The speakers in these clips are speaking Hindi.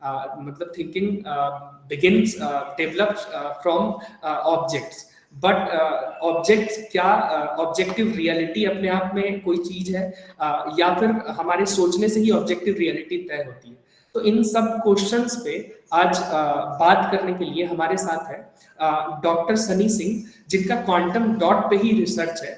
मतलब thinking begins develops from objects, but objects क्या ऑब्जेक्टिव रियलिटी अपने आप में कोई चीज है, या फिर हमारे सोचने से ही ऑब्जेक्टिव रियलिटी तय होती है? तो इन सब क्वेश्चंस पे आज बात करने के लिए हमारे साथ है डॉक्टर सनी सिंह, जिनका क्वांटम डॉट पे ही रिसर्च है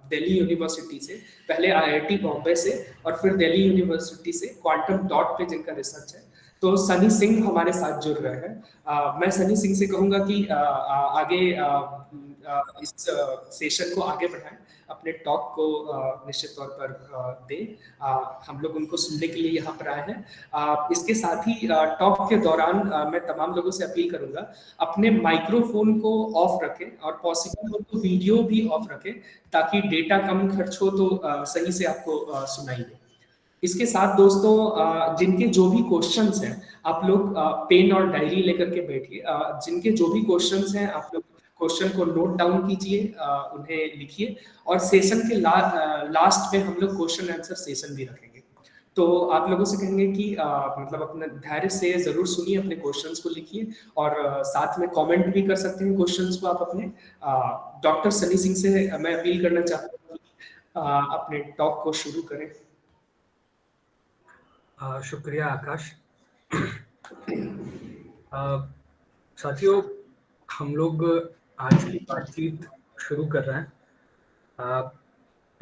दिल्ली यूनिवर्सिटी से, पहले आईआईटी बॉम्बे से और फिर दिल्ली यूनिवर्सिटी से क्वांटम डॉट पे जिनका रिसर्च है। तो सनी सिंह हमारे साथ जुड़ रहे हैं। मैं सनी सिंह से कहूंगा कि आगे इस सेशन को आगे बढ़ाएं, अपने टॉक को निश्चित तौर पर दें। हम लोग उनको सुनने के लिए यहाँ पर आए हैं। इसके साथ ही टॉक के दौरान मैं तमाम लोगों से अपील करूंगा अपने माइक्रोफोन को ऑफ रखें और पॉसिबल हो तो वीडियो भी ऑफ रखें, ताकि डेटा कम खर्च हो तो सही से आपको सुनाई दे। इसके साथ दोस्तों, जिनके जो भी क्वेश्चंस हैं आप लोग पेन और डायरी लेकर के बैठिए। जिनके जो भी क्वेश्चंस हैं आप लोग क्वेश्चन को नोट डाउन कीजिए, उन्हें लिखिए, और सेशन के लास्ट में हम लोग क्वेश्चन आंसर सेशन भी रखेंगे। तो आप लोगों से कहेंगे कि मतलब अपने धैर्य से जरूर सुनिए, अपने क्वेश्चंस को लिखिए, और साथ में कमेंट भी कर सकते हैं क्वेश्चंस को आप अपने। डॉक्टर सनी सिंह से मैं अपील करना चाहता हूँ कि अपने टॉक को शुरू करें। शुक्रिया आकाश। साथियों, हम लोग आज की बातचीत शुरू कर रहे हैं।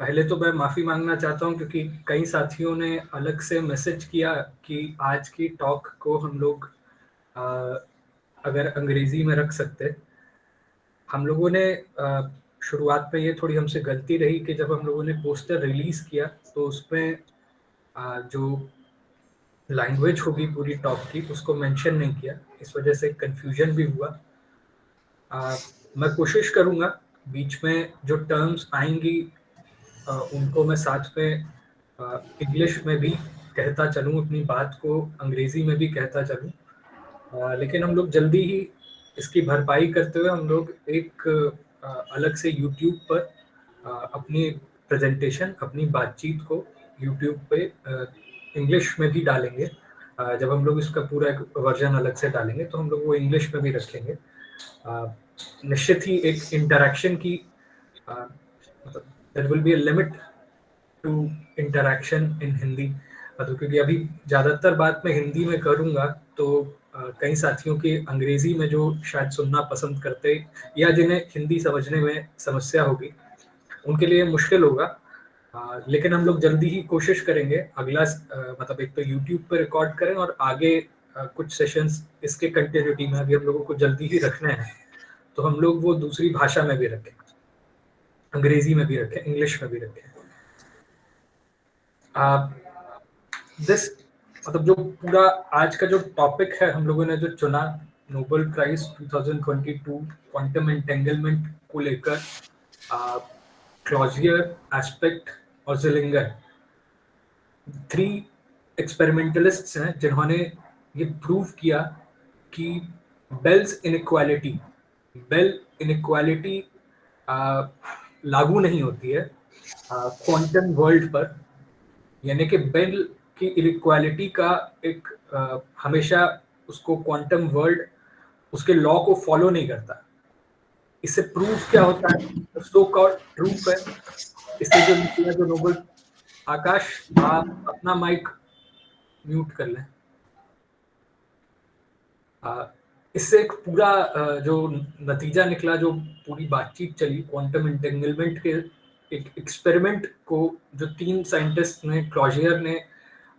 पहले तो मैं माफ़ी मांगना चाहता हूं क्योंकि कई साथियों ने अलग से मैसेज किया कि आज की टॉक को हम लोग अगर अंग्रेज़ी में रख सकते। हम लोगों ने शुरुआत में ये थोड़ी हमसे गलती रही कि जब हम लोगों ने पोस्टर रिलीज़ किया तो उसमें जो लैंग्वेज होगी पूरी टॉक की उसको मेंशन नहीं किया, इस वजह से कंफ्यूजन भी हुआ। मैं कोशिश करूंगा बीच में जो टर्म्स आएंगी उनको मैं साथ में इंग्लिश में भी कहता चलूं, अपनी बात को अंग्रेजी में भी कहता चलूं। लेकिन हम लोग जल्दी ही इसकी भरपाई करते हुए हम लोग एक अलग से यूट्यूब पर अपनी प्रेजेंटेशन, अपनी बातचीत को यूट्यूब पे इंग्लिश में भी डालेंगे। जब हम लोग इसका पूरा एक वर्जन अलग से डालेंगे तो हम लोग वो इंग्लिश में भी रखेंगे। निश्चित ही एक इंटरेक्शन की मतलब there will be a limit to interaction in Hindi, मतलब क्योंकि अभी ज़्यादातर बात मैं हिंदी में करूँगा तो कई साथियों के अंग्रेज़ी में जो शायद सुनना पसंद करते या जिन्हें हिंदी समझने में समस्या होगी उनके लिए मुश्किल होगा। लेकिन हम लोग जल्दी ही कोशिश करेंगे अगला मतलब एक तो यूट्यूब पर रिकॉर्ड करें और आगे कुछ सेशंस इसके कंटिन्यूटी में अभी हम लोगों को जल्दी ही रखने हैं तो हम लोग वो दूसरी भाषा में भी रखें, अंग्रेजी में भी रखें, इंग्लिश में भी रखें। दिस मतलब जो पूरा आज का जो टॉपिक है हम लोगों ने जो चुना, नोबेल प्राइज 2022 क्वांटम एंटेंगलमेंट को लेकर, क्लॉजियर, एस्पेक्ट और ज़िलिंगर 3 एक्सपेरिमेंटलिस्ट्स हैं जिन्होंने ये प्रूव किया कि बेल इनइक्वालिटी लागू नहीं होती है क्वांटम वर्ल्ड पर, यानी कि बेल की इनइक्वालिटी का एक हमेशा उसको क्वांटम वर्ल्ड उसके लॉ को फॉलो नहीं करता। इससे प्रूफ क्या होता है, सो कॉल्ड ट्रूफ है। इससे जो निकला जो नोबेल, आकाश आप अपना माइक म्यूट कर लें। इससे एक पूरा जो नतीजा निकला, जो पूरी बातचीत चली क्वांटम एंटेंगलमेंट के एक एक्सपेरिमेंट को जो 3 साइंटिस्ट ने, क्लॉजियर ने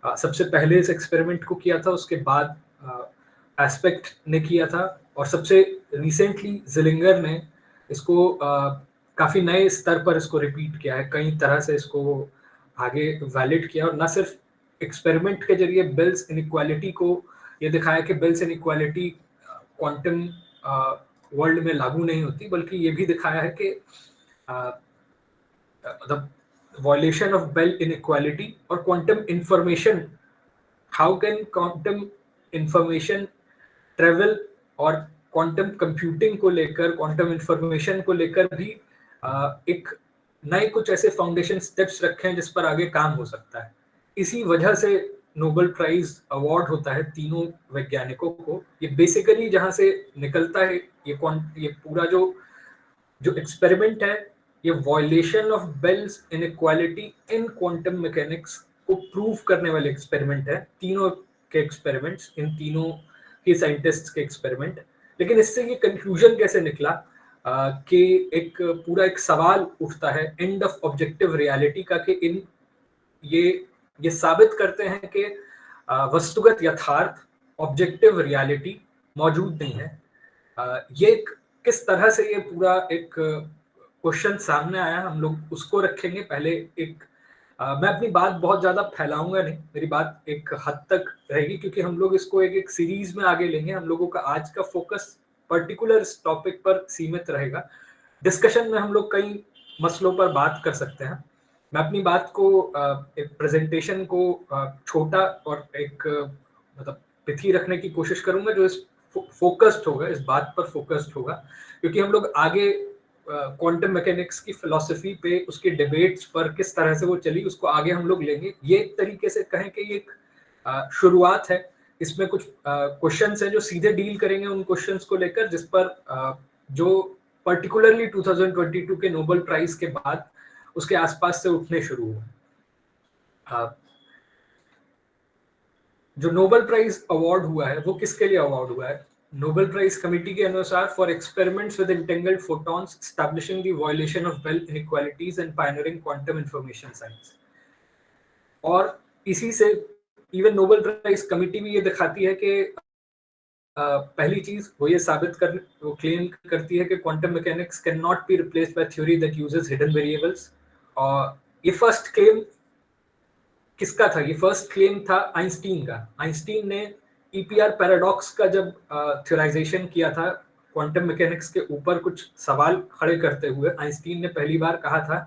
सबसे पहले इस एक्सपेरिमेंट को किया था, उसके बाद एस्पेक्ट ने किया था और सबसे रिसेंटली ज़िलिंगर ने इसको काफ़ी नए स्तर पर इसको रिपीट किया है, कई तरह से इसको आगे वैलिड किया और न सिर्फ एक्सपेरिमेंट के जरिए बेल्स इनइक्वालिटी को ये दिखाया कि बेल्स इनइक्वालिटी क्वांटम वर्ल्ड में लागू नहीं होती, बल्कि ये भी दिखाया है कि मतलब वायलेशन ऑफ बेल इनइक्वालिटी और quantum information, how can quantum information travel, और क्वांटम कंप्यूटिंग को लेकर, क्वांटम इंफॉर्मेशन को लेकर भी एक नए कुछ ऐसे फाउंडेशन स्टेप्स रखे हैं जिस पर आगे काम हो सकता है। इसी वजह से नोबेल प्राइज अवार्ड होता है तीनों वैज्ञानिकों को, ये बेसिकली जहां से निकलता है ये पूरा जो एक्सपेरिमेंट है, ये violation of Bell's inequality in quantum mechanics को प्रूव करने वाले एक्सपेरिमेंट है। तीनों के एक्सपेरिमेंट्स, इन तीनों के साइंटिस्ट्स के एक्सपेरिमेंट। लेकिन इससे ये कंक्लूजन कैसे निकला कि एक सवाल उठता है एंड ऑफ ऑब्जेक्टिव रियलिटी का, कि इन ये साबित करते हैं कि वस्तुगत यथार्थ, ऑब्जेक्टिव रियलिटी मौजूद नहीं है। ये किस तरह से ये पूरा एक क्वेश्चन सामने आया, हम लोग उसको रखेंगे। पहले मैं अपनी बात बहुत ज्यादा फैलाऊंगा नहीं, मेरी बात एक हद तक रहेगी, क्योंकि हम लोग इसको एक सीरीज में आगे लेंगे। हम लोगों का आज का फोकस पर्टिकुलर टॉपिक पर सीमित रहेगा। डिस्कशन में हम लोग कई मसलों पर बात कर सकते हैं। मैं अपनी बात को एक प्रेजेंटेशन को छोटा और एक मतलब पिथी रखने की कोशिश करूंगा, जो इस फोकस्ड होगा, इस बात पर फोकस्ड होगा, क्योंकि हम लोग आगे क्वांटम मैकेनिक्स की फिलॉसफी पे, उसके डिबेट्स पर किस तरह से वो चली, उसको आगे हम लोग लेंगे। ये एक तरीके से कहें कि ये एक शुरुआत है। इसमें कुछ क्वेश्चंस हैं जो सीधे डील करेंगे उन क्वेश्चंस को लेकर, जिस पर जो पर्टिकुलरली 2022 के नोबेल प्राइज के बाद उसके आसपास से उठने शुरू हुए। जो नोबेल प्राइज अवार्ड हुआ है वो किसके लिए अवार्ड हुआ है? नोबेल प्राइज कमेटी के अनुसार for experiments with entangled photons establishing the violation of Bell inequalities and pioneering quantum information science. और इसी से इवन नोबेल प्राइज कमेटी भी ये दिखाती है कि पहली चीज वो ये वो क्लेम करती है कि quantum mechanics can not be replaced by theory that uses hidden variables. और ये फर्स्ट क्लेम किसका था? ये फर्स्ट क्लेम था आइंस्टीन का। आइंस्टीन ने ईपीआर पैराडॉक्स का जब थ्योराइजेशन किया था, क्वांटम मैकेनिक्स के ऊपर कुछ सवाल खड़े करते हुए, आइंस्टीन ने पहली बार कहा था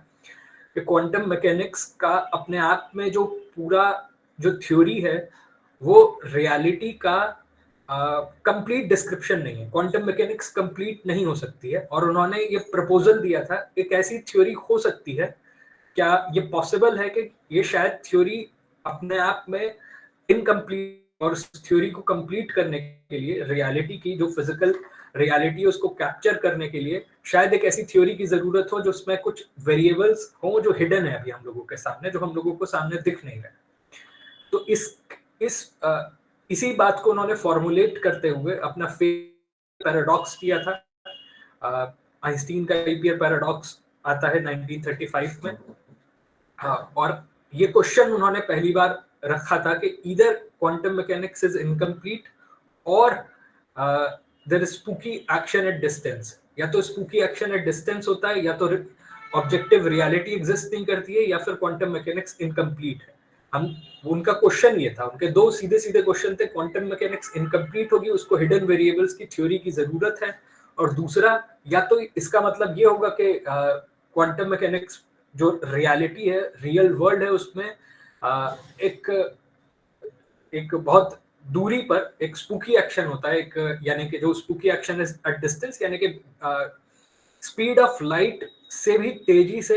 कि क्वांटम मैकेनिक्स का अपने आप में जो पूरा जो थ्योरी है वो रियलिटी का कंप्लीट डिस्क्रिप्शन नहीं है। क्वांटम मैकेनिक्स कंप्लीट नहीं हो सकती है। और उन्होंने ये प्रपोजल दिया था, एक ऐसी थ्योरी हो सकती है, क्या ये पॉसिबल है कि ये शायद थ्योरी अपने आप में इनकम्प्लीट, और उस थ्योरी को कंप्लीट करने के लिए रियलिटी की जो फिजिकल रियलिटी है उसको कैप्चर करने के लिए शायद एक ऐसी थ्योरी की जरूरत हो जिसमें कुछ वेरिएबल्स हो जो हिडन है अभी हम लोगों के सामने, जो हम लोगों को सामने दिख नहीं रहा। तो इसी बात को उन्होंने फॉर्मुलेट करते हुए अपना पैराडॉक्स किया था। आइंस्टीन का ईपीआर पैराडॉक्स आता है 1935 में। और ये क्वेश्चन उन्होंने पहली बार रखा था कि either quantum mechanics is incomplete और there is spooky action at distance. या तो स्पूकी एक्शन एट डिस्टेंस होता है, या तो ऑब्जेक्टिव रियलिटी एग्जिस्ट नहीं करती है, या फिर क्वांटम मैकेनिक्स इनकम्प्लीट है। उनका क्वेश्चन ये था, उनके दो सीधे सीधे क्वेश्चन थे। क्वांटम मैकेनिक्स इनकम्प्लीट होगी, उसको हिडन वेरिएबल्स की थ्योरी की जरूरत है। और दूसरा, या तो इसका मतलब ये होगा कि क्वांटम मैकेनिक्स जो रियलिटी है, रियल वर्ल्ड है, उसमें एक बहुत दूरी पर एक स्पूकी एक्शन होता है, यानी कि जो spooky action is at distance, यानी कि स्पीड ऑफ लाइट से भी तेजी से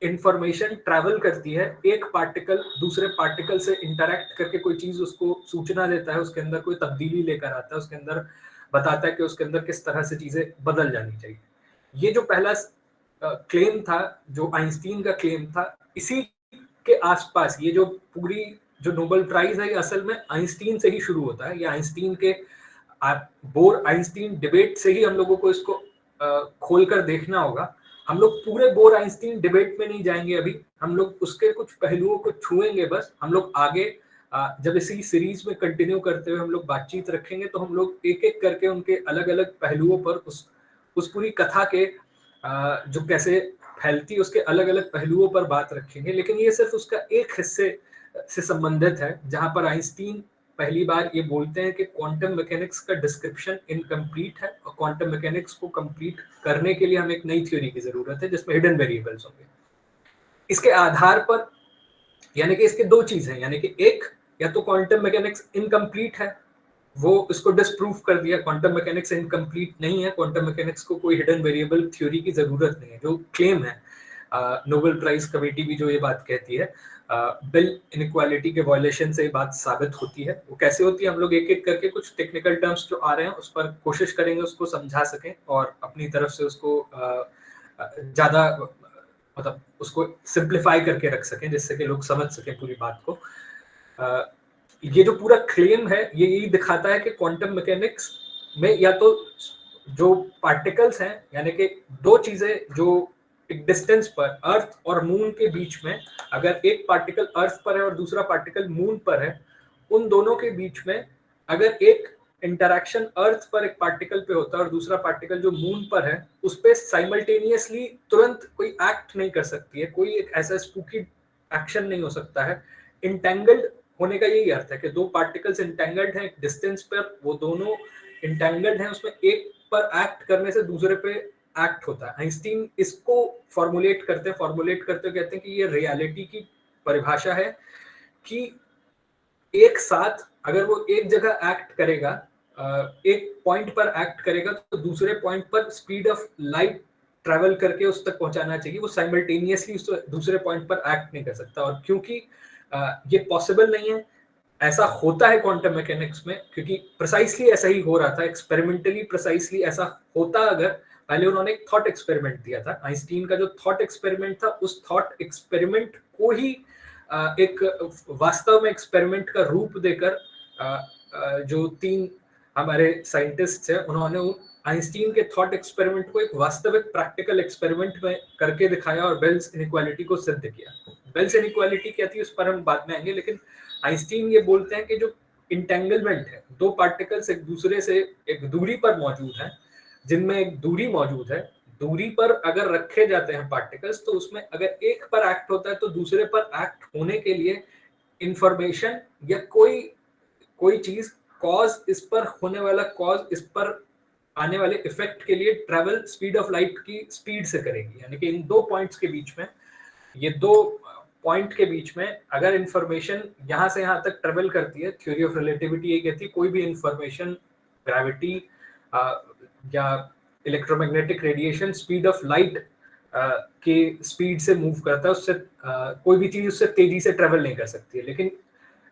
इंफॉर्मेशन ट्रैवल करती है। एक पार्टिकल दूसरे पार्टिकल से इंटरैक्ट करके कोई चीज उसको सूचना देता है, उसके अंदर कोई तब्दीली लेकर आता है, उसके अंदर बताता है कि उसके अंदर किस तरह से चीजें बदल जानी चाहिए। ये जो पहला क्लेम था, जो आइंस्टीन का क्लेम था, इसी के आसपास ये जो पूरी जो नोबेल प्राइज है, ये असल में आइंस्टीन से ही शुरू होता है। ये आइंस्टीन के बोर आइंस्टीन डिबेट से ही हम लोगों को इसको खोलकर देखना होगा। हम लोग पूरे बोर आइंस्टीन डिबेट में नहीं जाएंगे अभी, हम लोग उसके कुछ पहलुओं को छुएंगे बस। हम लोग आगे जब इसी सीरीज में कंटिन्यू करते हुए हम लोग बातचीत रखेंगे, तो हम लोग एक एक करके उनके अलग अलग पहलुओं पर, उस पूरी कथा के जो कैसे फैलती है उसके अलग अलग पहलुओं पर बात रखेंगे। लेकिन ये सिर्फ उसका एक हिस्से से संबंधित है, जहां पर आइंस्टीन पहली बार ये बोलते हैं कि क्वांटम मैकेनिक्स का डिस्क्रिप्शन इनकम्प्लीट है, और क्वांटम मैकेनिक्स को कंप्लीट करने के लिए हमें एक नई थ्योरी की जरूरत है जिसमें हिडन वेरिएबल्स होंगे। इसके आधार पर, यानी कि इसके दो चीज हैं, यानी कि एक, या तो क्वांटम मैकेनिक्स इनकम्प्लीट है, वो इसको डिस्प्रूव कर दिया, क्वांटम मैकेनिक्स इनकम्प्लीट नहीं है, क्वांटम मैकेनिक्स को कोई हिडन वेरिएबल थ्योरी की जरूरत नहीं है, जो क्लेम है। नोबेल प्राइज कमेटी भी जो ये बात कहती है, बेल इनइक्वालिटी के वायलेशन से ये बात साबित होती है। वो कैसे होती है, हम लोग एक एक करके कुछ टेक्निकल टर्म्स जो आ रहे हैं उस पर कोशिश करेंगे उसको समझा सकें और अपनी तरफ से उसको ज्यादा मतलब उसको सिंप्लीफाई करके रख सकें जिससे कि लोग समझ सकें पूरी बात को। ये जो पूरा क्लेम है ये यही दिखाता है कि क्वांटम मैकेनिक्स में या तो जो पार्टिकल्स हैं, यानी कि दो चीजें जो एक डिस्टेंस पर अर्थ और मून के बीच में, अगर एक पार्टिकल अर्थ पर है और दूसरा पार्टिकल मून पर है, उन दोनों के बीच में अगर एक इंटरैक्शन अर्थ पर एक पार्टिकल पे होता है और दूसरा पार्टिकल जो मून पर है उस पे साइमल्टेनियसली तुरंत कोई एक्ट नहीं कर सकती है, कोई एक ऐसा स्पूकी एक्शन नहीं हो सकता है। इंटेंगल्ड होने का यही अर्थ है कि दो पार्टिकल्स इंटेंगल्ड हैं एक डिस्टेंस पर, वो दोनों इंटेंगल्ड हैं, उसमें एक पर एक्ट करने से दूसरे पे एक्ट होता है। आइंस्टीन इसको फॉर्मुलेट करते कहते हैं कि ये रियलिटी की परिभाषा है कि एक साथ अगर वो एक जगह एक्ट करेगा, एक पॉइंट पर एक्ट करेगा तो दूसरे पॉइंट पर स्पीड ऑफ लाइट ट्रेवल करके उस तक पहुंचाना चाहिए, वो साइमल्टेनियसली उस दूसरे पॉइंट पर एक्ट नहीं कर सकता। और क्योंकि ये पॉसिबल नहीं है, ऐसा होता है क्वांटम मैकेनिक्स में क्योंकि प्रिसाइसली ऐसा ही हो रहा था, एक्सपेरिमेंटली प्रिसाइसली ऐसा होता। अगर पहले उन्होंने एक थॉट एक्सपेरिमेंट दिया था, आइंस्टीन का जो थॉट एक्सपेरिमेंट था उस थॉट एक्सपेरिमेंट को ही एक वास्तव में एक्सपेरिमेंट का रूप देकर जो तीन हमारे साइंटिस्ट हैं उन्होंने आइंस्टीन के थॉट एक्सपेरिमेंट को एक वास्तविक प्रैक्टिकल एक्सपेरिमेंट में करके दिखाया और बेल्स इनइक्वालिटी को सिद्ध किया। बेल्स इनइक्वालिटी क्या थी उस पर हम बाद में आएंगे, लेकिन आइंस्टीन ये बोलते हैं कि जो इंटेंगलमेंट है, दो पार्टिकल्स एक दूसरे से एक दूरी पर मौजूद हैं, जिनमें एक दूरी मौजूद है, दूरी पर अगर रखे जाते हैं पार्टिकल्स तो उसमें अगर एक पर एक्ट होता है तो दूसरे पर एक्ट होने के लिए इंफॉर्मेशन या कोई चीज कॉज, इस पर होने वाला कॉज इस पर आने वाले इफेक्ट के लिए ट्रेवल स्पीड ऑफ लाइट की स्पीड से करेगी। यानी कि इन दो पॉइंट्स के बीच में, ये दो पॉइंट के बीच में अगर इंफॉर्मेशन यहां से यहां तक ट्रेवल करती है, थ्योरी ऑफ रिलेटिविटी ये कहती है कोई भी इंफॉर्मेशन ग्रेविटी या electromagnetic radiation speed of light के स्पीड से मूव करता है, उससे कोई भी चीज उससे तेजी से ट्रेवल नहीं कर सकती है। लेकिन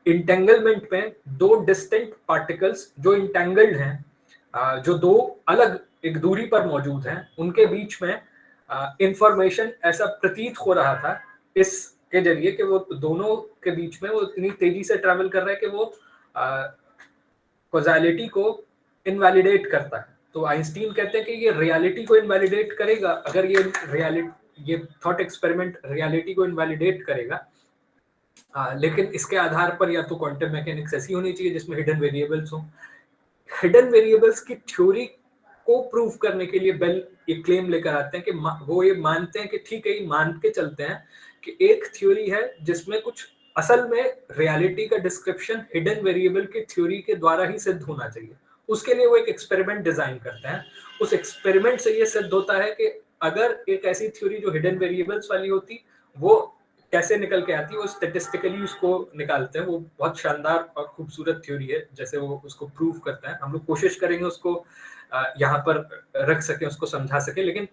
इंटेंगलमेंट में दो डिस्टिंक्ट पार्टिकल्स जो इंटेंगल्ड हैं, जो दो अलग एक दूरी पर मौजूद हैं, उनके बीच में इंफॉर्मेशन ऐसा प्रतीत हो रहा था इसके जरिए कि वो दोनों के बीच में वो इतनी तेजी से ट्रैवल कर रहा है कि वो कॉज़ैलिटी को इनवैलिडेट करता है। तो आइंस्टीन कहते हैं कि ये रियलिटी को इनवैलिडेट करेगा अगर ये थॉट एक्सपेरिमेंट रियलिटी को इनवैलिडेट करेगा। लेकिन इसके आधार पर या तो क्वांटम मैकेनिक्स ऐसी होनी चाहिए जिसमें हिडन वेरिएबल्स हो। हिडन वेरिएबल्स की थ्योरी को प्रूव करने के लिए बेल ये क्लेम लेकर आते हैं कि वो ये मानते हैं कि ठीक है, ये मान के चलते हैं कि एक थ्योरी है जिसमें कुछ असल में रियलिटी का डिस्क्रिप्शन हिडन वेरिएबल की थ्योरी के द्वारा ही सिद्ध होना चाहिए। उसके लिए वो एक एक्सपेरिमेंट डिजाइन करते हैं। उस एक्सपेरिमेंट से ये सिद्ध होता है कि अगर एक ऐसी थ्योरी जो हिडन वेरिएबल्स वाली होती वो कैसे निकल के आती है, वो स्टैटिस्टिकली उसको निकालते हैं। वो बहुत शानदार और खूबसूरत थ्योरी है जैसे वो उसको प्रूव करता है। हम लोग कोशिश करेंगे उसको यहाँ पर रख सके, उसको समझा सके। लेकिन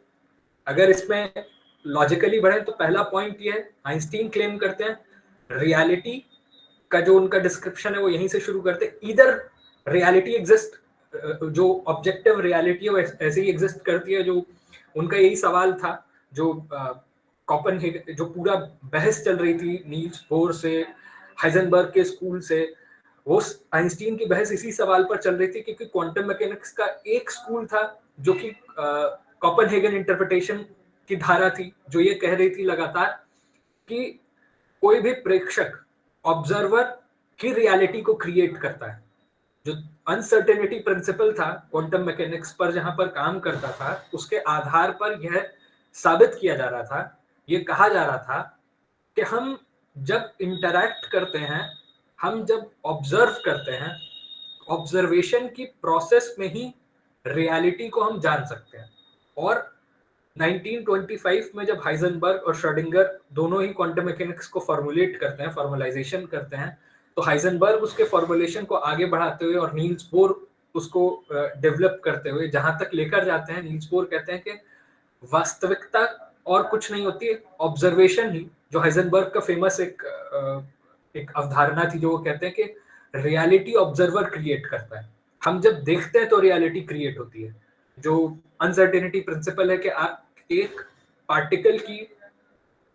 अगर इसमें लॉजिकली बढ़े तो पहला पॉइंट ये है, आइंस्टीन क्लेम करते हैं रियलिटी का जो उनका डिस्क्रिप्शन है वो यहीं से शुरू करते हैं। इधर रियलिटी एग्जिस्ट, जो ऑब्जेक्टिव रियलिटी है वो ऐसे ही एग्जिस्ट करती है। जो उनका यही सवाल था जो कोपेनहेगन, जो पूरा बहस चल रही थी नील्स बोर से हाइजेनबर्ग के स्कूल से, वो आइंस्टीन की बहस इसी सवाल पर चल रही थी क्योंकि क्वांटम मैकेनिक्स का एक स्कूल था जो कि कोपेनहेगन इंटरप्रिटेशन की धारा थी, जो ये कह रही थी लगातार कि कोई भी प्रेक्षक ऑब्जर्वर की रियलिटी को क्रिएट करता है। जो अनसर्टेनिटी प्रिंसिपल था क्वांटम मैकेनिक्स पर जहां पर काम करता था, उसके आधार पर यह साबित किया जा रहा था, ये कहा जा रहा था कि हम जब इंटरैक्ट करते हैं, हम जब ऑब्जर्व करते हैं, ऑब्जर्वेशन की प्रोसेस में ही रियलिटी को हम जान सकते हैं। और 1925 में जब हाइजेनबर्ग और श्रोडिंगर दोनों ही क्वांटम मैकेनिक्स को फॉर्मुलेट करते हैं, फॉर्मलाइजेशन करते हैं, तो हाइजेनबर्ग उसके फॉर्मुलेशन को आगे बढ़ाते हुए और नील्स बोर उसको डेवलप करते हुए जहां तक लेकर जाते हैं, नील्स बोर कहते हैं कि वास्तविकता और कुछ नहीं होती है, ऑब्जर्वेशन ही, जो हाइजेनबर्ग का फेमस एक अवधारणा थी जो वो कहते हैं कि रियलिटी ऑब्जर्वर क्रिएट करता है। हम जब देखते हैं तो रियलिटी क्रिएट होती है। जो अनसर्टेनिटी प्रिंसिपल है कि आप एक पार्टिकल की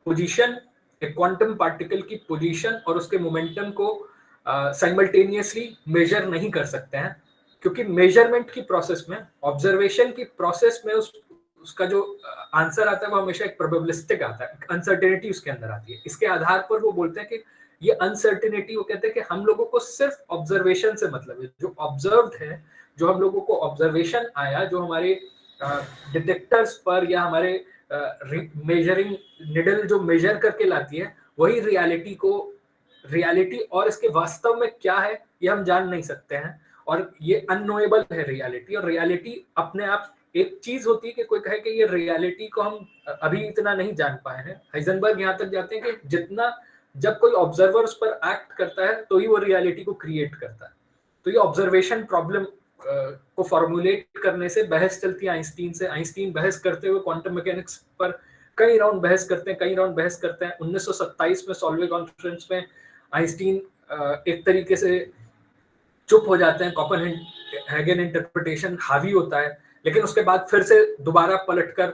पोजीशन, एक क्वांटम पार्टिकल की पोजीशन और उसके मोमेंटम को साइमल्टेनियसली मेजर नहीं कर सकते हैं, क्योंकि मेजरमेंट की प्रोसेस में, ऑब्जर्वेशन की प्रोसेस में उसका जो आंसर आता है वो हमेशा एक प्रोबेबिलिस्टिक आता है, अनसर्टेनिटी उसके अंदर आती है। इसके आधार पर वो बोलते हैं कि ये अनसर्टेनिटी, वो कहते हैं कि हम लोगों को सिर्फ ऑब्जर्वेशन से मतलब है, जो ऑब्जर्व्ड है, जो हम लोगों को ऑब्जर्वेशन आया, जो हमारे डिटेक्टर्स पर या हमारे मेजरिंग निडल जो मेजर करके लाती है, वही रियलिटी और इसके वास्तव में क्या है ये हम जान नहीं सकते हैं, और ये अननोएबल है रियलिटी। और रियलिटी अपने आप एक चीज होती है कि कोई कहे कि ये रियलिटी को हम अभी इतना नहीं जान पाए हैं। हाइजेनबर्ग यहाँ तक जाते हैं कि जितना, जब कोई ऑब्जर्वर उस पर एक्ट करता है तो ही वो रियलिटी को क्रिएट करता है। तो ये ऑब्जर्वेशन प्रॉब्लम को फॉर्मुलेट करने से बहस चलती है आइंस्टीन से। आइंस्टीन बहस करते हुए क्वांटम मैकेनिक्स पर कई राउंड बहस करते हैं। 1927 में सॉल्वे कॉन्फ्रेंस में आइंस्टीन एक तरीके से चुप हो जाते हैं, कोपेनहेगन इंटरप्रिटेशन हावी होता है, लेकिन उसके बाद फिर से दोबारा पलटकर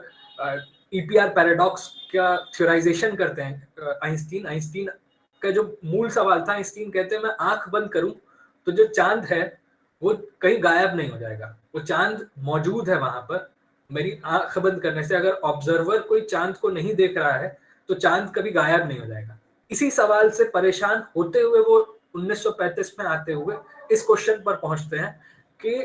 ईपीआर पैराडॉक्स का थ्योराइजेशन करते हैं आइंस्टीन का जो मूल सवाल था, आइंस्टीन कहते हैं मैं आंख बंद करूं तो जो चांद है वो कहीं गायब नहीं हो जाएगा, वो चांद मौजूद है वहां पर। मेरी आंख बंद करने से अगर ऑब्जर्वर कोई चांद को नहीं देख रहा है तो चांद कभी गायब नहीं हो जाएगा। इसी सवाल से परेशान होते हुए वो 1935 में आते हुए इस क्वेश्चन पर पहुंचते हैं कि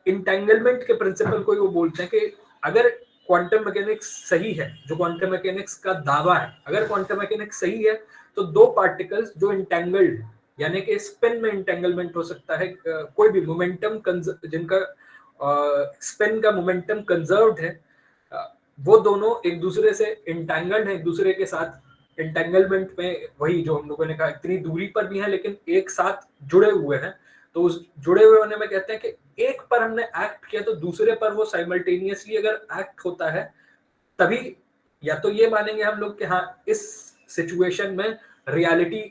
इंटेंगलमेंट के प्रिंसिपल को वो बोलते हैं कि अगर क्वांटम मैकेनिक्स सही है, जो क्वांटम मैकेनिक्स का दावा है, अगर क्वांटम मैकेनिक्स सही है तो दो पार्टिकल्स जो इंटेंगल्ड है, यानी कि स्पिन में इंटेंगलमेंट हो सकता है, कोई भी मोमेंटम जिनका स्पिन का मोमेंटम कंजर्व्ड है, वो दोनों एक दूसरे से इंटेंगल्ड है, एक दूसरे के साथ इंटेंगलमेंट में, वही जो हम लोगों ने कहा इतनी दूरी पर भी है लेकिन एक साथ जुड़े हुए हैं। तो उस जुड़े हुए होने में कहते हैं कि एक पर हमने एक्ट किया तो दूसरे पर वो साइमल्टेनियसली अगर एक्ट होता है, तभी या तो ये मानेंगे हम लोग कि हाँ इस सिचुएशन में रियलिटी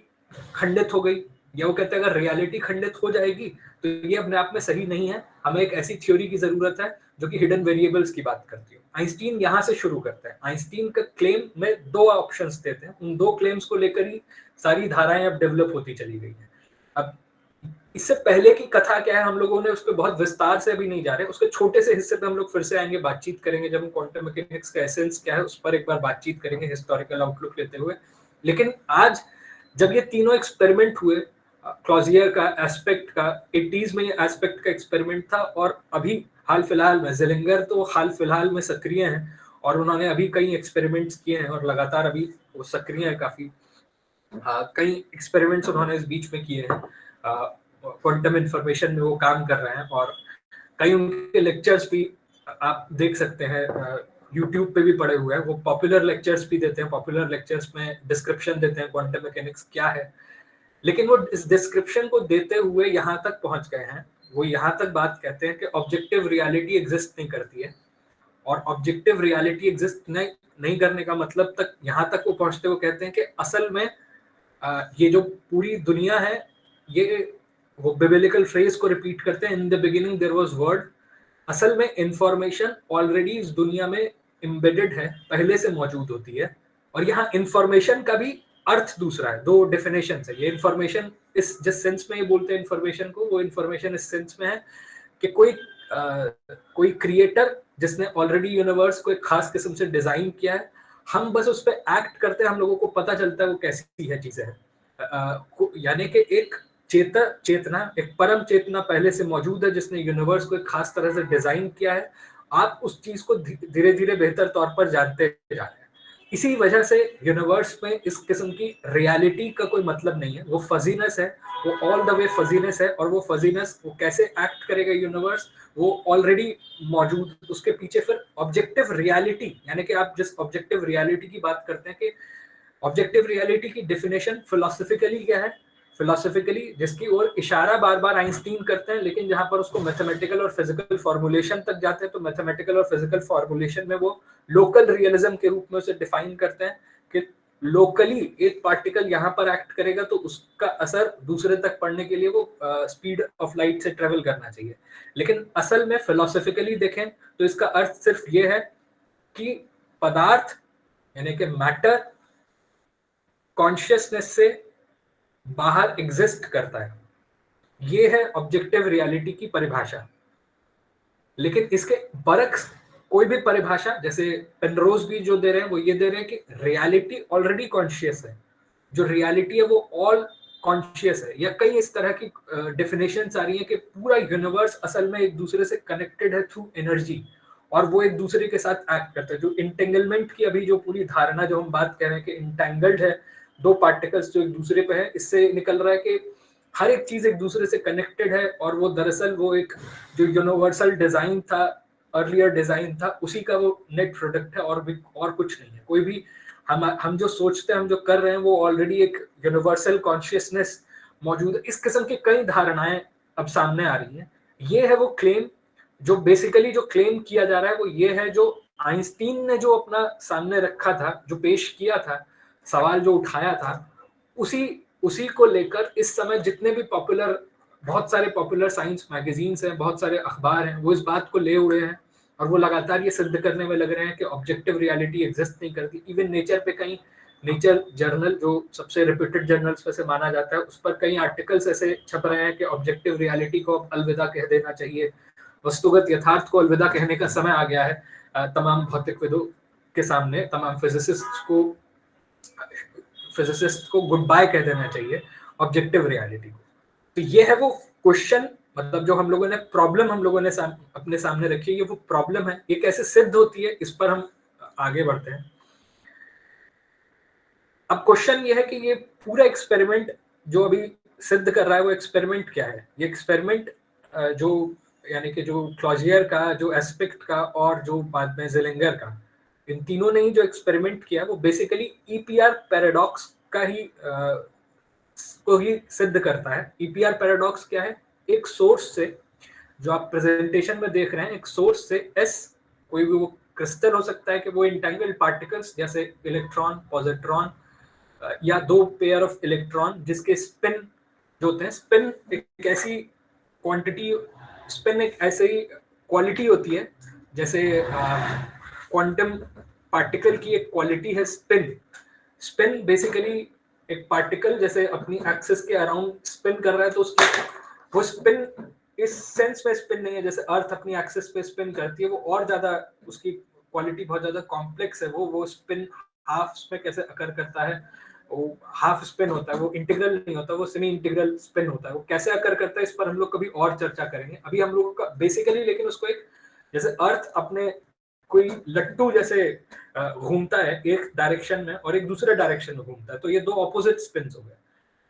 खंडित हो गई, या वो कहते हैं अगर रियलिटी खंडित हो जाएगी तो ये अपने आप में सही नहीं है, हमें एक ऐसी थ्योरी की जरूरत है जो कि हिडन वेरिएबल्स की बात करती है। आइंस्टीन यहाँ से शुरू करता है। आइंस्टीन का क्लेम में दो ऑप्शंस देते हैं, उन दो क्लेम्स को लेकर ही सारी धाराएं अब डेवलप होती चली गई है। अब इससे पहले की कथा क्या है, हम लोगों ने उस पर बहुत विस्तार से अभी नहीं जा रहे, उसके छोटे से हिस्से पे हम लोग फिर से आएंगे, बातचीत करेंगे, जब हम क्वांटम मैकेनिक्स का एसेंस क्या है उस पर एक बार बातचीत करेंगे हिस्टोरिकल आउटलुक लेते हुए। लेकिन आज जब ये तीनों एक्सपेरिमेंट हुए, क्लॉजियर का एस्पेक्ट का 80s में ये एस्पेक्ट का एक्सपेरिमेंट था, और अभी हाल फिलहाल में ज़ेलिंगर तो हाल फिलहाल में सक्रिय हैं और उन्होंने अभी कई एक्सपेरिमेंट्स किए हैं और लगातार अभी वो सक्रिय है काफी। कई एक्सपेरिमेंट्स उन्होंने इस बीच में किए हैं, क्वांटम इंफॉर्मेशन में वो काम कर रहे हैं, और कई उनके लेक्चर्स भी आप देख सकते हैं, यूट्यूब पे भी पड़े हुए हैं। वो पॉपुलर लेक्चर्स भी देते हैं, पॉपुलर लेक्चर्स में डिस्क्रिप्शन देते हैं क्वांटम मैकेनिक्स क्या है। लेकिन वो इस डिस्क्रिप्शन को देते हुए यहाँ तक पहुंच गए हैं, वो यहाँ तक बात कहते हैं कि ऑब्जेक्टिव रियलिटी एग्जिस्ट नहीं करती है, और ऑब्जेक्टिव रियलिटी एग्जिस्ट नहीं करने का मतलब तक यहाँ तक वो पहुंचते हुए कहते हैं कि असल में ये जो पूरी दुनिया है, ये वो बिब्लिकल फ्रेज को रिपीट करते हैं, in the beginning there was word. असल में इंफॉर्मेशन ऑलरेडी इस दुनिया में एम्बेडेड है, पहले से मौजूद होती है, और यहाँ इंफॉर्मेशन का भी अर्थ दूसरा है, दो डेफिनेशन है। ये इंफॉर्मेशन इस जिस सेंस में ये बोलते हैं इंफॉर्मेशन को, वो इंफॉर्मेशन इस सेंस में है कि कोई क्रिएटर जिसने ऑलरेडी यूनिवर्स को एक खास किस्म से डिजाइन किया है, हम बस उस पर एक्ट करते हैं, हम लोगों को पता चलता है वो कैसी है चीजें हैं। यानी कि एक चेतना, एक परम चेतना पहले से मौजूद है जिसने यूनिवर्स को एक खास तरह से डिजाइन किया है। आप उस चीज को धीरे धीरे बेहतर तौर पर जानते जा रहे हैं। इसी वजह से यूनिवर्स में इस किस्म की रियलिटी का कोई मतलब नहीं है, वो फजीनेस है, वो ऑल द वे फजीनेस है, और वो फजीनेस वो कैसे एक्ट करेगा यूनिवर्स, वो ऑलरेडी मौजूद। उसके पीछे फिर ऑब्जेक्टिव रियलिटी, यानी कि आप जिस ऑब्जेक्टिव रियलिटी की बात करते हैं कि ऑब्जेक्टिव रियलिटी की डेफिनेशन फिलोसफिकली क्या है, फिलोसफिकली जिसकी ओर इशारा बार बार आइंस्टीन करते हैं, लेकिन जहां पर उसको मैथमेटिकल और फिजिकल फॉर्मुलेशन तक जाते हैं तो मैथमेटिकल और फिजिकल फॉर्मुलेशन में वो लोकल रियलिज्म के रूप में उसे डिफाइन करते हैं कि लोकली एक पार्टिकल यहाँ पर एक्ट करेगा तो उसका असर दूसरे तक पड़ने के लिए वो स्पीड ऑफ लाइट से ट्रेवल करना चाहिए। लेकिन असल में फिलोसफिकली देखें तो इसका अर्थ सिर्फ ये है कि पदार्थ यानी कि मैटर कॉन्शियसनेस से बाहर एग्जिस्ट करता है। ये है ऑब्जेक्टिव रियलिटी की परिभाषा। लेकिन इसके बरक्स कोई भी परिभाषा, जैसे पेनरोज भी जो दे रहे हैं वो ये दे रहे हैं कि रियलिटी ऑलरेडी कॉन्शियस है, जो रियलिटी है वो ऑल कॉन्शियस है। या कई इस तरह की डेफिनेशंस आ रही हैं कि पूरा यूनिवर्स असल में एक दूसरे से कनेक्टेड है थ्रू एनर्जी, और वो एक दूसरे के साथ एक्ट करते हैं। जो इंटेंगलमेंट की अभी जो पूरी धारणा जो हम बात कर रहे हैं कि इंटेंगल्ड है दो पार्टिकल्स जो एक दूसरे पे है, इससे निकल रहा है कि हर एक चीज एक दूसरे से कनेक्टेड है, और वो दरअसल वो एक जो यूनिवर्सल डिजाइन था, अर्लियर डिजाइन था, उसी का वो नेट प्रोडक्ट है, और कुछ नहीं है। कोई भी हम जो सोचते हैं, हम जो कर रहे हैं, वो ऑलरेडी एक यूनिवर्सल कॉन्शियसनेस मौजूद है। इस किस्म की कई धारणाएं अब सामने आ रही हैं। ये है वो क्लेम जो बेसिकली जो क्लेम किया जा रहा है वो ये है, जो आइंस्टीन ने जो अपना सामने रखा था, जो पेश किया था, सवाल जो उठाया था, उसी को लेकर इस समय जितने भी बहुत सारे पॉपुलर साइंस मैगजीन्स हैं, बहुत सारे अखबार हैं, वो इस बात को ले उड़े हैं और वो लगातार ये सिद्ध करने में लग रहे हैं कि ऑब्जेक्टिव रियलिटी एग्जिस्ट नहीं करती। इवन नेचर पे कहीं नेचर जर्नल जो सबसे रिप्यूटेड जर्नल्स में से माना जाता है, उस पर कई आर्टिकल्स ऐसे छप रहे हैं कि ऑब्जेक्टिव रियलिटी को अब अलविदा कह देना चाहिए, वस्तुगत यथार्थ को अलविदा कहने का समय आ गया है तमाम भौतिकविदों के सामने, तमाम फिजिसिस्ट को गुड बाय कह देना चाहिए ऑब्जेक्टिव रियलिटी को। तो ये है वो क्वेश्चन, मतलब जो हम लोगों ने प्रॉब्लम अपने सामने रखी है, ये वो प्रॉब्लम है, ये कैसे सिद्ध होती है, इस पर हम आगे बढ़ते हैं। अब क्वेश्चन ये है कि ये पूरा एक्सपेरिमेंट जो अभी सिद्ध कर रहा है वो एक्सपेरिमेंट क्या है। ये एक्सपेरिमेंट जो यानी कि जो क्लॉजियर का, जो एस्पेक्ट का और जो बाद में ज़िलिंगर का, इन तीनों ने ही जो एक्सपेरिमेंट किया वो बेसिकली ईपीआर पैराडॉक्स का ही को ही सिद्ध करता है। ईपीआर पैराडॉक्स क्या है? एक सोर्स से, जो आप प्रेजेंटेशन में देख रहे हैं, एक सोर्स से एस, कोई भी वो क्रिस्टल हो सकता है कि वो इंटेंगल्ड पार्टिकल्स जैसे इलेक्ट्रॉन, पॉजिट्रॉन या दो पेयर ऑफ इलेक्ट्रॉन जिसके स्पिन जो होते हैं, स्पिन एक ऐसी क्वांटिटी, स्पिन एक ऐसी क्वालिटी होती है जैसे क्वांटम पार्टिकल की एक क्वालिटी है स्पिन। स्पिन बेसिकली एक पार्टिकल जैसे अपनी एक्सिस के अराउंड स्पिन कर रहा है, तो उसकी वो स्पिन इस सेंस में स्पिन नहीं है जैसे अर्थ अपनी एक्सिस पे स्पिन करती है, वो और ज्यादा उसकी क्वालिटी बहुत ज्यादा कॉम्प्लेक्स है। वो स्पिन हाफ में कैसे अकर करता है, वो हाफ स्पिन होता है, वो इंटीग्रल नहीं होता, वो सेमी इंटीग्रल स्पिन होता है। वो कैसे अकर करता है इस पर हम लोग कभी और चर्चा करेंगे। अभी हम लोग का बेसिकली लेकिन उसको एक जैसे अर्थ अपने कोई लट्टू जैसे घूमता है एक डायरेक्शन में और एक दूसरे डायरेक्शन में घूमता है, तो ये दो ऑपोजिट स्पिन्स हो गए।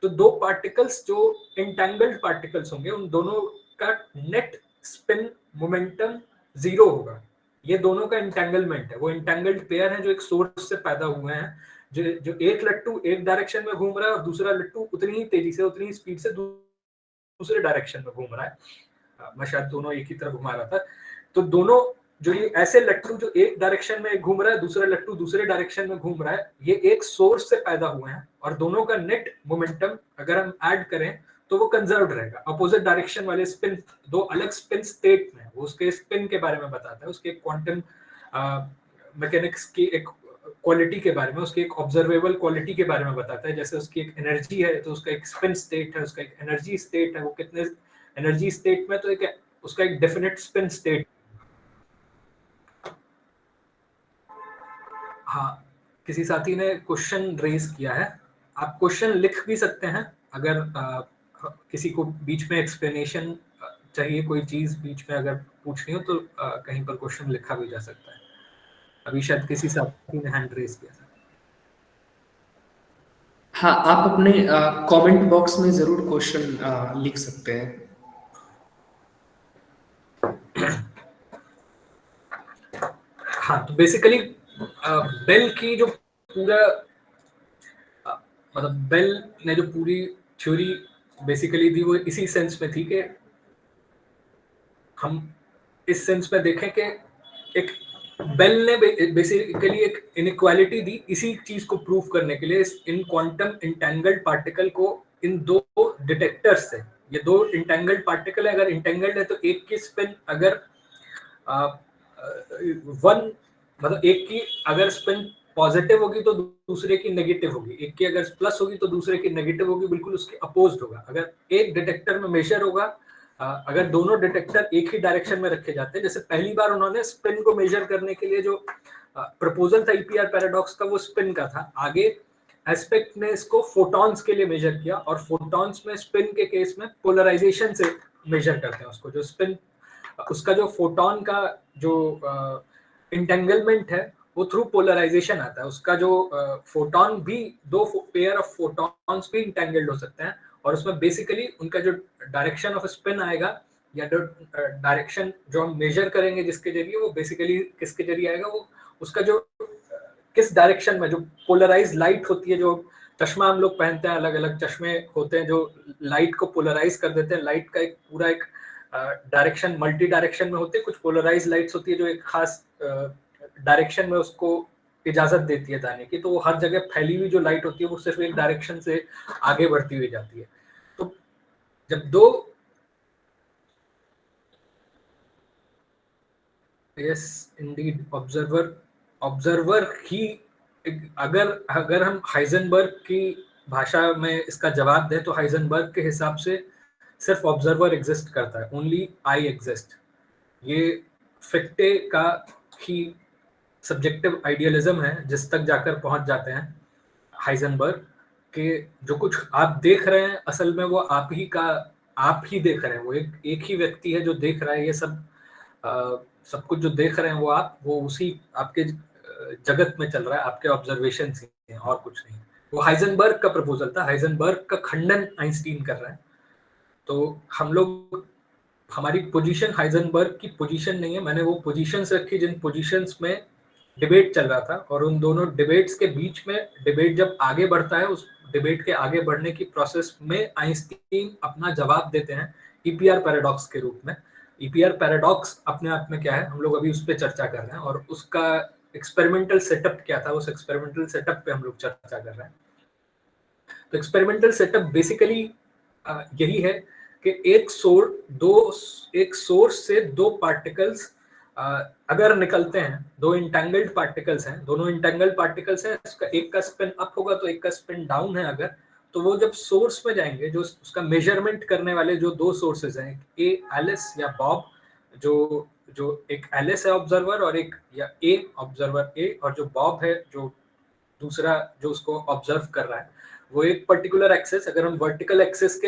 तो दो पार्टिकल्स जो इंटेंगल्ड पार्टिकल्स होंगे, उन दोनों का नेट स्पिन मोमेंटम 0 होगा। ये दोनों का इंटेंगलमेंट है, वो इंटेंगल्ड पेयर है जो एक सोर्स से पैदा हुए हैं। जो एक लट्टू एक डायरेक्शन में घूम रहा है और दूसरा लट्टू उतनी ही तेजी से, उतनी ही स्पीड से दूसरे डायरेक्शन में घूम रहा है। मैं शायद दोनों एक ही तरफ घुमा रहा था। तो दोनों जो ये ऐसे लट्टू जो एक डायरेक्शन में घूम रहा है, दूसरा लट्टू दूसरे डायरेक्शन में घूम रहा है, ये एक सोर्स से पैदा हुए हैं और दोनों का नेट मोमेंटम अगर हम ऐड करें तो वो कंजर्व्ड रहेगा। अपोजिट डायरेक्शन वाले स्पिन, दो अलग स्पिन स्टेट में, वो उसके स्पिन के बारे में बताता है, उसके क्वांटम मैकेनिक्स की एक क्वालिटी के बारे में, उसकी एक ऑब्जर्वेबल क्वालिटी के बारे में बताता है। जैसे उसकी एक एनर्जी है तो उसका एक स्पिन स्टेट है, उसका एक एनर्जी स्टेट है, वो कितने एनर्जी स्टेट में, तो एक उसका एक डेफिनेट स्पिन स्टेट। हाँ, किसी साथी ने क्वेश्चन रेज किया है, आप क्वेश्चन लिख भी सकते हैं अगर किसी को बीच में एक्सप्लेनेशन चाहिए, कोई चीज बीच में अगर पूछनी हो तो कहीं पर क्वेश्चन लिखा भी जा सकता है। अभी शायद किसी साथी ने हैंड रेज किया था। हाँ, आप अपने कमेंट बॉक्स में जरूर क्वेश्चन लिख सकते हैं। हाँ, तो बेसिकली बेल की जो पूरा मतलब बेल ने जो पूरी थ्योरी बेसिकली थी वो इसी सेंस में थी कि हम इस सेंस में देखें कि एक बेल ने बेसिकली एक इनइक्वालिटी दी इसी चीज को प्रूव करने के लिए, इन क्वांटम इंटेंगल्ड पार्टिकल को इन दो डिटेक्टर्स से, ये दो इंटेंगल्ड पार्टिकल है, अगर इंटेंगल्ड है तो एक की स्पिन अगर वन मतलब एक की अगर स्पिन पॉजिटिव होगी तो दूसरे की नेगेटिव होगी, एक की अगर प्लस होगी तो दूसरे की नेगेटिव होगी, बिल्कुल उसके अपोज्ड होगा। अगर एक डिटेक्टर में मेजर होगा, अगर दोनों डिटेक्टर एक ही डायरेक्शन में रखे जाते हैं, जैसे पहली बार उन्होंने स्पिन को मेजर करने के लिए जो प्रपोजल था ईपीआर पैराडॉक्स का वो स्पिन का था, आगे एस्पेक्ट ने इसको फोटॉन्स के लिए मेजर किया, और फोटॉन्स में स्पिन के केस में पोलराइजेशन से मेजर करते हैं उसको, जो स्पिन उसका जो फोटॉन का जो इंटेंगलमेंट है वो थ्रू पोलराइजेशन आता है, उसका जो फोटॉन भी दो पेयर ऑफ फोटॉन्स भी इंटेंगल्ड हो सकते हैं, और उसमें बेसिकली उनका जो डायरेक्शन ऑफ स्पिन आएगा या जो डायरेक्शन जो हम मेजर करेंगे जिसके जरिए, वो बेसिकली किसके जरिए आएगा, वो उसका जो किस डायरेक्शन में जो पोलराइज लाइट होती है, जो चश्मा हम लोग पहनते हैं, अलग अलग चश्मे होते हैं जो लाइट को पोलराइज कर देते हैं, लाइट का एक पूरा एक डायरेक्शन मल्टी डायरेक्शन में होते हैं, कुछ पोलराइज लाइट्स होती है जो एक खास डायरेक्शन में उसको इजाजत देती है जाने की, तो वो हर जगह फैली हुई जो लाइट होती है वो सिर्फ एक डायरेक्शन से आगे बढ़ती हुई जाती है। तो जब दो यस इंडीड ऑब्जर्वर ही, अगर हम हाइजेनबर्ग की भाषा में इसका जवाब दें तो हाइजेनबर्ग के हिसाब से सिर्फ ऑब्जर्वर एग्जिस्ट करता है, ओनली आई एग्जिस्ट। ये फिक्टे का ही सब्जेक्टिव आइडियलिज्म है जिस तक जाकर पहुंच जाते हैं हाइजेनबर्ग के, जो कुछ आप देख रहे हैं असल में वो आप ही देख रहे हैं, वो एक ही व्यक्ति है जो देख रहा है, ये सब कुछ जो देख रहे हैं वो उसी आपके जगत में चल रहा है, आपके ऑब्जर्वेशन से हैं और कुछ नहीं। वो हाइजेनबर्ग का प्रपोजल था, हाइजेनबर्ग का खंडन आइंस्टीन कर रहा है। तो हम लोग, हमारी पोजीशन हाइजेनबर्ग की पोजीशन नहीं है, मैंने वो पोजीशंस रखी जिन पोजीशंस में डिबेट चल रहा था, और उन दोनों डिबेट्स के बीच में डिबेट जब आगे बढ़ता है, उस डिबेट के आगे बढ़ने की प्रोसेस में आइंस्टीन अपना जवाब देते हैं ईपीआर पैराडॉक्स के रूप में। ईपीआर पैराडॉक्स अपने आप में क्या है, हम लोग अभी उस पर चर्चा कर रहे हैं, और उसका एक्सपेरिमेंटल सेटअप क्या था, उस एक्सपेरिमेंटल सेटअप पे हम लोग चर्चा कर रहे हैं। तो एक्सपेरिमेंटल सेटअप बेसिकली यही है कि एक सोर्स से दो पार्टिकल्स अगर निकलते हैं, दो इंटेंगल्ड पार्टिकल्स हैं, दोनों इंटेंगल्ड पार्टिकल्स हैं, उसका एक का स्पिन अप होगा तो एक का स्पिन डाउन है अगर, तो वो जब सोर्स में जाएंगे, जो उसका मेजरमेंट करने वाले जो दो सोर्सेज हैं, ए एलिस या बॉब, जो एक एलिस है ऑब्जर्वर और एक, या ए ऑब्जर्वर ए, और जो बॉब है जो दूसरा जो उसको ऑब्जर्व कर रहा है, वो एक पर्टिकुलर एक्सेस, अगर हम वर्टिकल एक्सेस के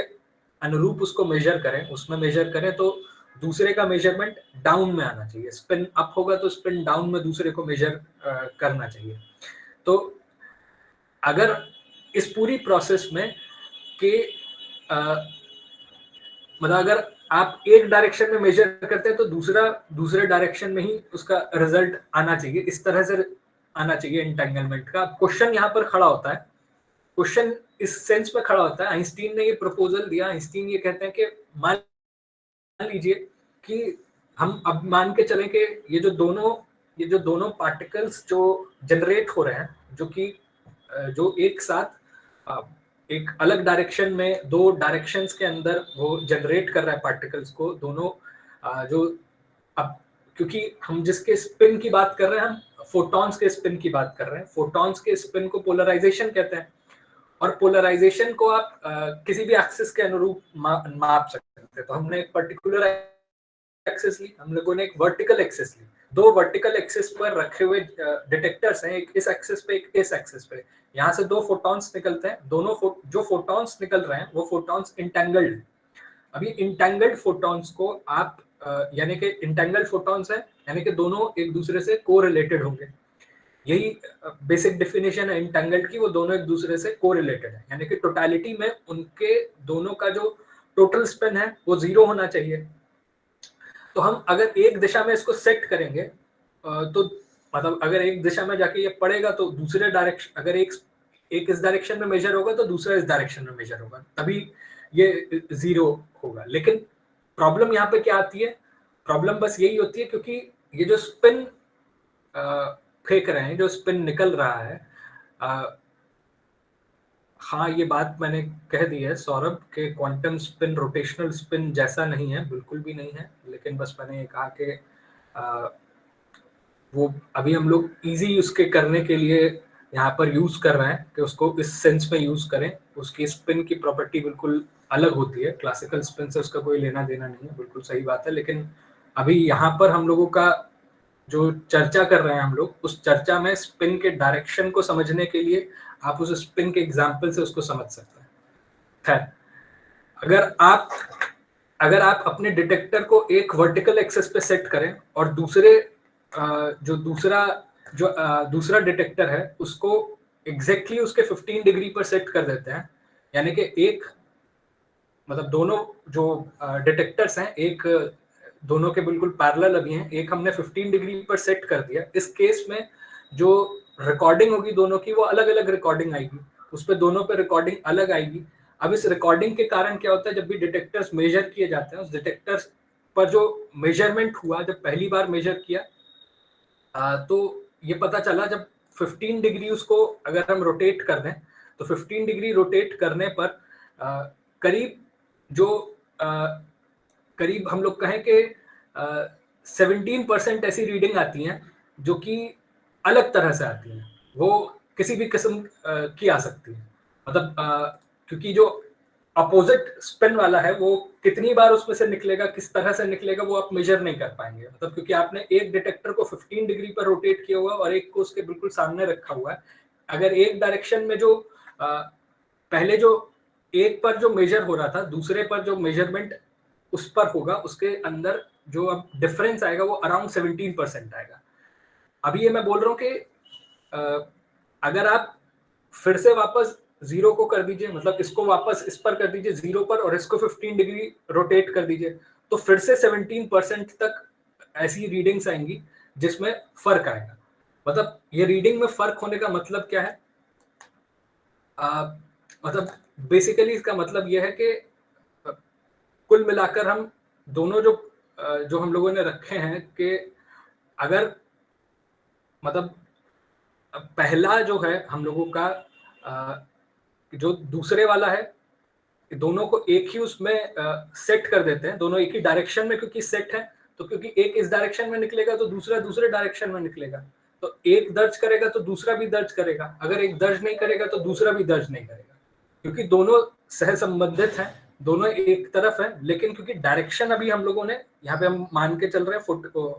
अनुरूप उसको मेजर करें, उसमें मेजर करें तो दूसरे का मेजरमेंट डाउन में आना चाहिए, स्पिन अप होगा तो स्पिन डाउन में दूसरे को मेजर करना चाहिए। तो अगर इस पूरी प्रोसेस में के मतलब अगर आप एक डायरेक्शन में मेजर करते हैं तो दूसरे डायरेक्शन में ही उसका रिजल्ट आना चाहिए, इस तरह से आना चाहिए एंटेंगलमेंट का। क्वेश्चन यहाँ पर खड़ा होता है, क्वेश्चन इस सेंस में खड़ा होता है, आइंस्टीन ने ये प्रपोजल दिया, आइंस्टीन ये कहते हैं कि मान लीजिए कि हम अब मान के चलें कि ये जो दोनों पार्टिकल्स जो जनरेट हो रहे हैं, जो एक साथ एक अलग डायरेक्शन में, दो डायरेक्शंस के अंदर वो जनरेट कर रहा है पार्टिकल्स को, दोनों जो अब क्योंकि हम जिसके स्पिन की बात कर रहे हैं, हम फोटॉन्स के स्पिन की बात कर रहे हैं, फोटॉन्स के स्पिन को पोलराइजेशन कहते हैं, और पोलराइजेशन को आप किसी भी एक्सिस के अनुरूप माप सकते हैं। तो हमने एक पर्टिकुलर एक्सिस ली, हम लोगों ने एक वर्टिकल एक्सिस ली, दो वर्टिकल एक्सिस पर रखे हुए डिटेक्टर्स हैं, एक इस एक्सिस पे एक इस एक्सिस पे, यहाँ से दो फोटॉन्स निकलते हैं, दोनों जो फोटॉन्स निकल रहे हैं वो फोटॉन्स इंटेंगल्ड। अभी इंटेंगल्ड फोटॉन्स को आप यानी कि इंटेंगल्ड फोटॉन्स है यानी कि दोनों एक दूसरे से कोरिलेटेड होंगे, यही बेसिक डेफिनेशन है इंटेंगल्ड की, वो दोनों एक दूसरे से कोरिलेटेड है, यानी कि टोटलिटी में उनके दोनों का जो टोटल स्पिन है वो 0 होना चाहिए। तो हम अगर एक दिशा में इसको सेट करेंगे तो मतलब अगर एक दिशा में जाके ये पड़ेगा तो दूसरे डायरेक्शन, अगर एक इस डायरेक्शन में मेजर होगा तो दूसरा इस डायरेक्शन में मेजर होगा, तभी ये 0 होगा। लेकिन प्रॉब्लम यहाँ पे क्या आती है? प्रॉब्लम बस यही होती है क्योंकि ये जो स्पिन फेंक रहे हैं, जो स्पिन निकल रहा है, हाँ ये बात मैंने कह दी है सौरभ के क्वांटम स्पिन रोटेशनल स्पिन जैसा नहीं है, बिल्कुल भी नहीं है। लेकिन बस मैंने ये कहा कि वो अभी हम लोग इजी उसके करने के लिए यहाँ पर यूज कर रहे हैं कि उसको इस सेंस में यूज करें। उसकी स्पिन की प्रॉपर्टी बिल्कुल अलग होती है, क्लासिकल स्पिन से उसका कोई लेना देना नहीं है, बिल्कुल सही बात है। लेकिन अभी यहाँ पर हम लोगों का जो चर्चा कर रहे हैं हम लोग, उस चर्चा में स्पिन के डायरेक्शन को समझने के लिए आप उस स्पिन के एग्जाम्पल से उसको समझ सकते हैं। खैर, अगर आप अपने डिटेक्टर को एक वर्टिकल एक्सेस पे सेट करें और दूसरा डिटेक्टर है उसको एग्जैक्टली उसके 15 डिग्री पर सेट कर देते हैं, यानी कि एक मतलब दोनों जो डिटेक्टर्स हैं एक दोनों के बिल्कुल पैरेलल अभी हैं, एक हमने 15 डिग्री पर सेट कर दिया। इस केस में जो रिकॉर्डिंग होगी दोनों की वो अलग अलग रिकॉर्डिंग आएगी, उस पर दोनों पे रिकॉर्डिंग अलग आएगी। अब इस रिकॉर्डिंग के कारण क्या होता है, जब भी डिटेक्टर्स मेजर किए जाते हैं, उस डिटेक्टर्स पर जो मेजरमेंट हुआ, जब पहली बार मेजर किया तो ये पता चला, जब 15 डिग्री उसको अगर हम रोटेट कर दें तो 15 डिग्री रोटेट करने पर करीब हम लोग कहें कि 17% ऐसी रीडिंग आती हैं जो कि अलग तरह से आती हैं, वो किसी भी किस्म की आ सकती है। मतलब क्योंकि जो अपोजिट स्पिन वाला है वो कितनी बार उसमें से निकलेगा, किस तरह से निकलेगा, वो आप मेजर नहीं कर पाएंगे। मतलब क्योंकि आपने एक डिटेक्टर को 15 डिग्री पर रोटेट किया हुआ और एक को उसके बिल्कुल सामने रखा हुआ है। अगर एक डायरेक्शन में जो पहले जो एक पर जो मेजर हो रहा था, दूसरे पर जो मेजरमेंट उस पर होगा, उसके अंदर जो अब डिफरेंस आएगा वो अराउंड 17% आएगा। अभी ये मैं बोल रहा हूँ कि अगर आप फिर से वापस 0 को कर दीजिए, मतलब इसको वापस इस पर कर दीजिए 0 पर और इसको 15 डिग्री रोटेट कर दीजिए, तो फिर से 17% तक ऐसी रीडिंग्स आएंगी जिसमें फर्क आएगा। मतलब ये रीडिंग में फर्क होने का मतलब क्या है? मतलब बेसिकली इसका मतलब यह है कि कुल मिलाकर हम दोनों जो हम लोगों ने रखे हैं कि अगर मतलब पहला जो है हम लोगों का जो दूसरे वाला है, दोनों को एक ही उसमें सेट कर देते हैं, दोनों एक ही डायरेक्शन में क्योंकि सेट है, तो क्योंकि एक इस डायरेक्शन में निकलेगा तो दूसरा दूसरे डायरेक्शन में निकलेगा, तो एक दर्ज करेगा तो दूसरा भी दर्ज करेगा, अगर एक दर्ज नहीं करेगा तो दूसरा भी दर्ज नहीं करेगा, क्योंकि दोनों सह संबंधित हैं, दोनों एक तरफ है। लेकिन क्योंकि डायरेक्शन अभी हम लोगों ने यहाँ पे हम मान के चल रहे हैं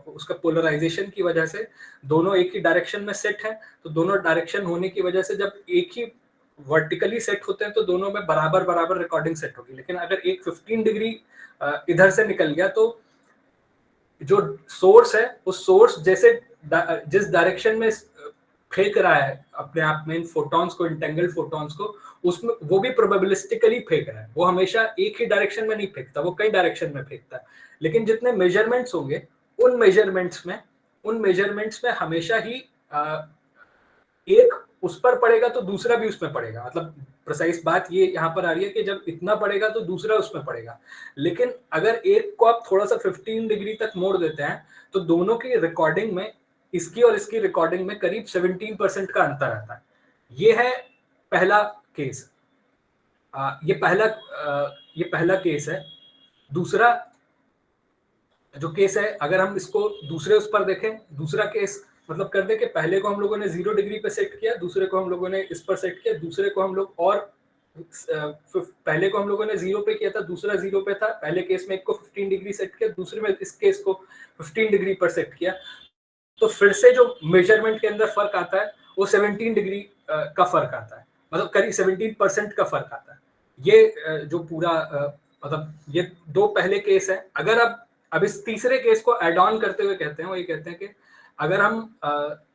उसका पोलराइजेशन की वजह से दोनों एक ही डायरेक्शन में सेट है, तो दोनों डायरेक्शन होने की वजह से जब एक ही वर्टिकली सेट होते हैं तो दोनों में बराबर बराबर रिकॉर्डिंग सेट होगी। लेकिन अगर एक 15 डिग्री इधर से निकल गया तो जो सोर्स है उस सोर्स जैसे जिस डायरेक्शन में फेंक रहा है अपने आप में इन फोटॉन्स को, इंटेंगल्ड फोटॉन्स को, उसमें वो भी प्रोबेबिलिस्टिकली फेंक रहा है, वो हमेशा एक ही डायरेक्शन में नहीं फेंकता, वो कई डायरेक्शन में फेंकता है। लेकिन जितने मेजरमेंट्स होंगे उन मेजरमेंट्स में हमेशा ही एक उस पर पड़ेगा तो दूसरा भी उसमें पड़ेगा। मतलब प्रिसाइज बात ये यहाँ पर आ रही है कि जब इतना पड़ेगा तो दूसरा उसमें पड़ेगा। लेकिन अगर एक को आप थोड़ा सा 15 डिग्री तक मोड़ देते हैं तो दोनों की रिकॉर्डिंग में, इसकी और इसकी रिकॉर्डिंग में करीब 17% का अंतर आता है। ये है पहला केस। ये पहला केस है। दूसरा जो केस है, अगर हम इसको दूसरे उस पर देखें, दूसरा केस मतलब कर दे कि पहले को हम लोगों ने 0 डिग्री पे सेट किया, दूसरे को हम लोगों ने इस पर सेट किया, दूसरे को हम लोग और पहले को हम लोगों ने 0 पे किया था, दूसरा 0 पे था, पहले केस में एक को 15 डिग्री सेट किया, दूसरे में इस केस को 15 डिग्री पर सेट किया, तो फिर से जो मेजरमेंट के अंदर फर्क आता है वो 17 डिग्री का फर्क आता है, मतलब करीब 17% का फर्क आता है। ये जो पूरा मतलब ये दो पहले केस है। अगर अब इस तीसरे केस को एड ऑन करते हुए कहते हैं, वो ये कहते हैं कि अगर हम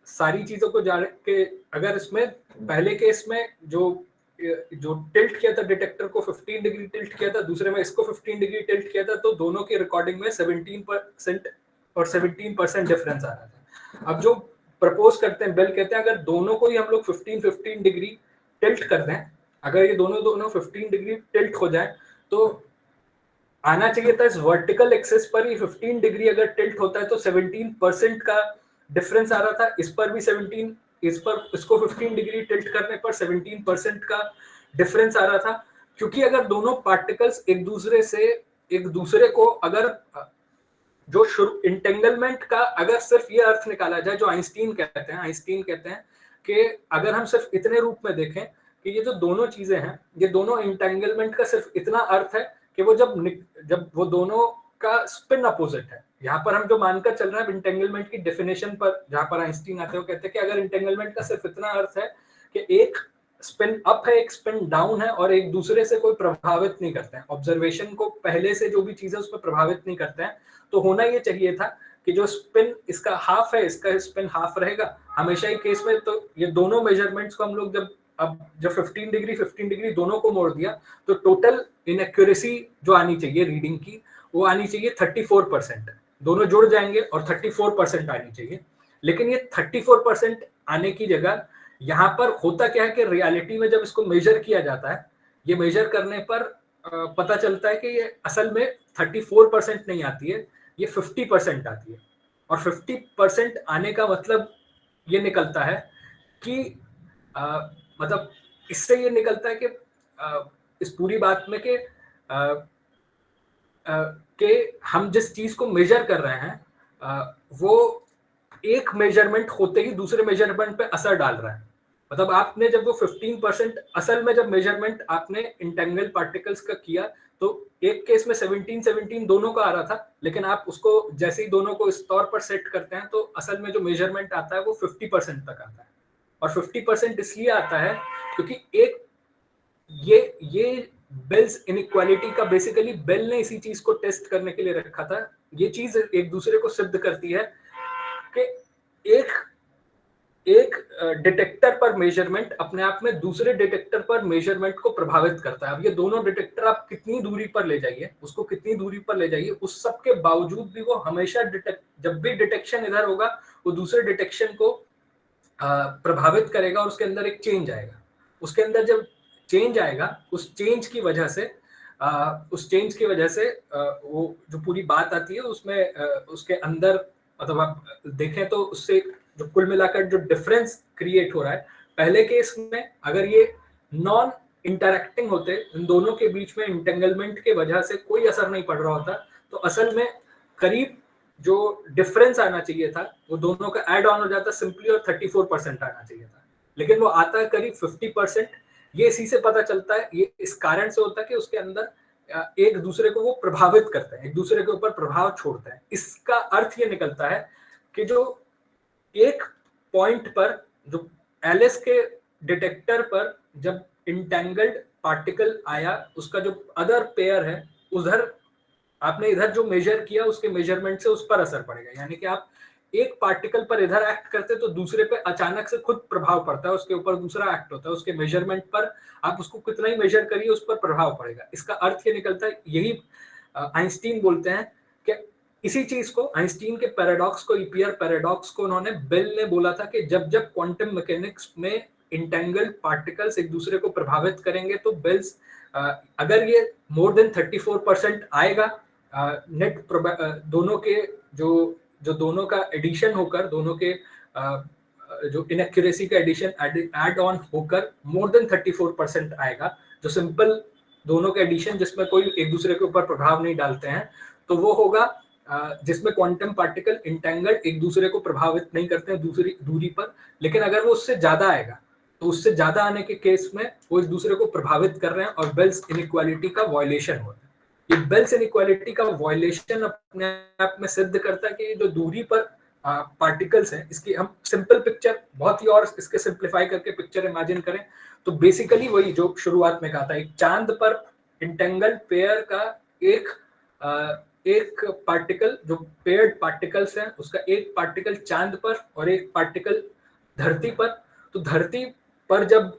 सारी चीजों को जान के, अगर इसमें पहले केस में जो टिल्ट किया था डिटेक्टर को 15 डिग्री टिल्ट किया था, दूसरे में इसको 15 डिग्री टिल्ट किया था, तो दोनों की रिकॉर्डिंग में 17% और 17% डिफरेंस आ रहा था। अब जो प्रपोज करते हैं, बेल कहते हैं अगर दोनों को ही हम लोग 15 डिग्री टिल्ट कर दें, अगर ये दोनों दोनों 15 डिग्री टिल्ट हो जाए तो आना चाहिए था इस वर्टिकल एक्सेस पर ही 15 डिग्री अगर टिल्ट होता है तो 17% का डिफरेंस आ रहा था, इस पर भी 17, इस पर इसको 15 डिग्री टिल्ट करने पर 17% का डिफरेंस आ रहा था, क्योंकि अगर दोनों पार्टिकल्स एक दूसरे को अगर जो इंटेंगलमेंट का अगर सिर्फ ये अर्थ निकाला जाए जो आइंस्टीन कहते हैं कि अगर हम सिर्फ इतने रूप में देखें कि ये जो दोनों चीजें हैं, ये दोनों इंटेंगलमेंट का सिर्फ इतना अर्थ है कि वो जब वो दोनों का स्पिन अपोजिट है, यहाँ पर हम जो मानकर चल रहे हैं इंटेंगलमेंट की डेफिनेशन पर, जहां पर आइंस्टीन आते हैं, वो कहते हैं कि अगर इंटेंगलमेंट का सिर्फ इतना अर्थ है कि एक स्पिन अप है एक स्पिन डाउन है और एक दूसरे से कोई प्रभावित नहीं करते हैं, ऑब्जर्वेशन को पहले से जो भी चीजें उस पर प्रभावित नहीं करते हैं, तो होना ये चाहिए था कि जो स्पिन इसका हाफ है इसका स्पिन हाफ रहेगा हमेशा ही केस में। तो ये दोनों मेजरमेंट्स को हम लोग जब 15 डिग्री दोनों को मोड़ दिया तो टोटल इनएक्यूरेसी जो आनी चाहिए रीडिंग की वो आनी चाहिए 34%, दोनों जुड़ जाएंगे और 34% आनी चाहिए। लेकिन ये 34% आने की जगह यहाँ पर होता क्या है कि रियलिटी में जब इसको मेजर किया जाता है, ये मेजर करने पर पता चलता है कि ये असल में 34% नहीं आती है, ये 50% आती है। और 50% आने का मतलब ये निकलता है कि मतलब इससे ये निकलता है कि इस पूरी बात में कि हम जिस चीज को मेजर कर रहे हैं वो एक मेजरमेंट होते ही दूसरे मेजरमेंट पे असर डाल रहा है। मतलब आपने जब वो 15% असल में जब मेजरमेंट आपने इंटेंगल पार्टिकल्स का किया तो एक केस में 17 दोनों का आ रहा था, लेकिन आप उसको जैसे ही दोनों को इस तौर पर सेट करते हैं तो असल में जो मेजरमेंट आता है वो 50% तक आता है। और 50% इसलिए आता है क्योंकि एक ये बेल्स इनइक्वालिटी का बेसिकली बेल ने इसी चीज को टेस्ट करने के लिए रखा था। ये चीज एक दूसरे को सिद्ध करती है कि एक डिटेक्टर पर मेजरमेंट अपने आप में दूसरे डिटेक्टर पर मेजरमेंट को प्रभावित करता है। अब ये दोनों डिटेक्टर आप कितनी दूरी पर ले जाइए, उसको कितनी दूरी पर ले जाइए, उस सब के बावजूद भी वो हमेशा जब भी डिटेक्शन इधर होगा वो दूसरे डिटेक्शन को प्रभावित करेगा और उसके अंदर एक चेंज आएगा। उसके अंदर जब चेंज आएगा उस चेंज की वजह से वो जो पूरी बात आती है उसमें उसके अंदर मतलब आप देखें तो उससे जो कुल मिलाकर जो डिफरेंस क्रिएट हो रहा है, पहले केस में अगर ये नॉन इंटरैक्टिंग होते, इन दोनों के बीच में इंटेंगलमेंट के वजह से कोई असर नहीं पड़ रहा होता, तो असल में करीब जो डिफरेंस आना चाहिए था वो दोनों का ऐड ऑन हो जाता सिंपली और 34% आना चाहिए था, लेकिन वो आता है करीब 50%। ये इसी से पता चलता है, ये इस कारण से होता है कि उसके अंदर एक दूसरे को वो प्रभावित करते हैं, एक दूसरे के ऊपर प्रभाव छोड़ते हैं। इसका अर्थ ये निकलता है कि जो एक पॉइंट पर जो एलिस के डिटेक्टर पर जब इंटेंगल्ड पार्टिकल आया, उसका जो अदर पेयर है उधर आपने इधर जो मेजर किया उसके मेजरमेंट से उस पर असर पड़ेगा। यानी कि आप एक पार्टिकल पर इधर एक्ट करते तो दूसरे पे अचानक से खुद प्रभाव पड़ता है, उसके ऊपर दूसरा एक्ट होता है, उसके मेजरमेंट पर आप उसको कितना ही मेजर करिए उस पर प्रभाव पड़ेगा। इसका अर्थ ये निकलता है, यही आइंस्टीन बोलते हैं कि इसी चीज को आइंस्टीन के पैराडॉक्स को, ईपीआर पैराडॉक्स को उन्होंने बेल ने बोला था कि जब जब क्वांटम मैकेनिक्स में इंटेंगल्ड पार्टिकल्स एक दूसरे को प्रभावित करेंगे तो बेल्स अगर ये मोर देन 34% आएगा नेट दोनों के जो दोनों का एडिशन होकर, दोनों के जो इनएक्यूरेसी का एडिशन ऐड ऑन होकर मोर देन 34% आएगा, जो सिंपल दोनों के एडिशन जिसमें कोई एक दूसरे के ऊपर प्रभाव नहीं डालते हैं, तो वो होगा जिसमें क्वांटम पार्टिकल इंटेंगल्ड एक दूसरे को प्रभावित नहीं करते हैं दूसरी दूरी पर। लेकिन अगर वो उससे ज्यादा आएगा तो उससे ज्यादा आने के केस में वो एक दूसरे को प्रभावित कर रहे हैं और बेल्स इनइक्वालिटी का वायलेशन होता है। ये बेल्स इनइक्वालिटी का वायलेशन अपने आप में सिद्ध करता है कि जो दूरी पर पार्टिकल्स हैं, इसकी हम सिंपल पिक्चर बहुत ही और इसके सिंप्लीफाई करके पिक्चर इमेजिन करें तो बेसिकली वही जो शुरुआत में कहा था, एक चांद पर इंटेंगल्ड पेयर का एक पार्टिकल, जो पेयर्ड पार्टिकल्स हैं उसका एक पार्टिकल चांद पर और एक पार्टिकल धरती पर। तो धरती पर जब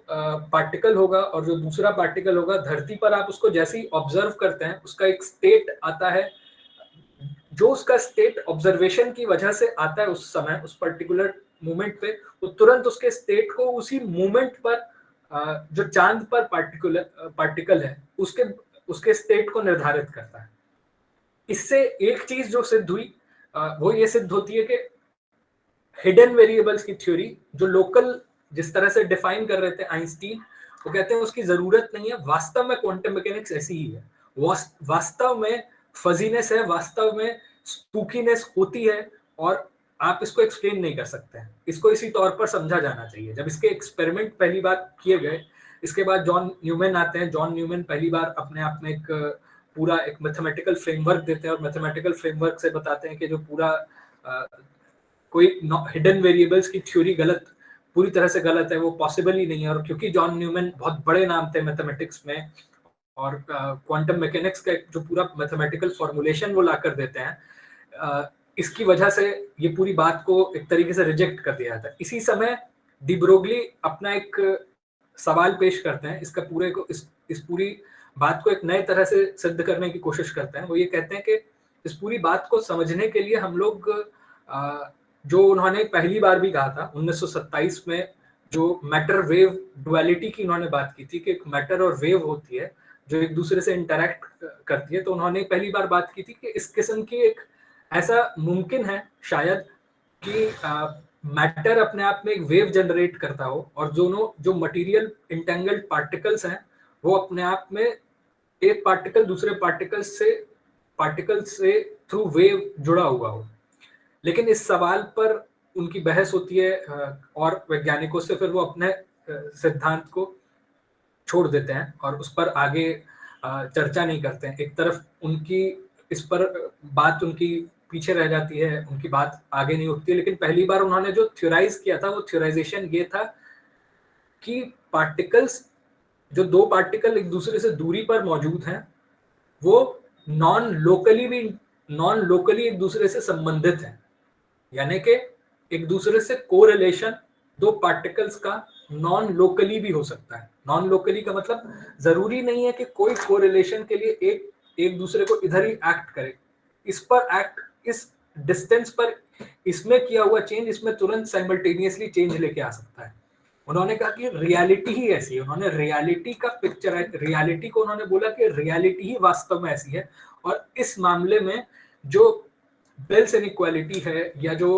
पार्टिकल होगा और जो दूसरा पार्टिकल होगा धरती पर, आप उसको जैसे ही ऑब्जर्व करते हैं उसका एक स्टेट आता है, जो उसका स्टेट ऑब्जर्वेशन की वजह से आता है उस समय उस पर्टिकुलर मोमेंट पे, वो तुरंत उसके स्टेट को उसी मोमेंट पर जो चांद पर पार्टिकल है उसके स्टेट को निर्धारित करता है। इससे एक चीज जो सिद्ध हुई वो ये सिद्ध होती है कि हिडन वेरिएबल्स की थ्योरी जो लोकल जिस तरह से डिफाइन कर रहे थे आइंस्टीन, वो कहते हैं उसकी जरूरत नहीं है, वास्तव में क्वांटम मैकेनिक्स ऐसी ही है, वास्तव में फजीनेस है, वास्तव में स्पूकीनेस होती है और आप इसको एक्सप्लेन नहीं कर सकते हैं। इसको इसी तौर पर समझा जाना चाहिए। जब इसके एक्सपेरिमेंट पहली बार किए गए, इसके बाद जॉन न्यूमैन आते हैं। जॉन न्यूमैन पहली बार अपने आप में एक पूरा एक मैथमेटिकल फ्रेमवर्क देते हैं और मैथमेटिकल फ्रेमवर्क से बताते हैं कि जो पूरा कोई हिडन वेरिएबल्स की थ्योरी पूरी तरह से गलत है, वो पॉसिबल ही नहीं है। और क्योंकि जॉन न्यूमैन बहुत बड़े नाम थे मैथमेटिक्स में और क्वांटम मैकेनिक्स का जो पूरा मैथमेटिकल फॉर्मुलेशन वो लाकर देते हैं, इसकी वजह से ये पूरी बात को एक तरीके से रिजेक्ट कर दिया जाता है। इसी समय डी ब्रोगली अपना एक सवाल पेश करते हैं, इसका पूरे को इस पूरी बात को एक नए तरह से सिद्ध करने की कोशिश करते हैं। वो ये कहते हैं कि इस पूरी बात को समझने के लिए हम लोग जो उन्होंने पहली बार भी कहा था 1927 में, जो मैटर वेव डुअलिटी की उन्होंने बात की थी कि एक मैटर और वेव होती है जो एक दूसरे से इंटरैक्ट करती है, तो उन्होंने पहली बार बात की थी कि इस किस्म की एक ऐसा मुमकिन है शायद कि मैटर अपने आप में एक वेव जनरेट करता हो और दोनों जो मटेरियल इंटेंगल्ड पार्टिकल्स हैं वो अपने आप में एक पार्टिकल दूसरे पार्टिकल से थ्रू वेव जुड़ा हुआ हो। लेकिन इस सवाल पर उनकी बहस होती है और वैज्ञानिकों से, फिर वो अपने सिद्धांत को छोड़ देते हैं और उस पर आगे चर्चा नहीं करते हैं। एक तरफ उनकी इस पर बात उनकी पीछे रह जाती है, उनकी बात आगे नहीं उठती। लेकिन पहली बार उन्होंने जो थ्योराइज किया था वो थ्योराइजेशन ये था कि पार्टिकल्स, जो दो पार्टिकल एक दूसरे से दूरी पर मौजूद हैं, वो नॉन लोकली एक दूसरे से संबंधित हैं। यानी कि एक दूसरे से कोरिलेशन दो पार्टिकल्स का नॉन लोकली भी हो सकता है। नॉन लोकली का मतलब जरूरी नहीं है कि कोई कोरिलेशन के लिए एक दूसरे को इधर ही एक्ट करे, इस डिस्टेंस पर इसमें किया हुआ चेंज इसमें तुरंत साइमल्टेनियसली चेंज लेके आ सकता है। उन्होंने कहा कि रियलिटी ही ऐसी है। उन्होंने रियलिटी का पिक्चर है, रियलिटी को उन्होंने बोला कि रियलिटी ही वास्तव में ऐसी है। और इस मामले में जो बेल्स इनइक्वालिटी है या जो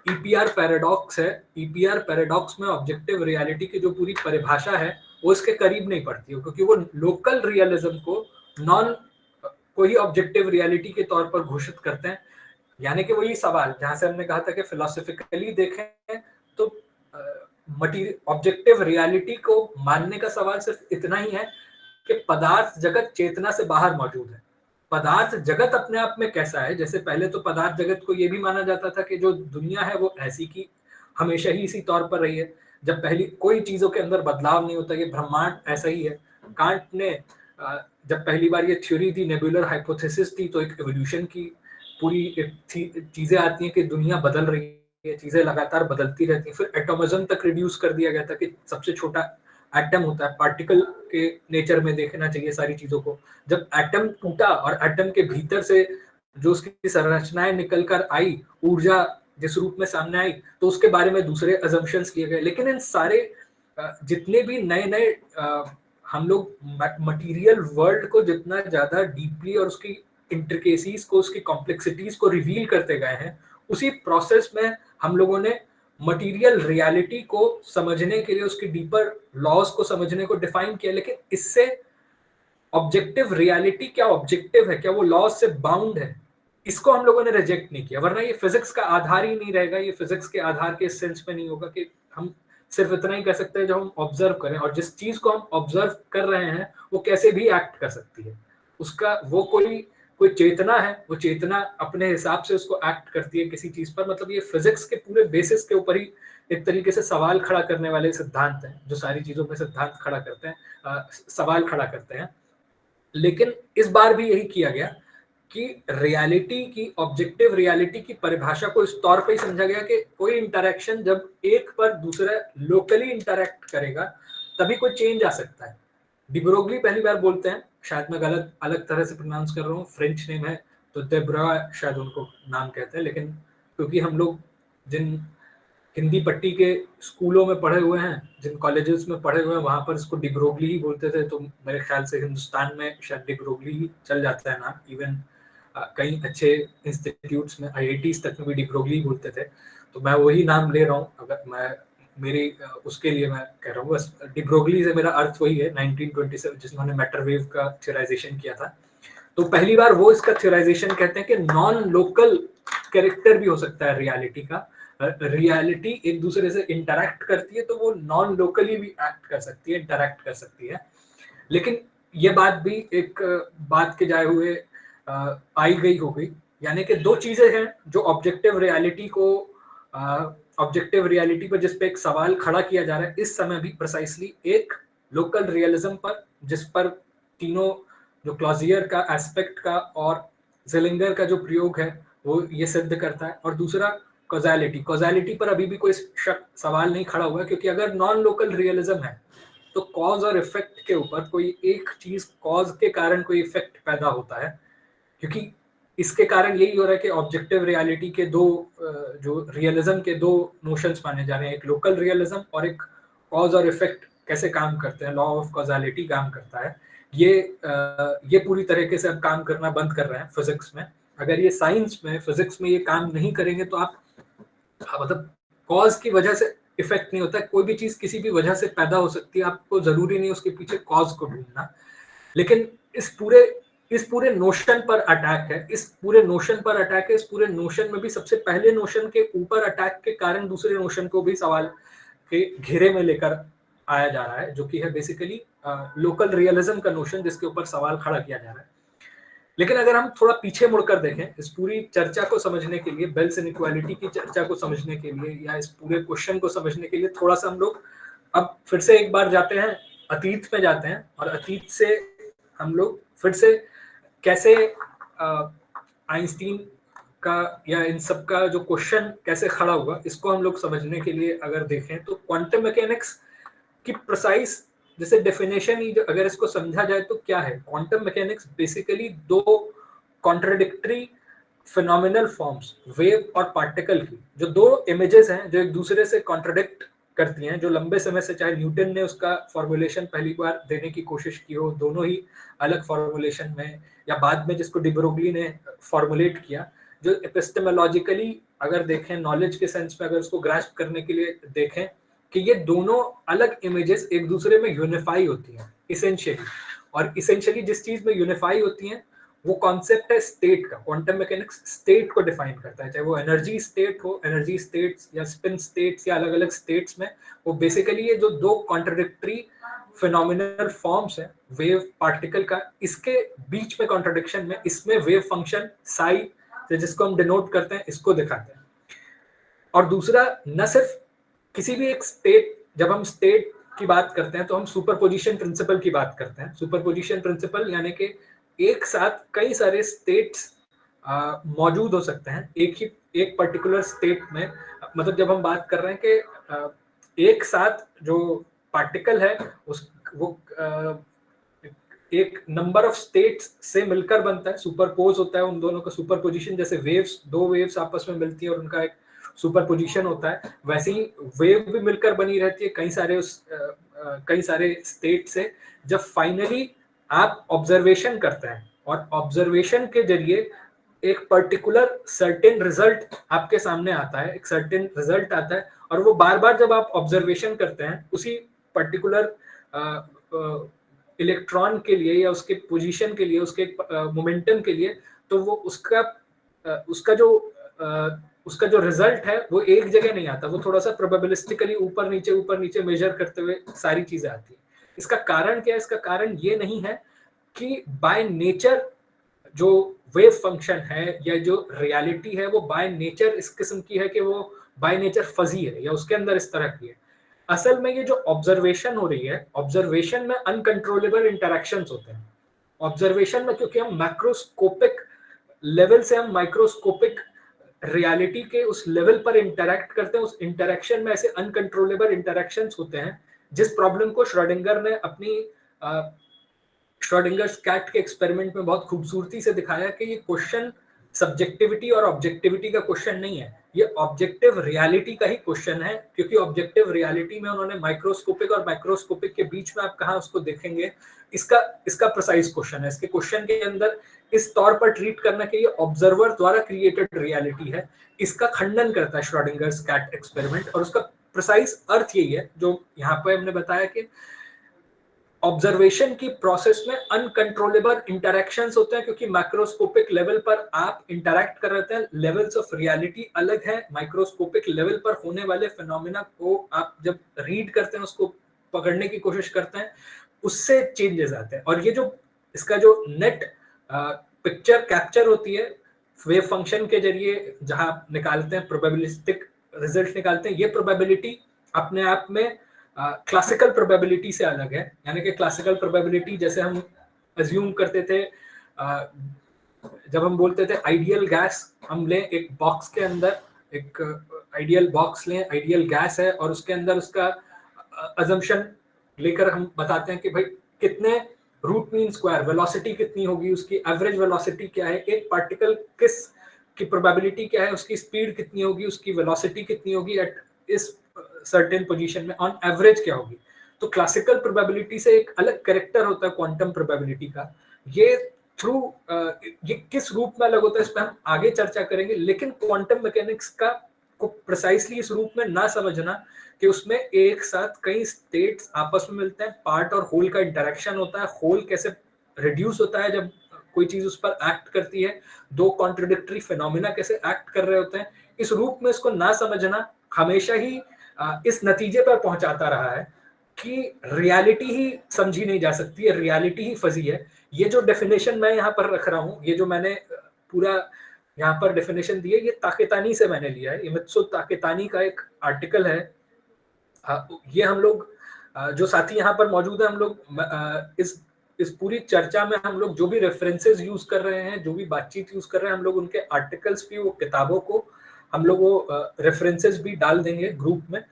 ईपीआर पैराडॉक्स है, ईपीआर पैराडॉक्स में ऑब्जेक्टिव रियलिटी की जो पूरी परिभाषा है वो इसके करीब नहीं पड़ती है, क्योंकि वो लोकल रियलिज्म को ही ऑब्जेक्टिव रियलिटी के तौर पर घोषित करते हैं। यानी कि वही सवाल जहां से हमने कहा था कि फिलोसॉफिकली देखें तो ऑब्जेक्टिव रियलिटी को मानने का सवाल सिर्फ इतना ही है कि पदार्थ जगत चेतना से बाहर मौजूद है। पदार्थ जगत अपने आप में कैसा है, जैसे पहले तो पदार्थ जगत को यह भी माना जाता था कि जो दुनिया है वो ऐसी की हमेशा ही इसी तौर पर रही है, जब पहली कोई चीजों के अंदर बदलाव नहीं होता, ये ब्रह्मांड ऐसा ही है। कांट ने जब पहली बार ये थ्योरी दी, नेबुलर हाइपोथेसिस थी, तो एक एवोल्यूशन की पूरी चीजें आती हैं कि दुनिया बदल रही है, चीजें लगातार बदलती रहती हैं। फिर एटॉमिज्म तक रिड्यूस कर दिया गया था कि सबसे छोटा एटम होता है, पार्टिकल के नेचर में देखना चाहिए सारी चीजों को। जब एटम टूटा और एटम के भीतर से जो उसकी संरचनाएं निकल कर आई, ऊर्जा जिस रूप में सामने आई, तो उसके बारे में दूसरे अजम्पशंस किए गए। लेकिन इन सारे जितने भी नए हम लोग मटेरियल वर्ल्ड को जितना ज्यादा डीपली और उसकी इंट्रिकेसीज को, उसकी कॉम्प्लेक्सिटीज को रिवील करते गए हैं, उसी प्रोसेस में हम लोगों ने मटेरियल रियलिटी को समझने के लिए उसकी डीपर लॉज को समझने को डिफाइन किया। लेकिन इससे ऑब्जेक्टिव रियलिटी क्या ऑब्जेक्टिव है, क्या वो लॉज से बाउंड है, इसको हम लोगों ने रिजेक्ट नहीं किया। वरना ये फिजिक्स का आधार ही नहीं रहेगा, ये फिजिक्स के आधार के सेंस में नहीं होगा कि हम सिर्फ इतना ही कर सकते हैं जो हम ऑब्जर्व करें, और जिस चीज को हम ऑब्जर्व कर रहे हैं वो कैसे भी एक्ट कर सकती है, उसका वो कोई चेतना है, वो चेतना अपने हिसाब से उसको एक्ट करती है किसी चीज पर। मतलब ये फिजिक्स के पूरे बेसिस के ऊपर ही एक तरीके से सवाल खड़ा करने वाले सिद्धांत हैं, जो सारी चीजों में सिद्धांत खड़ा करते हैं, सवाल खड़ा करते हैं। लेकिन इस बार भी यही किया गया कि रियलिटी की, ऑब्जेक्टिव रियलिटी की परिभाषा को इस तौर पे ही समझा गया कि कोई इंटरैक्शन जब एक पर दूसरा लोकली इंटरैक्ट करेगा तभी कोई चेंज आ सकता है। डी ब्रोगली पहली बार बोलते हैं, शायद मैं गलत अलग तरह से प्रोनाउंस कर रहा हूँ, फ्रेंच नेम है तो दे ब्रॉय शायद उनको नाम कहते हैं, लेकिन क्योंकि हम लोग जिन हिंदी पट्टी के स्कूलों में पढ़े हुए हैं, जिन कॉलेजेस में पढ़े हुए हैं, वहां पर इसको डी ब्रोगली ही बोलते थे। तो मेरे ख्याल से हिंदुस्तान में शायद डी ब्रोगली ही चल जाता है नाम। इवन कई अच्छे इंस्टीट्यूट्स में, आईआईटीज तक में भी डी ब्रोगली बोलते थे। तो मैं वही नाम ले रहा हूँ, अगर मैं मेरी उसके लिए मैं कह रहा हूँ। बस डी ब्रोगली से मेरा अर्थ वही है, 1927 जिन्होंने मैटर वेव का थ्योराइजेशन किया था। तो पहली बार वो इसका थ्योराइजेशन कहते हैं कि नॉन लोकल कैरेक्टर भी हो सकता है रियलिटी का। रियलिटी एक दूसरे से इंटरैक्ट करती है, तो वो नॉन लोकली भी एक्ट कर सकती है, इंटरैक्ट कर सकती है। लेकिन ये बात भी एक बात के जाए हुए आई गई हो गई, यानी कि दो चीजें हैं जो ऑब्जेक्टिव रियलिटी को, ऑब्जेक्टिव रियलिटी पर जिस पे एक सवाल खड़ा किया जा रहा है इस समय भी प्रिसाइसली, एक लोकल रियलिज्म पर, जिस पर तीनों जो क्लॉजियर का एस्पेक्ट का और जेलिंगर का जो प्रयोग है वो ये सिद्ध करता है, और दूसरा कॉजालिटी। कॉजालिटी पर अभी भी कोई सवाल नहीं खड़ा हुआ, क्योंकि अगर नॉन लोकल रियलिज्म है तो कॉज और इफेक्ट के ऊपर कोई एक चीज, कॉज के कारण कोई इफेक्ट पैदा होता है। क्योंकि इसके कारण यही हो रहा है कि ऑब्जेक्टिव रियलिटी के दो, जो रियलिज्म के दो नोशंस माने जा रहे हैं, एक लोकल रियलिज्म और एक कॉज और इफेक्ट कैसे काम करते हैं, लॉ ऑफ कॉजालिटी काम करता है। ये पूरी तरीके से अब काम करना बंद कर रहे हैं फिजिक्स में। अगर ये साइंस में, फिजिक्स में ये काम नहीं करेंगे तो आप मतलब कॉज की वजह से इफेक्ट नहीं होता है। कोई भी चीज किसी भी वजह से पैदा हो सकती है, आपको जरूरी नहीं उसके पीछे कॉज को ढूंढना। लेकिन इस पूरे नोशन पर अटैक है, इस पूरे नोशन पर अटैक है। इस पूरे नोशन में भी सबसे पहले नोशन के ऊपर अटैक के कारण दूसरे नोशन को भी सवाल के घेरे में लेकर आया जा रहा है, जो कि है बेसिकली लोकल रियलिज्म का नोशन, जिसके ऊपर सवाल खड़ा किया जा रहा है। लेकिन अगर हम थोड़ा पीछे मुड़कर देखें इस पूरी चर्चा को समझने के लिए, बेल्स इनइक्वालिटी की चर्चा को समझने के लिए, या इस पूरे क्वेश्चन को समझने के लिए, थोड़ा सा हम लोग अब फिर से एक बार जाते हैं, अतीत में जाते हैं, और अतीत से हम लोग फिर से कैसे आइंस्टीन का या इन सब का जो क्वेश्चन कैसे खड़ा हुआ, इसको हम लोग समझने के लिए अगर देखें तो क्वांटम मैकेनिक्स की प्रिसाइज जैसे डेफिनेशन ही अगर इसको समझा जाए तो क्या है। क्वांटम मैकेनिक्स बेसिकली दो कॉन्ट्राडिक्टरी फिनोमिनल फॉर्म्स, वेव और पार्टिकल की, जो दो इमेजेस हैं जो एक दूसरे से कॉन्ट्राडिक्ट करती हैं, जो लंबे समय से, चाहे न्यूटन ने उसका फॉर्मुलेशन पहली बार देने की कोशिश की हो, दोनों ही अलग फॉर्मुलेशन में, या बाद में जिसको डी ब्रोगली ने फॉर्मुलेट किया, जो एपिस्टेमोलॉजिकली अगर देखें, नॉलेज के सेंस में अगर उसको ग्रास्प करने के लिए देखें, कि ये दोनों अलग इमेजेस एक दूसरे में यूनिफाई होती हैं इसेंशियली। और इसेंशियली जिस चीज में यूनिफाई होती हैं वो कॉन्सेप्ट है स्टेट का। क्वांटम मैकेनिक्स स्टेट को डिफाइन करता है, चाहे वो एनर्जी स्टेट हो, एनर्जी स्टेट्स या स्पिन स्टेट्स या अलग अलग स्टेट्स में। वो बेसिकली ये जो दो कॉन्ट्राडिक्टरी फिनोमिनल फॉर्म्स है वेव पार्टिकल का, इसके बीच में कॉन्ट्राडिक्शन में, इसमें वेव फंक्शन साई जिसको हम डिनोट करते हैं, इसको दिखाते हैं। और दूसरा, न सिर्फ किसी भी एक स्टेट, जब हम स्टेट की बात करते हैं तो हम सुपरपोजिशन प्रिंसिपल की बात करते हैं। सुपरपोजिशन प्रिंसिपल यानी कि एक साथ कई सारे स्टेट्स मौजूद हो सकते हैं एक पर्टिकुलर स्टेट में। मतलब जब हम बात कर रहे हैं कि एक साथ जो पार्टिकल है वो एक नंबर ऑफ स्टेट्स से मिलकर बनता है, सुपरपोज होता है उन दोनों का सुपरपोजिशन। जैसे वेव्स, दो वेव्स आपस में मिलती है और उनका एक सुपरपोजिशन होता है, वैसे ही वेव भी मिलकर बनी रहती है कई सारे स्टेट से। जब फाइनली आप ऑब्जर्वेशन करते हैं और ऑब्जर्वेशन के जरिए एक पर्टिकुलर सर्टेन रिजल्ट आपके सामने आता है, एक सर्टेन रिजल्ट आता है, और वो बार बार जब आप ऑब्जर्वेशन करते हैं उसी पर्टिकुलर इलेक्ट्रॉन के लिए या उसके पोजीशन के लिए, उसके मोमेंटम के लिए, तो वो उसका जो रिजल्ट है वो एक जगह नहीं आता, वो थोड़ा सा प्रोबेबिलिस्टिकली ऊपर नीचे मेजर करते हुए सारी चीजें आती है। इसका कारण क्या है? इसका कारण ये नहीं है कि बाय नेचर जो वेव फंक्शन है या जो रियलिटी है वो बाय नेचर इस किस्म की है कि वो बाय नेचर फजी है या उसके अंदर इस तरह की है। असल में ये जो ऑब्जर्वेशन हो रही है, ऑब्जर्वेशन में अनकंट्रोलेबल इंटरेक्शंस होते हैं। ऑब्जर्वेशन में क्योंकि हम मैक्रोस्कोपिक लेवल से हम माइक्रोस्कोपिक रियलिटी के उस लेवल पर इंटरैक्ट करते हैं, उस इंटरेक्शन में ऐसे अनकंट्रोलेबल इंटरेक्शंस होते हैं, जिस प्रॉब्लम को श्रोडिंगर ने अपनी श्रोडिंगर्स कैट के एक्सपेरिमेंट में बहुत खूबसूरती से दिखाया कि ये क्वेश्चन सब्जेक्टिविटी और ऑब्जेक्टिविटी का क्वेश्चन नहीं है, ये ऑब्जेक्टिव रियलिटी का ही क्वेश्चन है, क्योंकि ऑब्जेक्टिव रियलिटी में उन्होंने माइक्रोस्कोपिक और माइक्रोस्कोपिक के बीच में आप कहाँ उसको देखेंगे, इसका प्रिसाइज क्वेश्चन है। इसके क्वेश्चन के अंदर इस तौर पर ट्रीट करना कि ये ऑब्जर्वर द्वारा क्रिएटेड रियलिटी है, इसका खंडन करता है श्रोडिंगर्स कैट एक्सपेरिमेंट। और उसका प्रिसाइज अर्थ यही है जो यहाँ पे हमने बताया कि ऑब्जर्वेशन की प्रोसेस में अनकंट्रोलेबल इंटरैक्शंस होते हैं, क्योंकि मैक्रोस्कोपिक लेवल पर आप इंटरैक्ट कर रहे हैं, लेवल्स ऑफ रियलिटी अलग है। माइक्रोस्कोपिक लेवल पर होने वाले फिनोमेना को आप जब रीड करते हैं, उसको पकड़ने की कोशिश करते हैं, उससे चेंजेस आते हैं। और ये जो इसका जो नेट पिक्चर कैप्चर होती है वेव फंक्शन के जरिए, जहां आप निकालते हैं प्रोबेबिलिस्टिक रिजल्ट निकालते हैं, ये प्रोबेबिलिटी अपने आप में क्लासिकल प्रोबेबिलिटी से अलग है। यानी कि क्लासिकल प्रोबेबिलिटी जैसे हम अज्यूम करते थे, जब हम बोलते थे आइडियल गैस, हम लें एक बॉक्स के अंदर एक आइडियल बॉक्स लें, आइडियल गैस है, और उसके अंदर उसका अजम्पशन लेकर हम बताते हैं कि भाई कितने रूट मीन स्क्वायर वेलोसिटी कितनी होगी, उसकी एवरेज वेलोसिटी क्या है, एक पार्टिकल किस की प्रोबेबिलिटी क्या है, उसकी स्पीड कितनी होगी, उसकी वेलोसिटी कितनी होगी एट इस सर्टेन पोजीशन में, ऑन एवरेज क्या होगी। तो क्लासिकल प्रोबेबिलिटी से एक अलग कैरेक्टर होता है क्वांटम प्रोबेबिलिटी का। ये थ्रू ये किस रूप में अलग होता है इस पर हम आगे चर्चा करेंगे, लेकिन क्वांटम मैकेनिक्स का को प्रिसाइसली इस रूप में ना समझना कि उसमें एक साथ कई स्टेट्स आपस में मिलते हैं, पार्ट और होल का इंटरेक्शन होता है, होल कैसे रिड्यूस होता है जब कोई चीज उस पर एक्ट करती है, दो कॉन्ट्रडिक्टरी फिनोमिना कैसे एक्ट कर रहे होते हैं, इस रूप में इसको ना समझना हमेशा ही इस नतीजे पर पहुंचाता रहा है कि रियलिटी ही समझी नहीं जा सकती है, रियलिटी ही फजी है। ये जो डेफिनेशन मैं यहाँ पर रख रहा हूँ, ये जो मैंने पूरा यहाँ पर डेफिनेशन दी है, ये ताकेतानी से मैंने लिया है। ये मित्सो ताकेतानी का एक आर्टिकल है। ये हम लोग जो साथी यहाँ पर मौजूद है, हम लोग इस पूरी चर्चा में हम लोग जो भी रेफरेंसेस यूज कर रहे हैं, जो भी बातचीत यूज कर रहे हैं, हम लोग उनके आर्टिकल्स भी, वो किताबों को हम लोग वो रेफरेंसेस भी डाल देंगे ग्रुप में,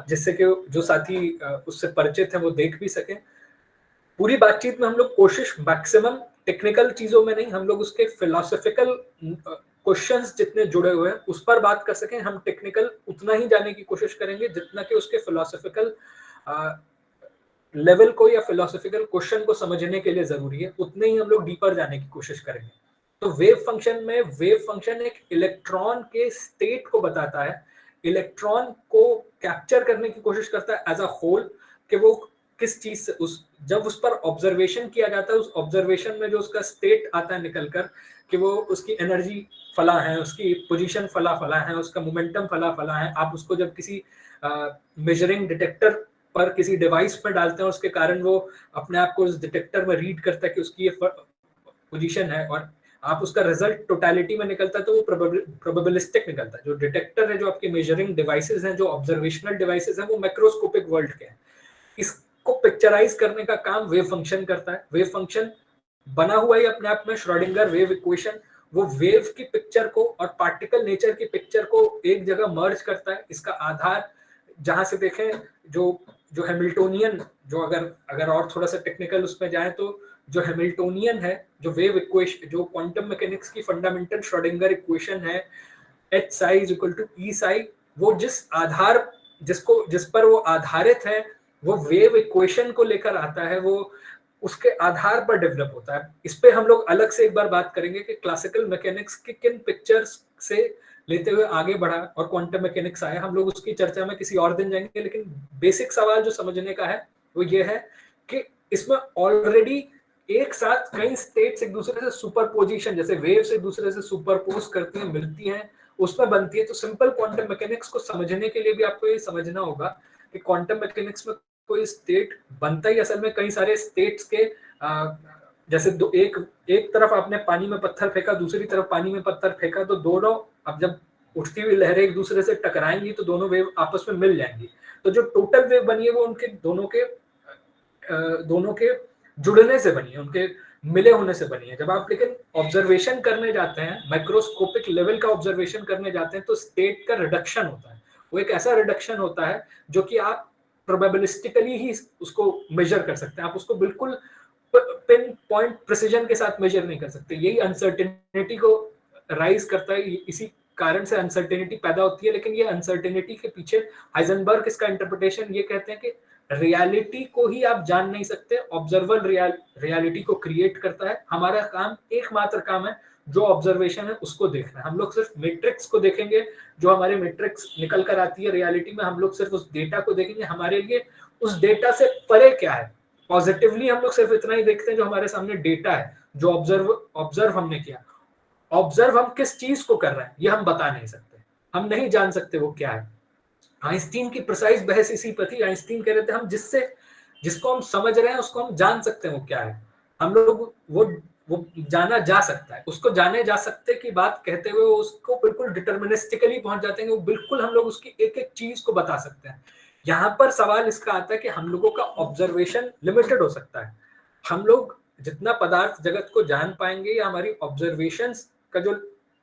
जिससे कि जो साथी उससे परिचित हैं वो देख भी सकें। पूरी बातचीत में हम लोग कोशिश मैक्सिमम टेक्निकल चीजों में नहीं, हम लोग उसके फिलोसॉफिकल क्वेश्चंस जितने जुड़े हुए हैं उस पर बात कर सकें। हम टेक्निकल उतना ही जाने की कोशिश करेंगे जितना कि उसके फिलोसॉफिकल लेवल को या फिलोसॉफिकल क्वेश्चन को समझने के लिए जरूरी है, उतने ही हम लोग डीपर जाने की कोशिश करेंगे। तो वेव फंक्शन में, वेव फंक्शन एक इलेक्ट्रॉन के स्टेट को बताता है, इलेक्ट्रॉन को कैप्चर करने की कोशिश करता है एज अ होल, कि वो किस चीज से जब उस पर ऑब्जर्वेशन किया जाता है, उस ऑब्जर्वेशन में जो उसका स्टेट आता है निकलकर, कि वो उसकी एनर्जी फला है, उसकी पोजीशन फला फला है, उसका मोमेंटम फला फला है। आप उसको जब किसी मेजरिंग डिटेक्टर पर किसी डिवाइस पर डालते हैं, उसके कारण वो अपने आप को उस डिटेक्टर में रीड करता है कि उसकी ये पोजीशन है, और आप उसका रिजल्ट टोटलिटी में निकलता है तो वो प्रोबेबिलिस्टिक निकलता है। जो डिटेक्टर है, जो आपके मेजरिंग डिवाइसेस हैं, जो ऑब्जर्वेशनल डिवाइसेस हैं, वो मैक्रोस्कोपिक वर्ल्ड के हैं। इसको पिक्चराइज करने का काम वेव फंक्शन करता है। वेव फंक्शन बना हुआ ही अपने आप में श्रोडिंगर वेव इक्वेशन, वो वेव की पिक्चर को और पार्टिकल नेचर की पिक्चर को एक जगह मर्ज करता है। इसका आधार जहां से देखें, जो हैमिल्टोनियन, जो अगर और थोड़ा सा टेक्निकल उसमें जाए, तो जो हैमिल्टोनियन है, जो वेव इक्वेशन, जो क्वांटम मैकेनिक्स की फंडामेंटल श्रोडिंगर इक्वेशन है, H psi is equal to E psi, वो जिस पर वो आधारित है, वो वेव इक्वेशन को लेकर आता है, वो उसके आधार पर डेवलप होता है। इस पे हम लोग अलग से एक बार बात करेंगे कि क्लासिकल मैकेनिक्स के किन पिक्चर्स से लेते हुए आगे बढ़ा और क्वांटम मैकेनिक्स आया। हम लोग उसकी चर्चा में किसी और दिन जाएंगे, लेकिन बेसिक सवाल जो समझने का है वो ये है कि इसमें ऑलरेडी एक साथ कई स्टेट्स एक दूसरे से सुपरपोजिशन, जैसे वेव्स एक दूसरे से सुपरपोज करती हैं, मिलती हैं, उसमें बनती है। तो सिंपल क्वांटम मैकेनिक्स को समझने के लिए भी आपको ये समझना होगा कि क्वांटम मैकेनिक्स में कोई स्टेट बनता ही असल में कई सारे स्टेट्स के, जैसे एक तरफ आपने पानी में पत्थर फेंका, दूसरी तरफ पानी में पत्थर फेंका, तो दोनों अब जब उठती हुई लहरें एक दूसरे से टकराएंगी तो दोनों वेव आपस में मिल जाएंगी। तो जो टोटल वेव बनी है वो उनके दोनों के जुड़ने से बनी है, उनके मिले होने से बनी है। जब आप लेकिन ऑब्जर्वेशन करने जाते हैं, माइक्रोस्कोपिक लेवल का ऑब्जर्वेशन करने जाते हैं, तो स्टेट का रिडक्शन होता है। वो एक ऐसा रिडक्शन होता है जो कि आप प्रोबेबिलिस्टिकली ही उसको मेजर कर सकते हैं, आप उसको बिल्कुल पिन पॉइंट प्रिसीजन के साथ मेजर नहीं कर सकते। यही अनसर्टेनिटी को राइज करता है, इसी कारण से अनसर्टेनिटी पैदा होती है। लेकिन ये अनसर्टेनिटी के पीछे हाइजेनबर्ग इसका इंटरप्रिटेशन ये कहते हैं कि रियलिटी को ही आप जान नहीं सकते, ऑब्जर्वर रियलिटी को क्रिएट करता है। हमारा काम एकमात्र काम है जो ऑब्जर्वेशन है उसको देखना है। हम लोग सिर्फ मैट्रिक्स को देखेंगे, जो हमारे मैट्रिक्स निकल कर आती है रियलिटी में, हम लोग सिर्फ उस डेटा को देखेंगे। हमारे लिए उस डेटा से परे क्या है, पॉजिटिवली हम लोग सिर्फ इतना ही देखते हैं जो हमारे सामने डेटा है, जो ऑब्जर्व हमने किया। ऑब्जर्व हम किस चीज को कर रहे हैं ये हम बता नहीं सकते, हम नहीं जान सकते वो क्या है। आइंस्टीन की प्रिसाइज बहस इसी पर थी। आइंस्टीन कह रहे थे हम जिसको हम समझ रहे हैं उसको हम जान सकते हैं वो क्या है। हम लोग वो जाना जा सकता है, उसको जाने जा सकते की बात कहते हुए उसको बिल्कुल डिटर्मिनिस्टिकली पहुंच जाते हैं, वो बिल्कुल हम लोग उसकी एक एक चीज को बता सकते हैं। यहाँ पर सवाल इसका आता है कि हम लोगों का ऑब्जर्वेशन लिमिटेड हो सकता है। हम लोग जितना पदार्थ जगत को जान पाएंगे या हमारी ऑब्जर्वेशंस का जो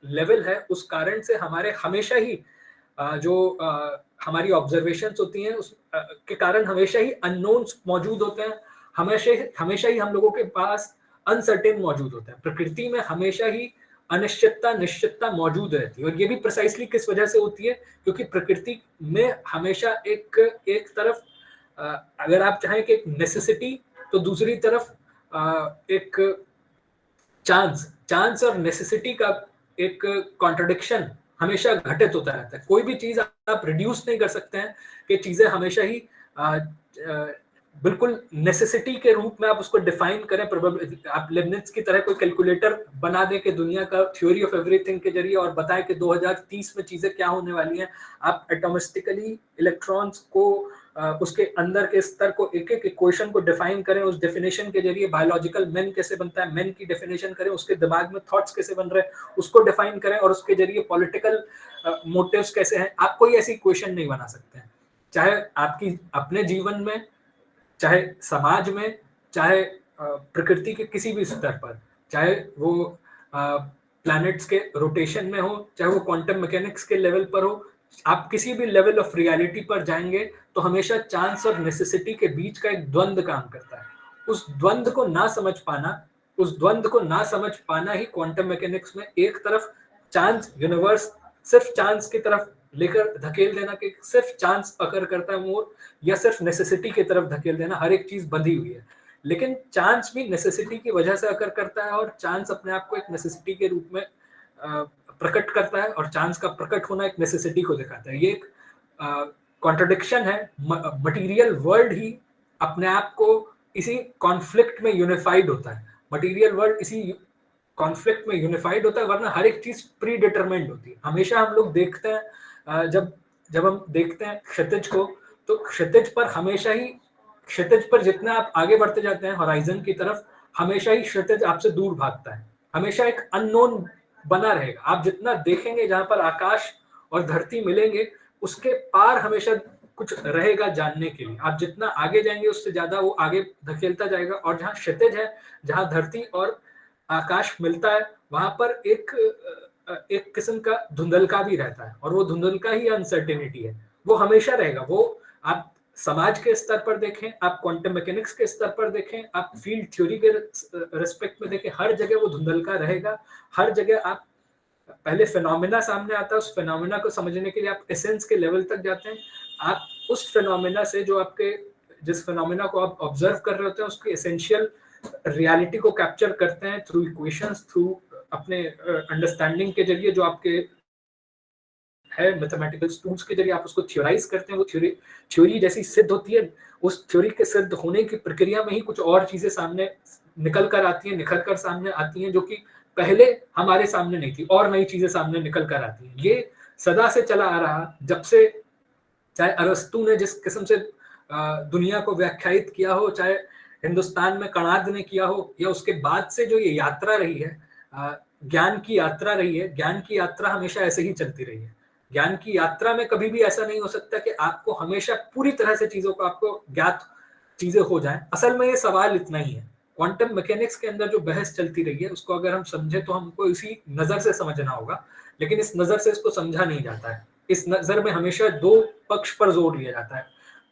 लेवल है उस कारण से हमारे हमेशा ही हमारी ऑब्जर्वेशंस होती हैं उस के कारण हमेशा ही अननोन्स मौजूद होते हैं। हमेशा ही हम लोगों के पास अनसर्टेन मौजूद होता है। प्रकृति में हमेशा ही अनिश्चितता निश्चितता मौजूद रहती है, और ये भी प्रिसाइसली किस वजह से होती है, क्योंकि प्रकृति में हमेशा एक तरफ अगर आप चाहें कि एक नेसेसिटी, तो दूसरी तरफ एक चांस और नेसेसिटी का एक कॉन्ट्रडिक्शन हमेशा घटित होता रहता है। कोई भी चीज आप रिड्यूस नहीं कर सकते हैं कि चीजें हमेशा ही बिल्कुल नेसेसिटी के रूप में आप उसको डिफाइन करें। आप लेबनिज की तरह कोई कैलकुलेटर बना दें कि दुनिया का थ्योरी ऑफ एवरीथिंग के जरिए और बताएं कि 2030 में चीजें क्या होने वाली हैं। आप एटॉमिस्टिकली इलेक्ट्रॉन्स को उसके अंदर के स्तर को एक एक इक्वेशन को डिफाइन करें, उस डेफिनेशन के जरिए बायोलॉजिकल मैन कैसे बनता है, मैन की डेफिनेशन करें, उसके दिमाग में थॉट्स कैसे बन रहे हैं उसको डिफाइन करें, और उसके जरिए पॉलिटिकल मोटिव्स कैसे हैं। आप कोई ऐसी इक्वेशन नहीं बना सकते हैं, चाहे आपकी अपने जीवन में, चाहे समाज में, चाहे प्रकृति के किसी भी स्तर पर, चाहे वो प्लैनेट्स के रोटेशन में हो, चाहे वो क्वांटम मैकेनिक्स के लेवल पर हो। आप किसी भी लेवल ऑफ रियलिटी पर जाएंगे तो हमेशा चांस और नेसेसिटी के बीच का एक द्वंद्व काम करता है। उस द्वंद्व को ना समझ पाना ही क्वांटम मैकेनिक्स में एक तरफ चांस यूनिवर्स सिर्फ चांस की तरफ लेकर धकेल देना कि सिर्फ चांस अकर करता है मोर, या सिर्फ नेसेसिटी की तरफ धकेल देना, हर एक चीज बंधी हुई है। लेकिन चांस भी नेसेसिटी की वजह से अकर करता है, और चांस अपने आप को एक नेसेसिटी के रूप में प्रकट करता है, और चांस का प्रकट होना एक नेसेसिटी को दिखाता है। ये एक कॉन्ट्रडिक्शन है। मटेरियल वर्ल्ड ही अपने आप को इसी कॉन्फ्लिक्ट में यूनिफाइड होता है। मटेरियल वर्ल्ड इसी कॉन्फ्लिक्ट में यूनिफाइड होता है, वरना हर एक चीज प्री डिटरमाइंड होती है। हमेशा हम लोग देखते हैं जब हम देखते हैं क्षितिज को, तो क्षितिज पर जितना आप आगे बढ़ते जाते हैं होराइजन की तरफ, हमेशा ही क्षितिज आपसे दूर भागता है। हमेशा एक अननोन बना रहेगा। आप जितना देखेंगे जहां पर आकाश और धरती मिलेंगे, उसके पार हमेशा कुछ रहेगा जानने के लिए। आप जितना आगे जाएंगे उससे ज्यादा वो आगे धकेलता जाएगा, और जहां क्षितिज है, जहां धरती और आकाश मिलता है, वहां पर एक किस्म का धुंधलका भी रहता है, और वो धुंधलका ही अनसर्टेनिटी है। वो हमेशा रहेगा। वो आप समाज के स्तर पर देखें, आप क्वांटम मैकेनिक्स के स्तर पर देखें, आप फील्ड थ्योरी के रिस्पेक्ट में देखें, हर जगह वो धुंधलका रहेगा। हर जगह आप पहले फिनोमेना सामने आता है, उस फिनोमेना को समझने के लिए आप एसेंस के लेवल तक जाते हैं। आप उस फिनोमेना से जिस फिनोमेना को आप ऑब्जर्व कर रहे होते हैं, उसकी एसेंशियल रियलिटी को कैप्चर करते हैं थ्रू इक्वेशंस, थ्रू अपने अंडरस्टैंडिंग के जरिए, जो आपके है मैथमेटिकल टूल्स के जरिए आप उसको थ्योराइज करते हैं। वो थ्योरी जैसी सिद्ध होती है, उस थ्योरी के सिद्ध होने की प्रक्रिया में ही कुछ और चीजें सामने निकल कर आती हैं, निखर कर सामने आती हैं, जो कि पहले हमारे सामने नहीं थी, और नई चीजें सामने निकल कर आती हैं। ये सदा से चला आ रहा, जब से चाहे अरस्तु ने जिस किस्म से दुनिया को व्याख्यायित किया हो, चाहे हिंदुस्तान में कणाद ने किया हो, या उसके बाद से जो ये यात्रा रही है, ज्ञान की यात्रा रही है, ज्ञान की यात्रा हमेशा ऐसे ही चलती रही है। ज्ञान की यात्रा में कभी भी ऐसा नहीं हो सकता कि आपको हमेशा पूरी तरह से चीजों को आपको ज्ञात चीजें हो जाएं। असल में ये सवाल इतना ही है। क्वांटम मैकेनिक्स के अंदर जो बहस चलती रही है, उसको अगर हम समझे तो हमको इसी नजर से समझना होगा, लेकिन इस नजर से इसको समझा नहीं जाता है। इस नजर में हमेशा दो पक्ष पर जोर लिया जाता है।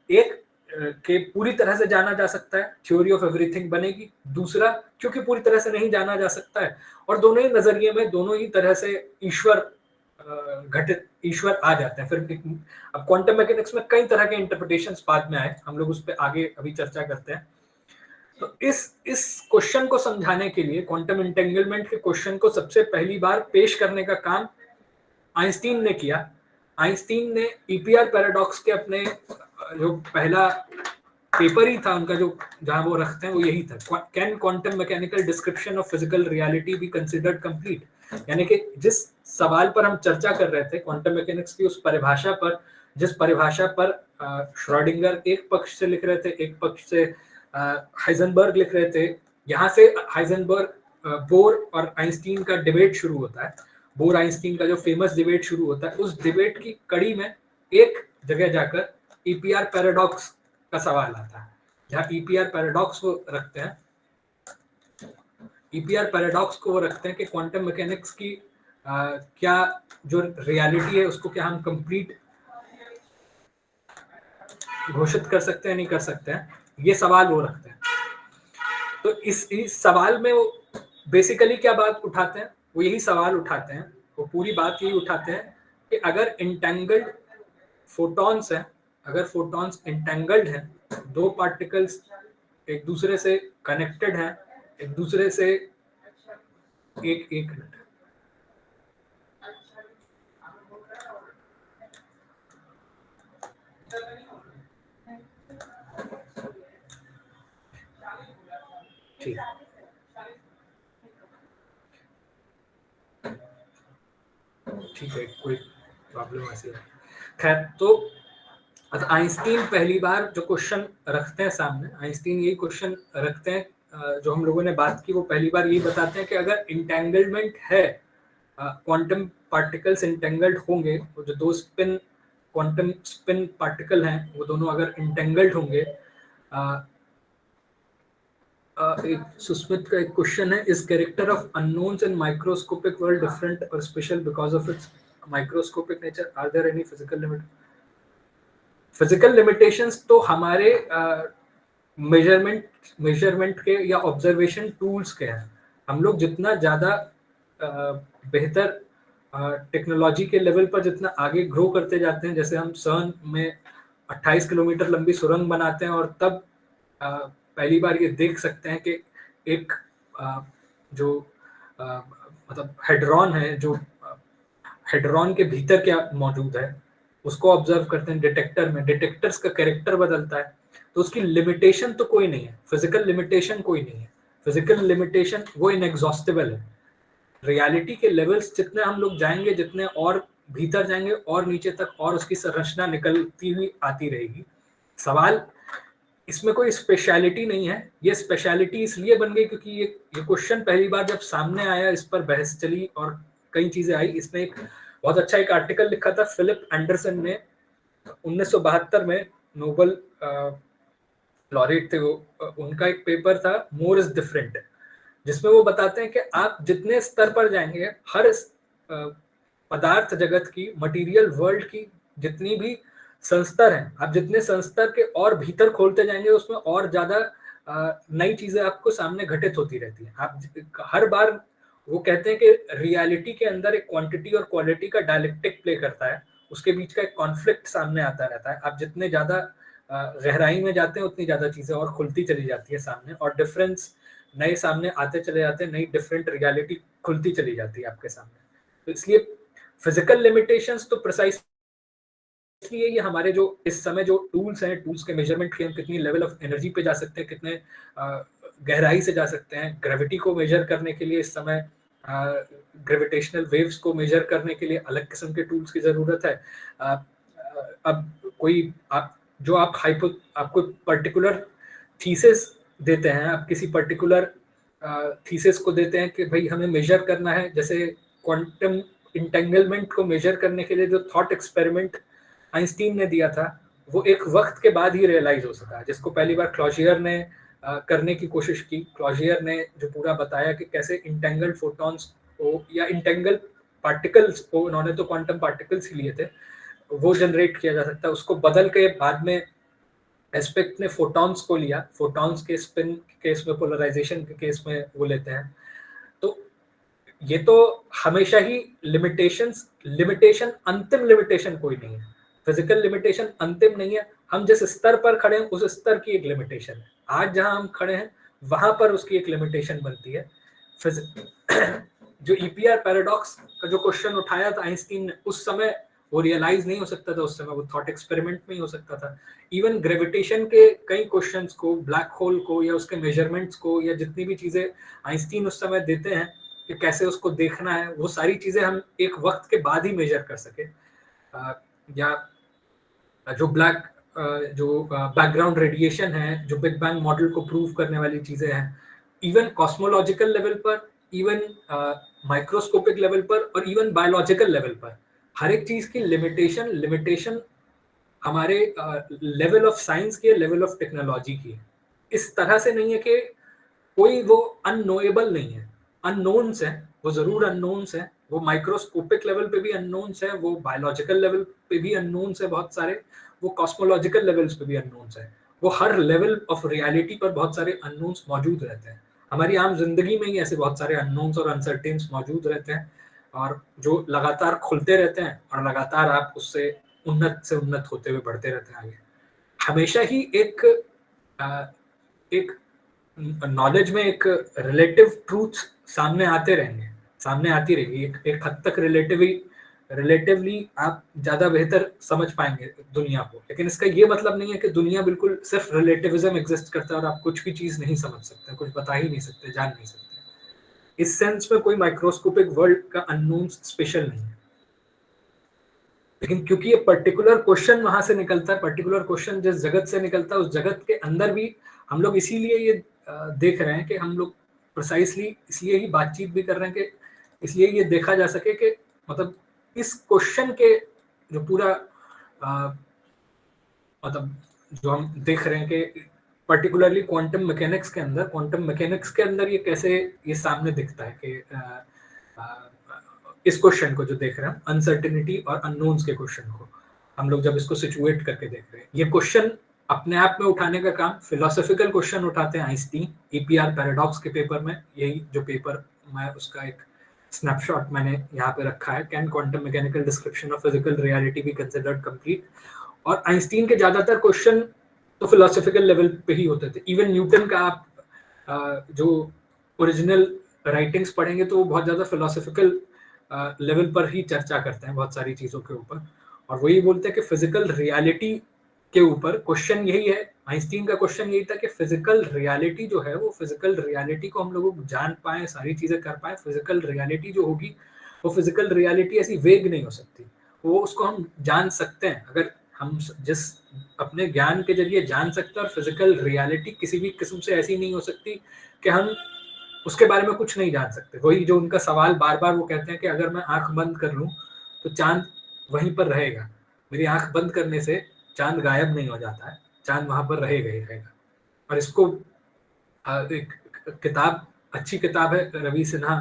एक के पूरी तरह से जाना जा सकता है, थ्योरी ऑफ एवरीथिंग बनेगी। दूसरा, क्योंकि पूरी तरह से नहीं जाना जा सकता है, और दोनों ही नजरिए में दोनों ही तरह से घटित ईश्वर आ जाते हैं। फिर अब क्वांटम मैकेनिक्स में कई तरह के इंटरप्रिटेशंस बाद में आए, हम लोग उस पर आगे अभी चर्चा करते हैं। तो इस क्वेश्चन को समझाने के लिए, क्वांटम इंटेंगलमेंट के क्वेश्चन को सबसे पहली बार पेश करने का काम आइंस्टीन ने किया। आइंस्टीन ने ईपीआर पैराडॉक्स के अपने जो पहला पेपर ही था उनका, जो जहां वो रखते हैं, वो यही था, can quantum mechanical description of physical reality be considered complete. यानी कि जिस सवाल पर हम चर्चा कर रहे थे, क्वांटम मैकेनिक्स की उस परिभाषा पर, जिस परिभाषा पर श्रोडिंगर एक पक्ष से लिख रहे थे, एक पक्ष से हाइजेनबर्ग लिख रहे थे, यहाँ से हाइजेनबर्ग, बोर और आइंस्टीन का डिबेट शुरू होता है। बोर आइंस्टीन का जो फेमस डिबेट शुरू होता है, उस डिबेट की कड़ी में एक जगह जाकर ईपीआर पैराडॉक्स का सवाल आता है, जहाँ ईपीआर पैराडॉक्स को रखते हैं। ईपीआर पैराडॉक्स को वो रखते हैं कि क्वांटम मैकेनिक्स की क्या जो रियलिटी है उसको क्या हम कंप्लीट घोषित कर सकते हैं, नहीं कर सकते हैं, ये सवाल वो रखते हैं। तो इस सवाल में वो बेसिकली क्या बात उठाते हैं, वो यही सवाल उठाते हैं, वो पूरी बात यही उठाते हैं कि अगर इंटेंगल्ड फोटॉन्स हैं, अगर फोटॉन्स इंटेंगल्ड हैं, दो पार्टिकल्स एक दूसरे से कनेक्टेड हैं, एक दूसरे से एक मिनट, ठीक, ठीक है, कोई प्रॉब्लम ऐसी है। खैर, तो आइंस्टीन पहली बार जो क्वेश्चन रखते हैं सामने, आइंस्टीन यही क्वेश्चन रखते हैं जो हम लोगों ने बात की, वो पहली बार यही बताते हैं कि अगर इंटेंगलमेंट है, क्वांटम पार्टिकल्स इंटेंगल्ड होंगे, वो जो दो स्पिन क्वांटम स्पिन पार्टिकल हैं, वो दोनों अगर इंटेंगल्ड होंगे, एक सुस्मित का एक क्वेश्चन है, is character of unknowns in microscopic world different और special because of its microscopic nature, are there any physical limit? Physical limitations तो हमारे मेजरमेंट के या ऑब्जर्वेशन टूल्स के हैं। हम लोग जितना ज़्यादा बेहतर टेक्नोलॉजी के लेवल पर जितना आगे ग्रो करते जाते हैं, जैसे हम सर्न में 28 किलोमीटर लंबी सुरंग बनाते हैं और तब पहली बार ये देख सकते हैं कि एक जो मतलब हेड्रॉन है, जो हेड्रॉन के भीतर क्या मौजूद है, उसको ऑब्जर्व करते हैं डिटेक्टर में, डिटेक्टर्स का कैरेक्टर बदलता है, तो उसकी लिमिटेशन तो कोई नहीं है, फिजिकल लिमिटेशन कोई नहीं है। फिजिकल लिमिटेशन वो इनएग्जॉस्टेबल है। रियलिटी के लेवल्स जितने हम लोग जाएंगे, जितने और भीतर जाएंगे और नीचे तक, और उसकी संरचना निकलती हुई आती रहेगी। सवाल इसमें कोई स्पेशलिटी नहीं है, ये स्पेशलिटी इसलिए बन गई क्योंकि ये क्वेश्चन पहली बार जब सामने आया, इस पर बहस चली और कई चीजें आई। इसमें एक बहुत अच्छा एक आर्टिकल लिखा था फिलिप एंडरसन ने 1972 में, नोबेल लॉरेट थे वो, उनका एक पेपर था मोर इज डिफरेंट, जिसमें वो बताते हैं कि आप जितने स्तर पर जाएंगे, हर पदार्थ जगत की, मटेरियल वर्ल्ड की जितनी भी संस्तर हैं, आप जितने संस्तर के और भीतर खोलते जाएंगे, उसमें और ज्यादा नई चीजें आपको सामने घटित होती रहती हैं। आप हर बार, वो कहते हैं कि रियलिटी के अंदर एक क्वांटिटी और क्वालिटी का डायलेक्टिक प्ले करता है, उसके बीच का एक कॉन्फ्लिक्ट सामने आता रहता है। आप जितने ज्यादा गहराई में जाते हैं, उतनी ज्यादा चीजें और खुलती चली जाती है सामने, और डिफरेंस नए सामने आते चले जाते हैं, नई डिफरेंट रियलिटी खुलती चली जाती है आपके सामने। तो इसलिए फिजिकल लिमिटेशंस तो प्रिसाइस इसलिए ये हमारे जो इस समय जो टूल्स हैं, टूल्स के मेजरमेंट के, हम कितनी लेवल ऑफ एनर्जी पे जा सकते हैं, कितने गहराई से जा सकते हैं, ग्रेविटी को मेजर करने के लिए इस समय ग्रेविटेशनल वेव्स को मेजर करने के लिए अलग किस्म के टूल्स की जरूरत है। अब कोई आपको पर्टिकुलर थीसिस देते हैं, आप किसी पर्टिकुलर थीसिस को देते हैं कि भाई हमें मेजर करना है, जैसे क्वांटम इंटेंगलमेंट को मेजर करने के लिए जो थॉट एक्सपेरिमेंट आइंस्टीन ने दिया था, वो एक वक्त के बाद ही रियलाइज हो सका, जिसको पहली बार क्लॉजियर ने करने की कोशिश की। क्लॉजियर ने जो पूरा बताया कि कैसे इंटेंगल्ड फोटॉन्स को या इंटेंगल पार्टिकल्स को, उन्होंने तो क्वांटम पार्टिकल्स ही लिए थे, वो जनरेट किया जा सकता है। उसको बदल के बाद में एस्पेक्ट ने फोटॉन्स को लिया, फोटॉन्स के स्पिन के केस में, पोलराइजेशन के केस में वो लेते हैं। तो ये तो हमेशा ही लिमिटेशन अंतिम लिमिटेशन कोई नहीं है, फिजिकल लिमिटेशन अंतिम नहीं है। हम जिस स्तर पर खड़े हैं उस स्तर की एक लिमिटेशन है, आज जहां हम खड़े हैं वहां पर उसकी एक लिमिटेशन बनती है। जो ईपीआर पैराडॉक्स का जो क्वेश्चन उठाया था आइंस्टीन ने, उस समय वो रियलाइज नहीं हो सकता था, उस समय वो थॉट एक्सपेरिमेंट में ही हो सकता था। इवन ग्रेविटेशन के कई क्वेश्चंस को, ब्लैक होल को या उसके मेजरमेंट्स को, या जितनी भी चीजें आइंस्टीन उस समय देते हैं कि कैसे उसको देखना है, वो सारी चीजें हम एक वक्त के बाद ही मेजर कर सके। या जो बैकग्राउंड रेडिएशन है, जो बिग बैंग मॉडल को प्रूव करने वाली चीजें हैं, इवन कॉस्मोलॉजिकल लेवल पर, इवन माइक्रोस्कोपिक लेवल पर, और इवन बायोलॉजिकल लेवल पर, हर एक चीज की लिमिटेशन हमारे लेवल ऑफ साइंस की, लेवल ऑफ टेक्नोलॉजी की। इस तरह से नहीं है कि कोई वो अननोएबल नहीं है, अननोन्स है, वो जरूर अननोन्स है, वो माइक्रोस्कोपिक लेवल पे भी अननोन्स है, वो बायोलॉजिकल लेवल पे भी अननोन्स है बहुत सारे, वो कॉस्मोलॉजिकल लेवल्स पे भी अननोन्स है, वो हर लेवल ऑफ रियलिटी पर बहुत सारे अननोन्स मौजूद रहते हैं। हमारी आम जिंदगी में ही ऐसे बहुत सारे अननोन्स और अनसर्टेन्स मौजूद रहते हैं, और जो लगातार खुलते रहते हैं, और लगातार आप उससे उन्नत से उन्नत होते हुए बढ़ते रहते हैं आगे। हमेशा ही एक नॉलेज में एक रिलेटिव ट्रूथ सामने आते रहेंगे, सामने आती रहेगी। एक हद तक रिलेटिवली आप ज्यादा बेहतर समझ पाएंगे दुनिया को, लेकिन इसका ये मतलब नहीं है कि दुनिया बिल्कुल सिर्फ रिलेटिविज्म एग्जिस्ट करता है और आप कुछ भी चीज नहीं समझ सकते, कुछ बता ही नहीं सकते, जान नहीं सकते। इस सेंस में कोई माइक्रोस्कोपिक वर्ल्ड का अननोन स्पेशल नहीं है। लेकिन क्योंकि ये पर्टिकुलर क्वेश्चन वहां से निकलता है, पर्टिकुलर क्वेश्चन जिस जगत से निकलता है, उस जगत के अंदर भी हम लोग इसीलिए ये देख रहे हैं कि हम लोग प्रिसाइसली इसलिए ही बातचीत भी कर रहे हैं कि इसलिए ये देखा जा सके कि मतलब इस क्वेश्चन के जो पूरा मतलब जो हम देख रहे हैं कि पर्टिकुलरली क्वांटम मैकेनिक्स के अंदर ये कैसे ये सामने दिखता है कि इस क्वेश्चन को जो देख रहे हैं, अनसर्टेनिटी और अननोन्स के क्वेश्चन को हम लोग जब इसको सिचुएट करके देख रहे हैं, ये क्वेश्चन अपने आप में उठाने का काम फिलोसॉफिकल क्वेश्चन उठाते हैं आइंस्टीन ईपीआर पैराडॉक्स के पेपर में। यही जो पेपर मैं उसका एक स्नैपशॉट मैंने यहाँ पे रखा है, can quantum mechanical description of physical reality be considered complete. और आइंस्टीन के ज्यादातर क्वेश्चन तो फिलोसॉफिकल लेवल पे ही होते थे। इवन न्यूटन का आप जो ओरिजिनल राइटिंग्स पढ़ेंगे तो वो बहुत ज्यादा फिलोसॉफिकल लेवल पर ही चर्चा करते हैं बहुत सारी चीजों के ऊपर, और वही बोलते हैं कि फिजिकल रियलिटी के ऊपर क्वेश्चन यही है। आइंस्टीन का क्वेश्चन यही था कि फिजिकल रियलिटी जो है, वो फिजिकल रियलिटी को हम लोग जान पाए, सारी चीजें कर पाए। फिजिकल रियलिटी जो होगी वो फिजिकल रियलिटी ऐसी वेग नहीं हो सकती, वो उसको हम जान सकते हैं अगर हम जिस अपने ज्ञान के जरिए जान सकते हैं। और फिजिकल रियलिटी किसी भी किस्म से ऐसी नहीं हो सकती कि हम उसके बारे में कुछ नहीं जान सकते। वही जो उनका सवाल बार बार वो कहते हैं कि अगर मैं आंख बंद कर लूं तो चांद वहीं पर रहेगा, मेरी आंख बंद करने से चांद गायब नहीं हो जाता है, चांद वहां पर रहेगा ही रहेगा। और इसको एक किताब, अच्छी किताब है रवि सिन्हा,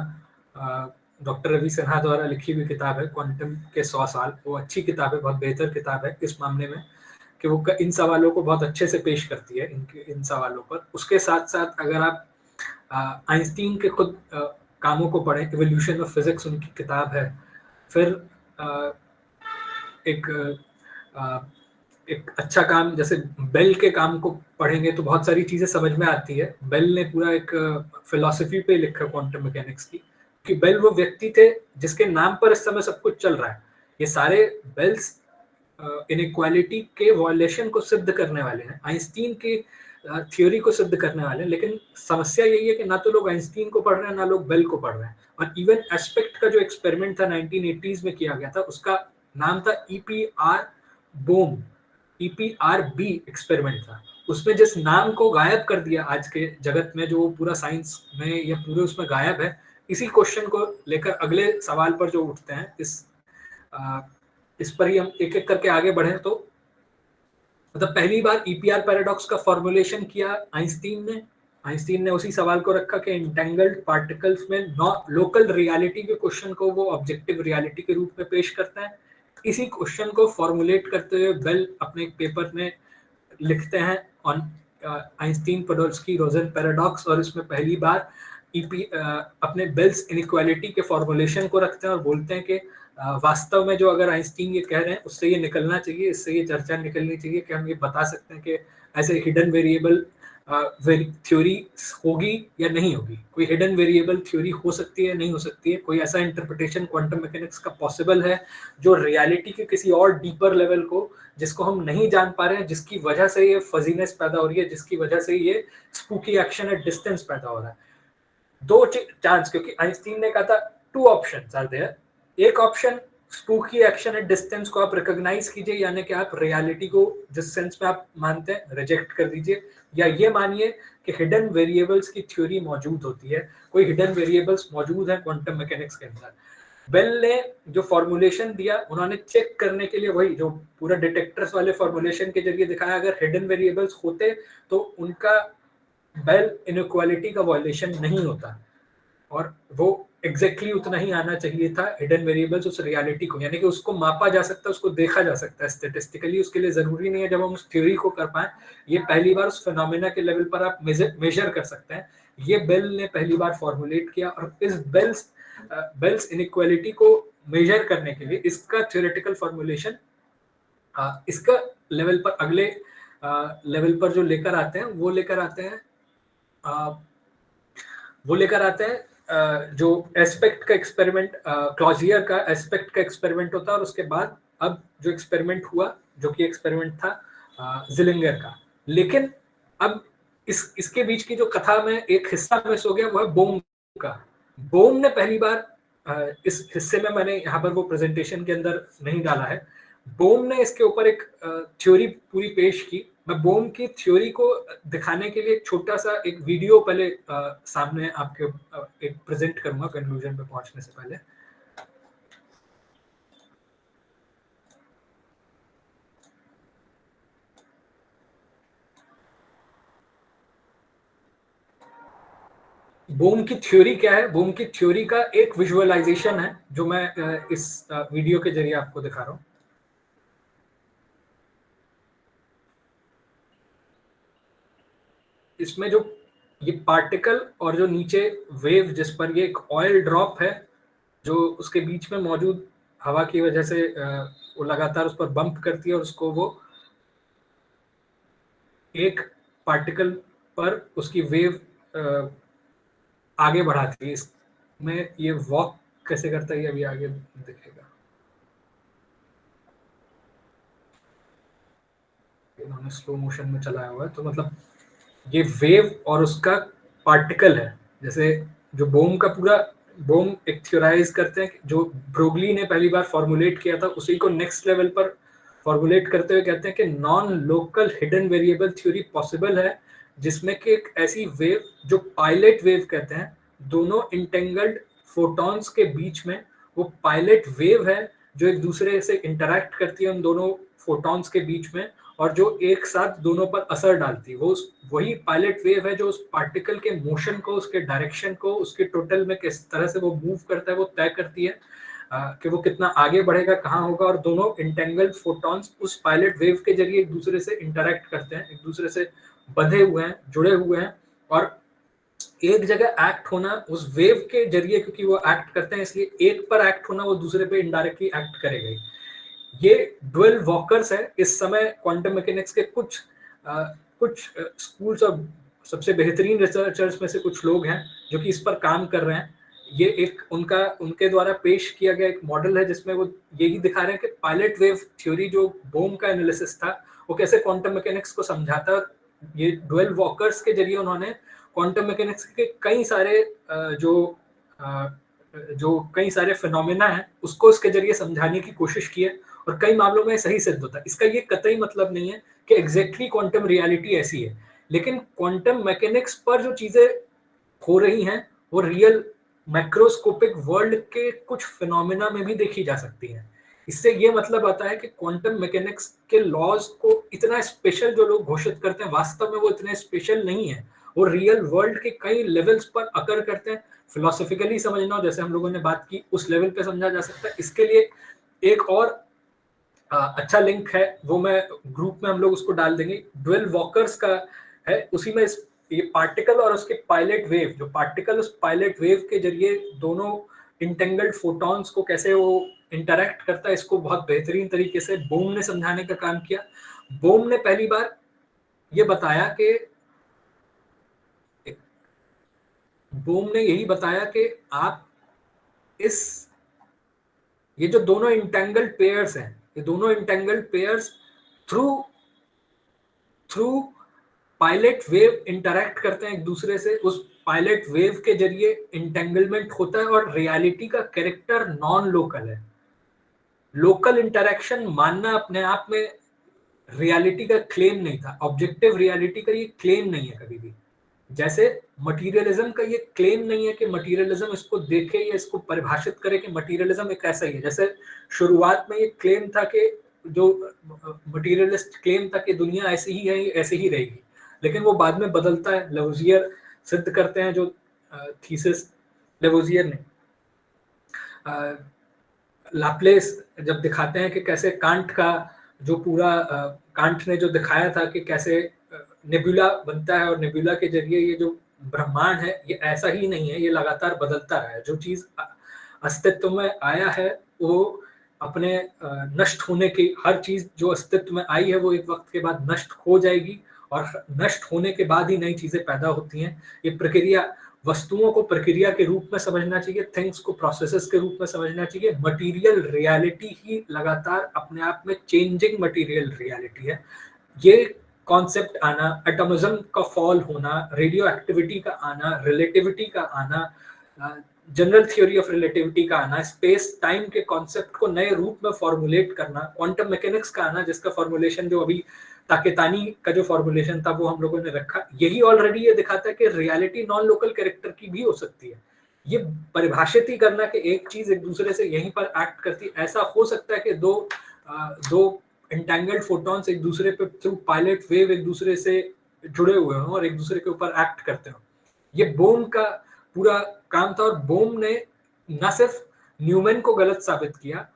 डॉक्टर रवि सिन्हा द्वारा लिखी हुई किताब है क्वांटम के 100 साल। वो अच्छी किताब है, बहुत बेहतर किताब है इस मामले में कि वो इन सवालों को बहुत अच्छे से पेश करती है, इन सवालों पर। उसके साथ साथ अगर आप आइंस्टीन के खुद कामों को पढ़ें, इवोल्यूशन ऑफ फिजिक्स उनकी किताब है। फिर एक अच्छा काम जैसे बेल के काम को पढ़ेंगे तो बहुत सारी चीजें समझ में आती है। बेल ने पूरा एक फिलॉसफी पे लिखा क्वांटम मैकेनिक्स की, कि बेल वो व्यक्ति थे जिसके नाम पर इस समय सब कुछ चल रहा है। ये सारे बेल्स इनइक्वालिटी के वॉयलेशन को सिद्ध करने वाले हैं, आइंस्टीन की थ्योरी को सिद्ध करने वाले हैं। लेकिन समस्या यही है कि ना तो लोग आइंस्टीन को पढ़ रहे हैं, ना लोग बेल को पढ़ रहे हैं। और इवन एस्पेक्ट का जो एक्सपेरिमेंट था 1980s में किया गया था, उसका नाम था EPRB एक्सपेरिमेंट था। उसमें जिस नाम को गायब कर दिया आज के जगत में, जो पूरा साइंस में या पूरे उसमें गायब है, इसी क्वेश्चन को लेकर अगले सवाल पर जो उठते हैं, इस पर ही हम एक एक करके आगे बढ़े। तो मतलब पहली बार ईपीआर पैराडॉक्स का फॉर्मुलेशन किया आइंस्टीन ने उसी सवाल को रखा कि इंटेंगल्ड पार्टिकल्स में लोकल रियलिटी के क्वेश्चन को वो ऑब्जेक्टिव रियलिटी के रूप में पेश करते हैं। इसी क्वेश्चन को फॉर्मुलेट करते हुए बेल अपने एक पेपर में लिखते हैं on Einstein Podolski Rojan paradox, और इसमें पहली बार अपने बेल्स इनइक्वालिटी के फॉर्मुलेशन को रखते हैं और बोलते हैं कि वास्तव में जो अगर आइंस्टीन ये कह रहे हैं उससे ये निकलना चाहिए, इससे ये चर्चा निकलनी चाहिए कि हम ये बता सकते हैं कि ऐसे हिडन वेरिएबल थ्योरी होगी या नहीं होगी, कोई हिडन वेरिएबल थ्योरी हो सकती है नहीं हो सकती है, कोई ऐसा इंटरप्रिटेशन क्वांटम मैकेनिक्स का पॉसिबल है जो रियलिटी के किसी और डीपर लेवल को, जिसको हम नहीं जान पा रहे हैं, जिसकी वजह से ये फजीनेस पैदा हो रही है, जिसकी वजह से ये स्पूकी एक्शन एट डिस्टेंस पैदा हो रहा है। दो चांस, क्योंकि आइंस्टीन ने कहा था 2 ऑप्शंस आर देयर। एक option spooky action at distance को आप रिकॉग्नाइज कीजिए, यानी कि आप रियलिटी को जिस सेंस में आप मानते हैं रिजेक्ट कर दीजिए, या ये मानिए कि हिडन वेरिएबल्स की थ्योरी मौजूद होती है, कोई हिडन वेरिएबल्स मौजूद है क्वांटम मैकेनिक्स के अंदर। बेल ने जो फॉर्मुलेशन दिया, उन्होंने चेक करने के लिए वही जो पूरा डिटेक्टर्स वाले फॉर्मुलेशन के जरिए दिखाया, अगर हिडन वेरिएबल्स होते तो उनका बेल इनइक्वालिटी का वायलेशन नहीं होता, और वो एग्जैक्टली उतना ही आना चाहिए था हिडन वेरिएबल्स उस रियलिटी को, यानी कि उसको मापा जा सकता है, उसको देखा जा सकता है स्टैटिस्टिकली। उसके लिए जरूरी नहीं है जब हम उस थ्योरी को कर पाए, ये पहली बार उस फिनोमेना के लेवल पर आप मेजर कर सकते हैं। ये बेल ने पहली बार फॉर्मुलेट किया, और इस बेल्स इनइक्वालिटी को मेजर करने के लिए इसका थ्योरेटिकल फॉर्मुलेशन इसका लेवल पर, अगले लेवल पर जो लेकर आते हैं वो लेकर आते हैं जो एस्पेक्ट का एक्सपेरिमेंट, क्लॉजियर का एस्पेक्ट का एक्सपेरिमेंट होता है, और उसके बाद अब जो एक्सपेरिमेंट हुआ, जो कि एक्सपेरिमेंट था जिलिंगर का। लेकिन अब इसके बीच की जो कथा में एक हिस्सा मिस हो गया, वो है बोम का। बोम ने पहली बार, इस हिस्से में मैंने यहाँ पर वो प्रेजेंटेशन के अंदर नहीं डाला है, बोम ने इसके ऊपर एक थ्योरी पूरी पेश की। मैं बोम की थ्योरी को दिखाने के लिए एक छोटा सा एक वीडियो पहले सामने आपके एक प्रेजेंट करूंगा कंक्लूजन पे पहुंचने से पहले। बोम की थ्योरी क्या है? बोम की थ्योरी का एक विजुअलाइजेशन है जो मैं इस वीडियो के जरिए आपको दिखा रहा हूं। इसमें जो ये पार्टिकल और जो नीचे वेव जिस पर ये एक ऑयल ड्रॉप है जो उसके बीच में मौजूद हवा की वजह से वो लगातार उस पर बम्प करती है और उसको वो एक पार्टिकल पर उसकी वेव आगे बढ़ाती है। इसमें ये वॉक कैसे करता है अभी आगे दिखेगा। इन्होंने स्लो मोशन में चलाया हुआ है, तो मतलब ये वेव और उसका पार्टिकल है। जैसे जो बोम का पूरा बोम एक थ्योराइज करते हैं, जो ब्रोगली ने पहली बार फॉर्मुलेट किया था, उसी को नेक्स्ट लेवल पर फॉर्मुलेट करते हुए कहते हैं कि non local hidden variable theory possible है, जिसमें कि एक ऐसी वेव जो पायलट वेव कहते हैं, दोनों इंटेंगल्ड फोटॉन्स के बीच में वो पायलट वेव है जो एक दूसरे से इंटरैक्ट करती है उन दोनों फोटॉन्स के बीच में, और जो एक साथ दोनों पर असर डालती है। वो वही पायलट वेव है जो उस पार्टिकल के मोशन को, उसके डायरेक्शन को, उसके टोटल में किस तरह से वो मूव करता है वो तय करती है कि वो कितना आगे बढ़ेगा, कहाँ होगा। और दोनों इंटेंगल्ड फोटॉन्स उस पायलट वेव के जरिए एक दूसरे से इंटरैक्ट करते हैं, एक दूसरे से बंधे हुए हैं, जुड़े हुए हैं, और एक जगह एक्ट होना उस वेव के जरिए, क्योंकि वो एक्ट करते हैं इसलिए एक पर एक्ट होना वो दूसरे पे इनडायरेक्टली एक्ट करेगा। ये डुअल वॉकर्स है। इस समय क्वांटम मैकेनिक्स के कुछ स्कूल्स और सबसे बेहतरीन रिसर्चर्स में से कुछ लोग हैं जो कि इस पर काम कर रहे हैं। ये एक उनके द्वारा पेश किया गया एक मॉडल है जिसमें वो यही दिखा रहे हैं कि पायलट वेव थ्योरी जो बोम का एनालिसिस था वो कैसे क्वांटम मैकेनिक्स को समझाता है। ये डुअल वॉकर्स के जरिए उन्होंने क्वांटम मैकेनिक्स के कई सारे फिनोमेना हैं उसको इसके जरिए समझाने की कोशिश की है, और कई मामलों में सही सिद्ध होता है। इसका ये कतई मतलब नहीं है कि एग्जैक्टली क्वांटम रियलिटी ऐसी है, लेकिन क्वांटम मैकेनिक्स पर जो चीजें हो रही हैं वो रियल मैक्रोस्कोपिक वर्ल्ड के कुछ फिनोमेना में भी देखी जा सकती हैं। इससे ये मतलब आता है कि क्वांटम मैकेनिक्स के लॉज को इतना स्पेशल जो लोग घोषित करते हैं, वास्तव में वो इतने स्पेशल नहीं है। वो रियल वर्ल्ड के कई लेवल्स पर अकर करते हैं। फिलोसॉफिकली समझना हो, जैसे हम लोगों ने बात की, उस लेवल पे समझा जा सकता है। इसके लिए एक और अच्छा लिंक है, वो मैं ग्रुप में हम लोग उसको डाल देंगे, ड्वेल वॉकर्स का है। उसी में ये पार्टिकल और उसके पायलट वेव, जो पार्टिकल उस पायलट वेव के जरिए दोनों इंटेंगल्ड फोटॉन्स को कैसे वो इंटरैक्ट करता है, इसको बहुत बेहतरीन तरीके से बोम ने समझाने का काम किया। बोम ने पहली बार ये बताया कि बोम ने यही बताया कि आप ये जो दोनों इंटेंगल्ड पेयर्स हैं, ये दोनों entangled pairs through pilot wave interact करते हैं एक दूसरे से, उस पायलट वेव के जरिए इंटेंगलमेंट होता है, और रियलिटी का कैरेक्टर नॉन लोकल है। लोकल इंटरैक्शन मानना अपने आप में रियलिटी का क्लेम नहीं था, ऑब्जेक्टिव रियलिटी का ये क्लेम नहीं है कभी भी। जैसे मटीरियलिज्म का ये क्लेम नहीं है कि मटीरियलिज्म इसको देखे या इसको परिभाषित करे कि मटीरियलिज्म एक ऐसा ही है। जैसे शुरुआत में ये क्लेम था कि जो मटीरियलिस्ट क्लेम था कि दुनिया ऐसी ही है, ऐसे ही रहेगी, लेकिन वो बाद में बदलता है। लेवोजियर सिद्ध करते हैं जो थीसिस लेवोजियर ने, लाप्लेस जब दिखाते हैं कि कैसे कांट का जो पूरा कांट ने जो दिखाया था कि कैसे नेबुला बनता है, और नेबुला के जरिए ये जो ब्रह्मांड है ये ऐसा ही नहीं है, ये लगातार बदलता रहा है। जो चीज अस्तित्व में आया है वो अपने नष्ट होने की, हर चीज जो अस्तित्व में आई है वो एक वक्त के बाद नष्ट हो जाएगी, और नष्ट होने के बाद ही नई चीजें पैदा होती हैं। ये प्रक्रिया, वस्तुओं को प्रक्रिया के रूप में समझना चाहिए, थिंग्स को प्रोसेसेस के रूप में समझना चाहिए। मटेरियल रियलिटी ही लगातार अपने आप में चेंजिंग मटेरियल रियलिटी है। ये कॉन्सेप्ट आना, एटॉमिज्म का फॉल होना, रेडियो एक्टिविटी का आना, रिलेटिविटी का आना, जनरल थ्योरी ऑफ रिलेटिविटी का आना, स्पेस टाइम के कॉन्सेप्ट को नए रूप में फॉर्मुलेट करना, क्वांटम मैकेनिक्स का आना जिसका फॉर्मुलेशन जो अभी ताकेतानी का जो फॉर्मुलेशन था वो हम लोगों ने रखा, यही ऑलरेडी ये दिखाता है कि रियलिटी नॉन लोकल कैरेक्टर की भी हो सकती है। ये परिभाषित ही करना कि एक चीज एक दूसरे से यहीं पर एक्ट करती है, ऐसा हो सकता है कि दो इंटेंगल्ड फोटॉन्स एक दूसरे पे थ्रू पायलट वेव एक दूसरे से जुड़े हुए हों और एक दूसरे के ऊपर एक्ट करते हो। ये बोम का पूरा काम था, और बोम ने न सिर्फ न्यूमैन को गलत साबित किया,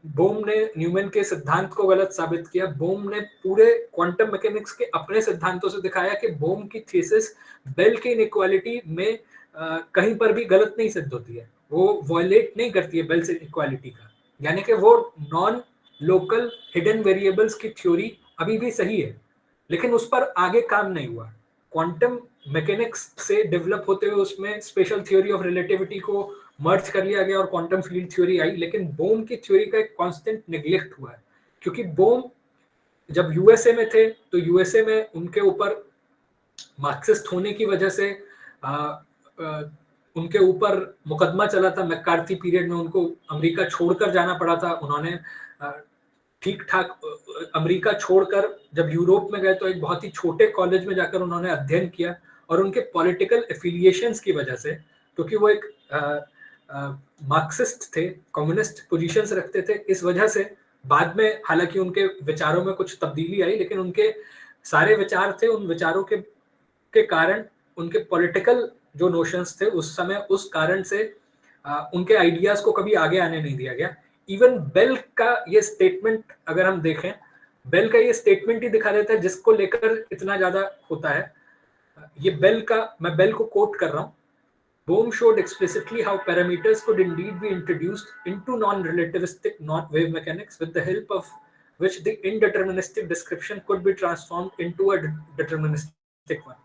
बोम ने न्यूमैन के सिद्धांत को गलत साबित किया, बोम ने पूरे क्वांटम मैकेनिक्स के अपने सिद्धांतों से दिखाया कि बोम की थीसिस बेल की इनइक्वालिटी में कहीं पर भी गलत नहीं सिद्ध होती है, वो वॉयलेट नहीं करती है बेल्स इनइक्वालिटी का, यानी कि वो नॉन लोकल हिडन वेरिएबल्स की थ्योरी अभी भी सही है, लेकिन उस पर आगे काम नहीं हुआ। क्वांटम मैकेनिक्स से डेवलप होते हुए उसमें स्पेशल थ्योरी ऑफ रिलेटिविटी को मर्ज कर लिया गया और क्वांटम फील्ड थ्योरी आई, लेकिन बोम की थ्योरी का एक कांस्टेंट नेग्लेक्ट हुआ है, क्योंकि बोम जब यूएसए में थे तो यूएसए में उनके ऊपर मार्क्सिस्ट होने की वजह से उनके ऊपर मुकदमा चला था। मैकार्थी पीरियड में उनको अमेरिका छोड़कर जाना पड़ा था। उन्होंने ठीक ठाक अमेरिका छोड़कर जब यूरोप में गए तो एक बहुत ही छोटे कॉलेज में जाकर उन्होंने अध्ययन किया, और उनके पॉलिटिकल एफिलिएशंस की वजह से, क्योंकि वो एक मार्क्सिस्ट थे, कम्युनिस्ट पोजीशंस रखते थे, इस वजह से बाद में हालांकि उनके विचारों में कुछ तब्दीली आई, लेकिन उनके सारे विचार थे, उन विचारों के कारण उनके पॉलिटिकल जो नोशंस थे उस समय, उस कारण से उनके आइडियाज को कभी आगे आने नहीं दिया गया। इवन बेल का ये स्टेटमेंट अगर हम देखें, बेल का ये स्टेटमेंट ही दिखा देता है जिसको लेकर इतना ज्यादा होता है। ये बेल का, मैं बेल को कोट कर रहा हूँ, Bohm showed explicitly how parameters could indeed be introduced into non-relativistic wave mechanics, with the help of which the indeterministic description could be transformed into a deterministic one.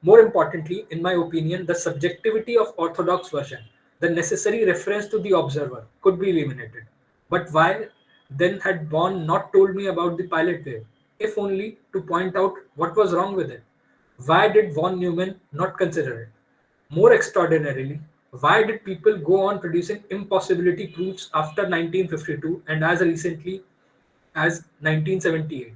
More importantly, in my opinion, the subjectivity of orthodox version, the necessary reference to the observer, could be eliminated. But why then had Born not told me about the pilot wave, if only to point out what was wrong with it? Why did von Neumann not consider it? More extraordinarily, why did people go on producing impossibility proofs after 1952 and as recently as 1978?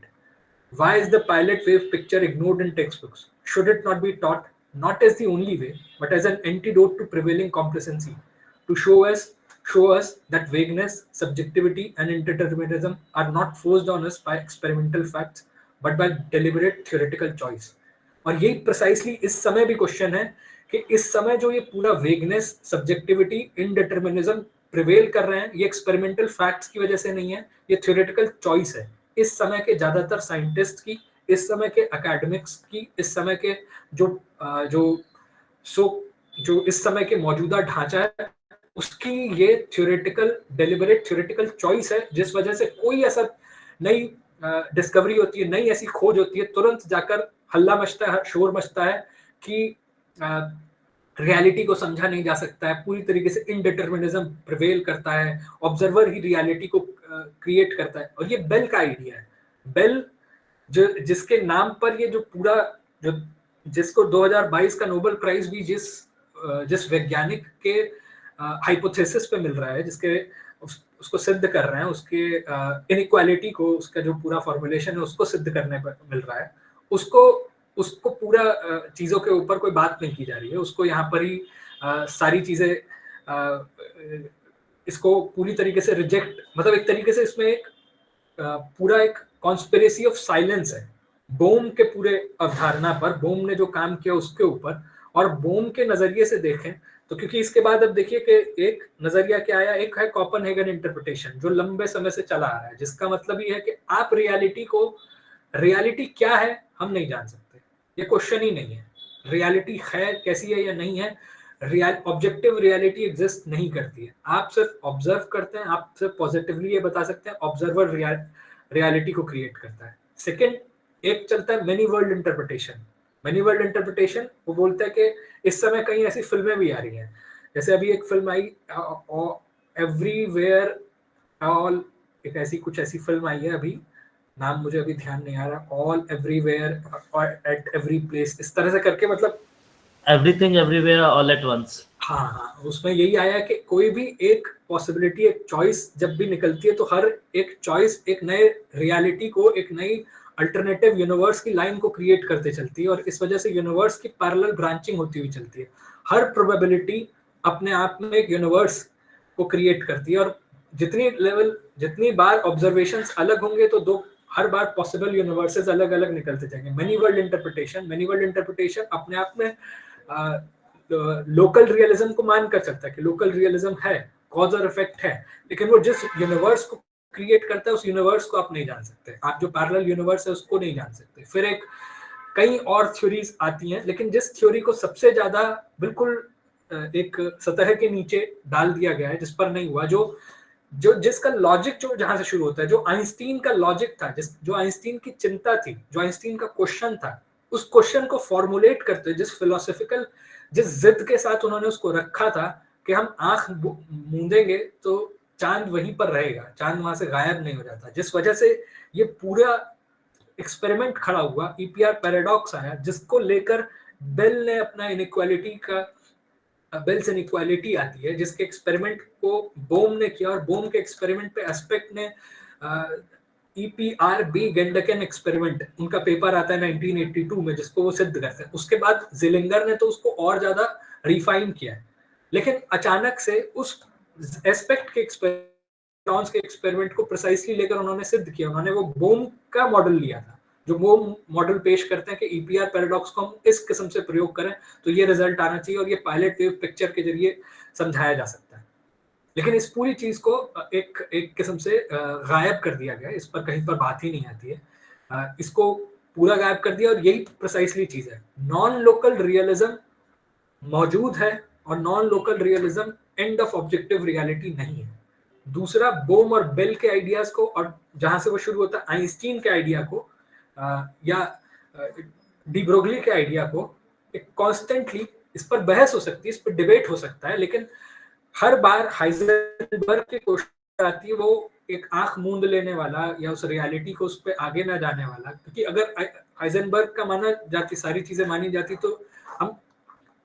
Why is the pilot wave picture ignored in textbooks? Should it not be taught, not as the only way, but as an antidote to prevailing complacency, to show us that vagueness, subjectivity, and indeterminism are not forced on us by experimental facts, but by deliberate theoretical choice? और यही प्रिसाइसली इस समय भी क्वेश्चन है कि इस समय जो ये पूरा वेगनेस, सब्जेक्टिविटी, इनडिटर्मिनिज्म प्रिवेल कर रहे हैं ये एक्सपेरिमेंटल फैक्ट्स की वजह से नहीं है, ये थ्योरेटिकल चॉइस है इस समय के ज्यादातर साइंटिस्ट की, इस समय के एकेडमिक्स की, इस समय के जो इस समय के मौजूदा ढांचा है उसकी ये थ्योरेटिकल डेलिबरेट थ्योरेटिकल चॉइस है, जिस वजह से कोई ऐसा नई डिस्कवरी होती है, नई ऐसी खोज होती है, तुरंत जाकर हल्ला मचता है, शोर मचता है कि रियलिटी को समझा नहीं जा सकता है, पूरी तरीके से इनडिटर्मिनिज्म प्रिवेल करता है, ऑब्जर्वर ही रियलिटी को क्रिएट करता है। और ये बेल का आइडिया है। बेल जिसके नाम पर ये जो पूरा जो जिसको 2022 का नोबेल प्राइज भी जिस वैज्ञानिक के हाइपोथेसिस पे मिल रहा है, जिसके उसको सिद्ध कर रहे हैं, उसके इनइक्वालिटी को, उसका जो पूरा फॉर्मुलेशन है उसको सिद्ध करने पर मिल रहा है, उसको पूरा चीजों के ऊपर कोई बात नहीं की जा रही है, उसको यहाँ पर ही सारी चीजें इसको पूरी तरीके से रिजेक्ट, मतलब एक तरीके से इसमें एक पूरा एक कॉन्स्पिरेसी ऑफ साइलेंस है बोम के पूरे अवधारणा पर, बोम ने जो काम किया उसके ऊपर। और बोम के नजरिए से देखें तो, क्योंकि इसके बाद अब देखिए कि एक नजरिया क्या आया, एक है कोपेनहेगन इंटरप्रिटेशन जो लंबे समय से चला आ रहा है, जिसका मतलब ये है कि आप रियलिटी क्या है हम नहीं जान सकते, ये क्वेश्चन ही नहीं है, रियलिटी है कैसी है या नहीं है, ऑब्जेक्टिव रियलिटी एग्जिस्ट नहीं करती है, आप सिर्फ ऑब्जर्व करते हैं, आप सिर्फ पॉजिटिवली ये बता सकते हैं ऑब्जर्वर रियलिटी को क्रिएट करता है। सेकेंड एक चलता है many world interpretation. Many world interpretation वो बोलता है कि इस समय कई ऐसी फिल्में भी आ रही हैं, जैसे अभी एक फिल्म आई एवरीवेयर ऑल, एक ऐसी फिल्म आई है, अभी नाम मुझे अभी ध्यान नहीं आ रहा, ऑल एवरीवेयर और एट एवरी प्लेस, इस तरह से करके, मतलब everything everywhere all at once. हाँ, उसमें यही आया कि कोई भी एक पॉसिबिलिटी, एक चॉइस जब भी निकलती है तो हर एक चॉइस एक नए रियलिटी को, एक नई अल्टरनेटिव यूनिवर्स की लाइन को क्रिएट करते चलती है, और इस वजह से यूनिवर्स की पैरेलल ब्रांचिंग होती हुई चलती है। हर प्रोबेबिलिटी अपने आप में एक यूनिवर्स को क्रिएट करती है, और जितनी बार ऑब्जर्वेशंस अलग होंगे तो हर बार पॉसिबल यूनिवर्सेस अलग अलग निकलते जाएंगे। मेनी वर्ल्ड इंटरप्रिटेशन अपने आप में लोकल रियलिज्म को मानकर चलता है कि लोकल रियलिज्म है, कॉज और इफेक्ट है, लेकिन वो जिस यूनिवर्स को क्रिएट करता है उस यूनिवर्स को आप नहीं जान सकते, आप जो पैरेलल यूनिवर्स है उसको नहीं जान सकते। फिर कई और थ्योरीज आती हैं, लेकिन जिस थ्योरी को सबसे ज्यादा बिल्कुल एक सतह के नीचे डाल दिया गया है, जिस पर नहीं हुआ, जिसका लॉजिक जो जहां से शुरू होता है, जो आइंस्टीन का लॉजिक था, जो आइंस्टीन की चिंता थी, जो आइंस्टीन का क्वेश्चन था, उस क्वेश्चन को फॉर्मुलेट करते जिस जिद के साथ उन्होंने उसको रखा था कि हम आंख मूंदेंगे तो चांद वहीं पर रहेगा, चांद वहां से गायब नहीं हो जाता, जिस वजह से ये पूरा एक्सपेरिमेंट खड़ा हुआ, ईपीआर पैराडॉक्स आया, जिसको लेकर बेल ने अपना बेल से इनइक्वालिटी आती है, जिसके एक्सपेरिमेंट को बोम ने किया, और बोम के एक्सपेरिमेंट पे एस्पेक्ट ने ईपीआरबी गेंडकेन एक्सपेरिमेंट, उनका पेपर आता है 1982 में, जिसको वो सिद्ध करते हैं। उसके बाद जिलिंगर ने तो उसको और ज्यादा रिफाइन किया है, लेकिन अचानक से उस एस्पेक्ट के एक्सपेरिमेंट को प्रिसाइसली लेकर उन्होंने सिद्ध किया, उन्होंने वो बोम का मॉडल लिया था, जो बोम मॉडल पेश करते हैं कि ईपीआर पैराडॉक्स को हम इस किस्म से प्रयोग करें तो ये रिजल्ट आना चाहिए, और ये पायलट वेव पिक्चर के जरिए समझाया जा सकता है। लेकिन इस पूरी चीज को एक किस्म से गायब कर दिया गया, इस पर कहीं पर बात ही नहीं आती है, इसको पूरा गायब कर दिया, और यही प्रिसाइसली चीज है। नॉन लोकल रियलिज्म मौजूद है, और non local realism end of objective reality नहीं है। दूसरा, बोम और बेल के आइडियाज को, और जहां से वो शुरू होता है आइंस्टीन के आइडिया को या डी ब्रोगली के आइडिया को, कॉन्स्टेंटली इस पर बहस हो सकती है, इस पर डिबेट हो सकता है, लेकिन हर बार हाइजेनबर्ग की कोशिश आती है वो एक आंख मूंद लेने वाला, या उस रियलिटी को उस पर आगे ना जाने वाला, क्योंकि अगर हाइजेनबर्ग का माना जाती, सारी चीजें मानी जाती, तो हम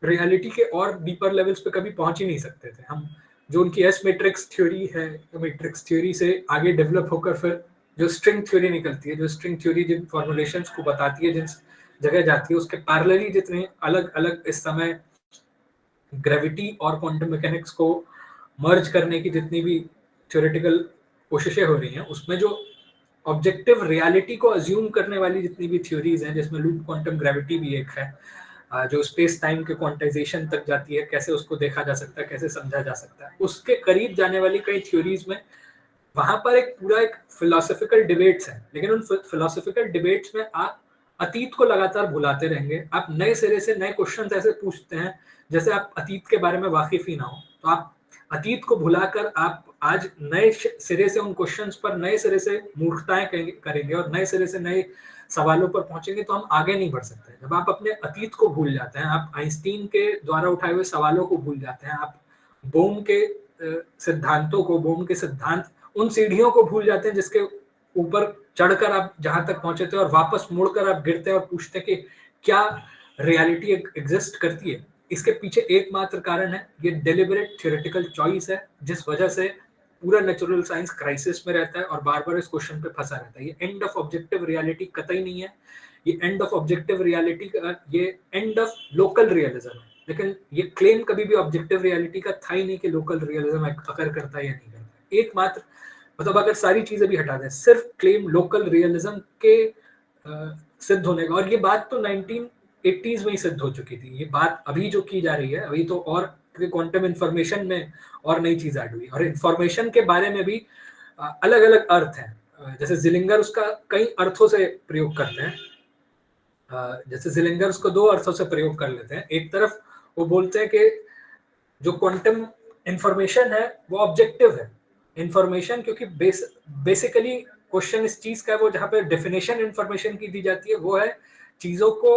रियलिटी के और डीपर लेवल्स पे कभी पहुंच ही नहीं सकते थे। हम जो उनकी एस मैट्रिक्स थ्योरी है, मैट्रिक्स थ्योरी से आगे डेवलप होकर फिर जो स्ट्रिंग थ्योरी निकलती है, जो स्ट्रिंग थ्योरी जिन फॉर्मुलेशंस को बताती है, जिन जगह जाती है, उसके पैरेलली जितने अलग अलग इस समय ग्रेविटी और क्वांटम मैकेनिक्स को मर्ज करने की जितनी भी थ्योरेटिकल कोशिशें हो रही हैं, उसमें जो ऑब्जेक्टिव रियलिटी को अज्यूम करने वाली जितनी भी थ्योरीज हैं, जिसमें लूप क्वांटम ग्रेविटी भी एक है, जो स्पेस टाइम के क्वांटाइजेशन तक जाती है, कैसे उसको देखा जा सकता है, कैसे समझा जा सकता है, उसके करीब जाने वाली कई थ्योरीज में वहां पर एक पूरा एक फिलोसॉफिकल डिबेट्स है, लेकिन उन फिलोसॉफिकल डिबेट्स में आप अतीत को लगातार भुलाते रहेंगे। आप नए सिरे से नए क्वेश्चन ऐसे पूछते हैं जैसे आप अतीत के बारे में वाकिफ ही ना हो, तो आप अतीत को भुलाकर आप आज नए सिरे से उन क्वेश्चंस पर नए सिरे से मूर्खताएं करेंगे और नए सिरे से नए सवालों पर पहुंचेंगे, तो हम आगे नहीं बढ़ सकते। जब आप अपने अतीत को भूल जाते हैं, आप आइंस्टीन के द्वारा उठाए हुए सवालों को भूल जाते हैं, आप बोम के सिद्धांतों को, बोम के सिद्धांत, उन सीढ़ियों को भूल जाते हैं जिसके ऊपर चढ़कर आप जहां तक पहुंचे थे, और वापस मुड़कर आप गिरते हैं और पूछते हैं कि क्या रियलिटी एग्जिस्ट करती है। इसके पीछे एकमात्र कारण है, ये डेलिबरेट थ्योरेटिकल चॉइस है, जिस वजह से पूरा नेचुरल साइंस क्राइसिस में रहता है और बार बार इस क्वेश्चन पे फंसा रहता है। ये एंड ऑफ ऑब्जेक्टिव रियलिटी कतई नहीं है, ये एंड ऑफ ऑब्जेक्टिव रियलिटी का ये एंड ऑफ लोकल रियलिज्म है, लेकिन ये क्लेम कभी भी ऑब्जेक्टिव रियलिटी का था ही नहीं कि लोकल रियलिज्म अकर करता है या नहीं करता। एकमात्र मतलब अगर सारी चीजें भी हटा दें, सिर्फ क्लेम लोकल रियलिज्म के सिद्ध होने का, और ये बात तो 1980s में ही सिद्ध हो चुकी थी। ये बात अभी जो की जा रही है, अभी तो और क्वांटम इंफॉर्मेशन में और नई चीज ऐड हुई, और इंफॉर्मेशन के बारे में भी अलग अलग अर्थ हैं। जैसे जिलिंगर उसका कई अर्थों से प्रयोग करते हैं, जैसे जिलिंगर उसको दो अर्थों से प्रयोग कर लेते हैं। एक तरफ वो बोलते हैं कि जो क्वांटम इंफॉर्मेशन है वो ऑब्जेक्टिव है इंफॉर्मेशन, क्योंकि बेसिकली क्वेश्चन इस चीज का है, वो जहाँ पे डेफिनेशन इंफॉर्मेशन की दी जाती है वो है चीजों को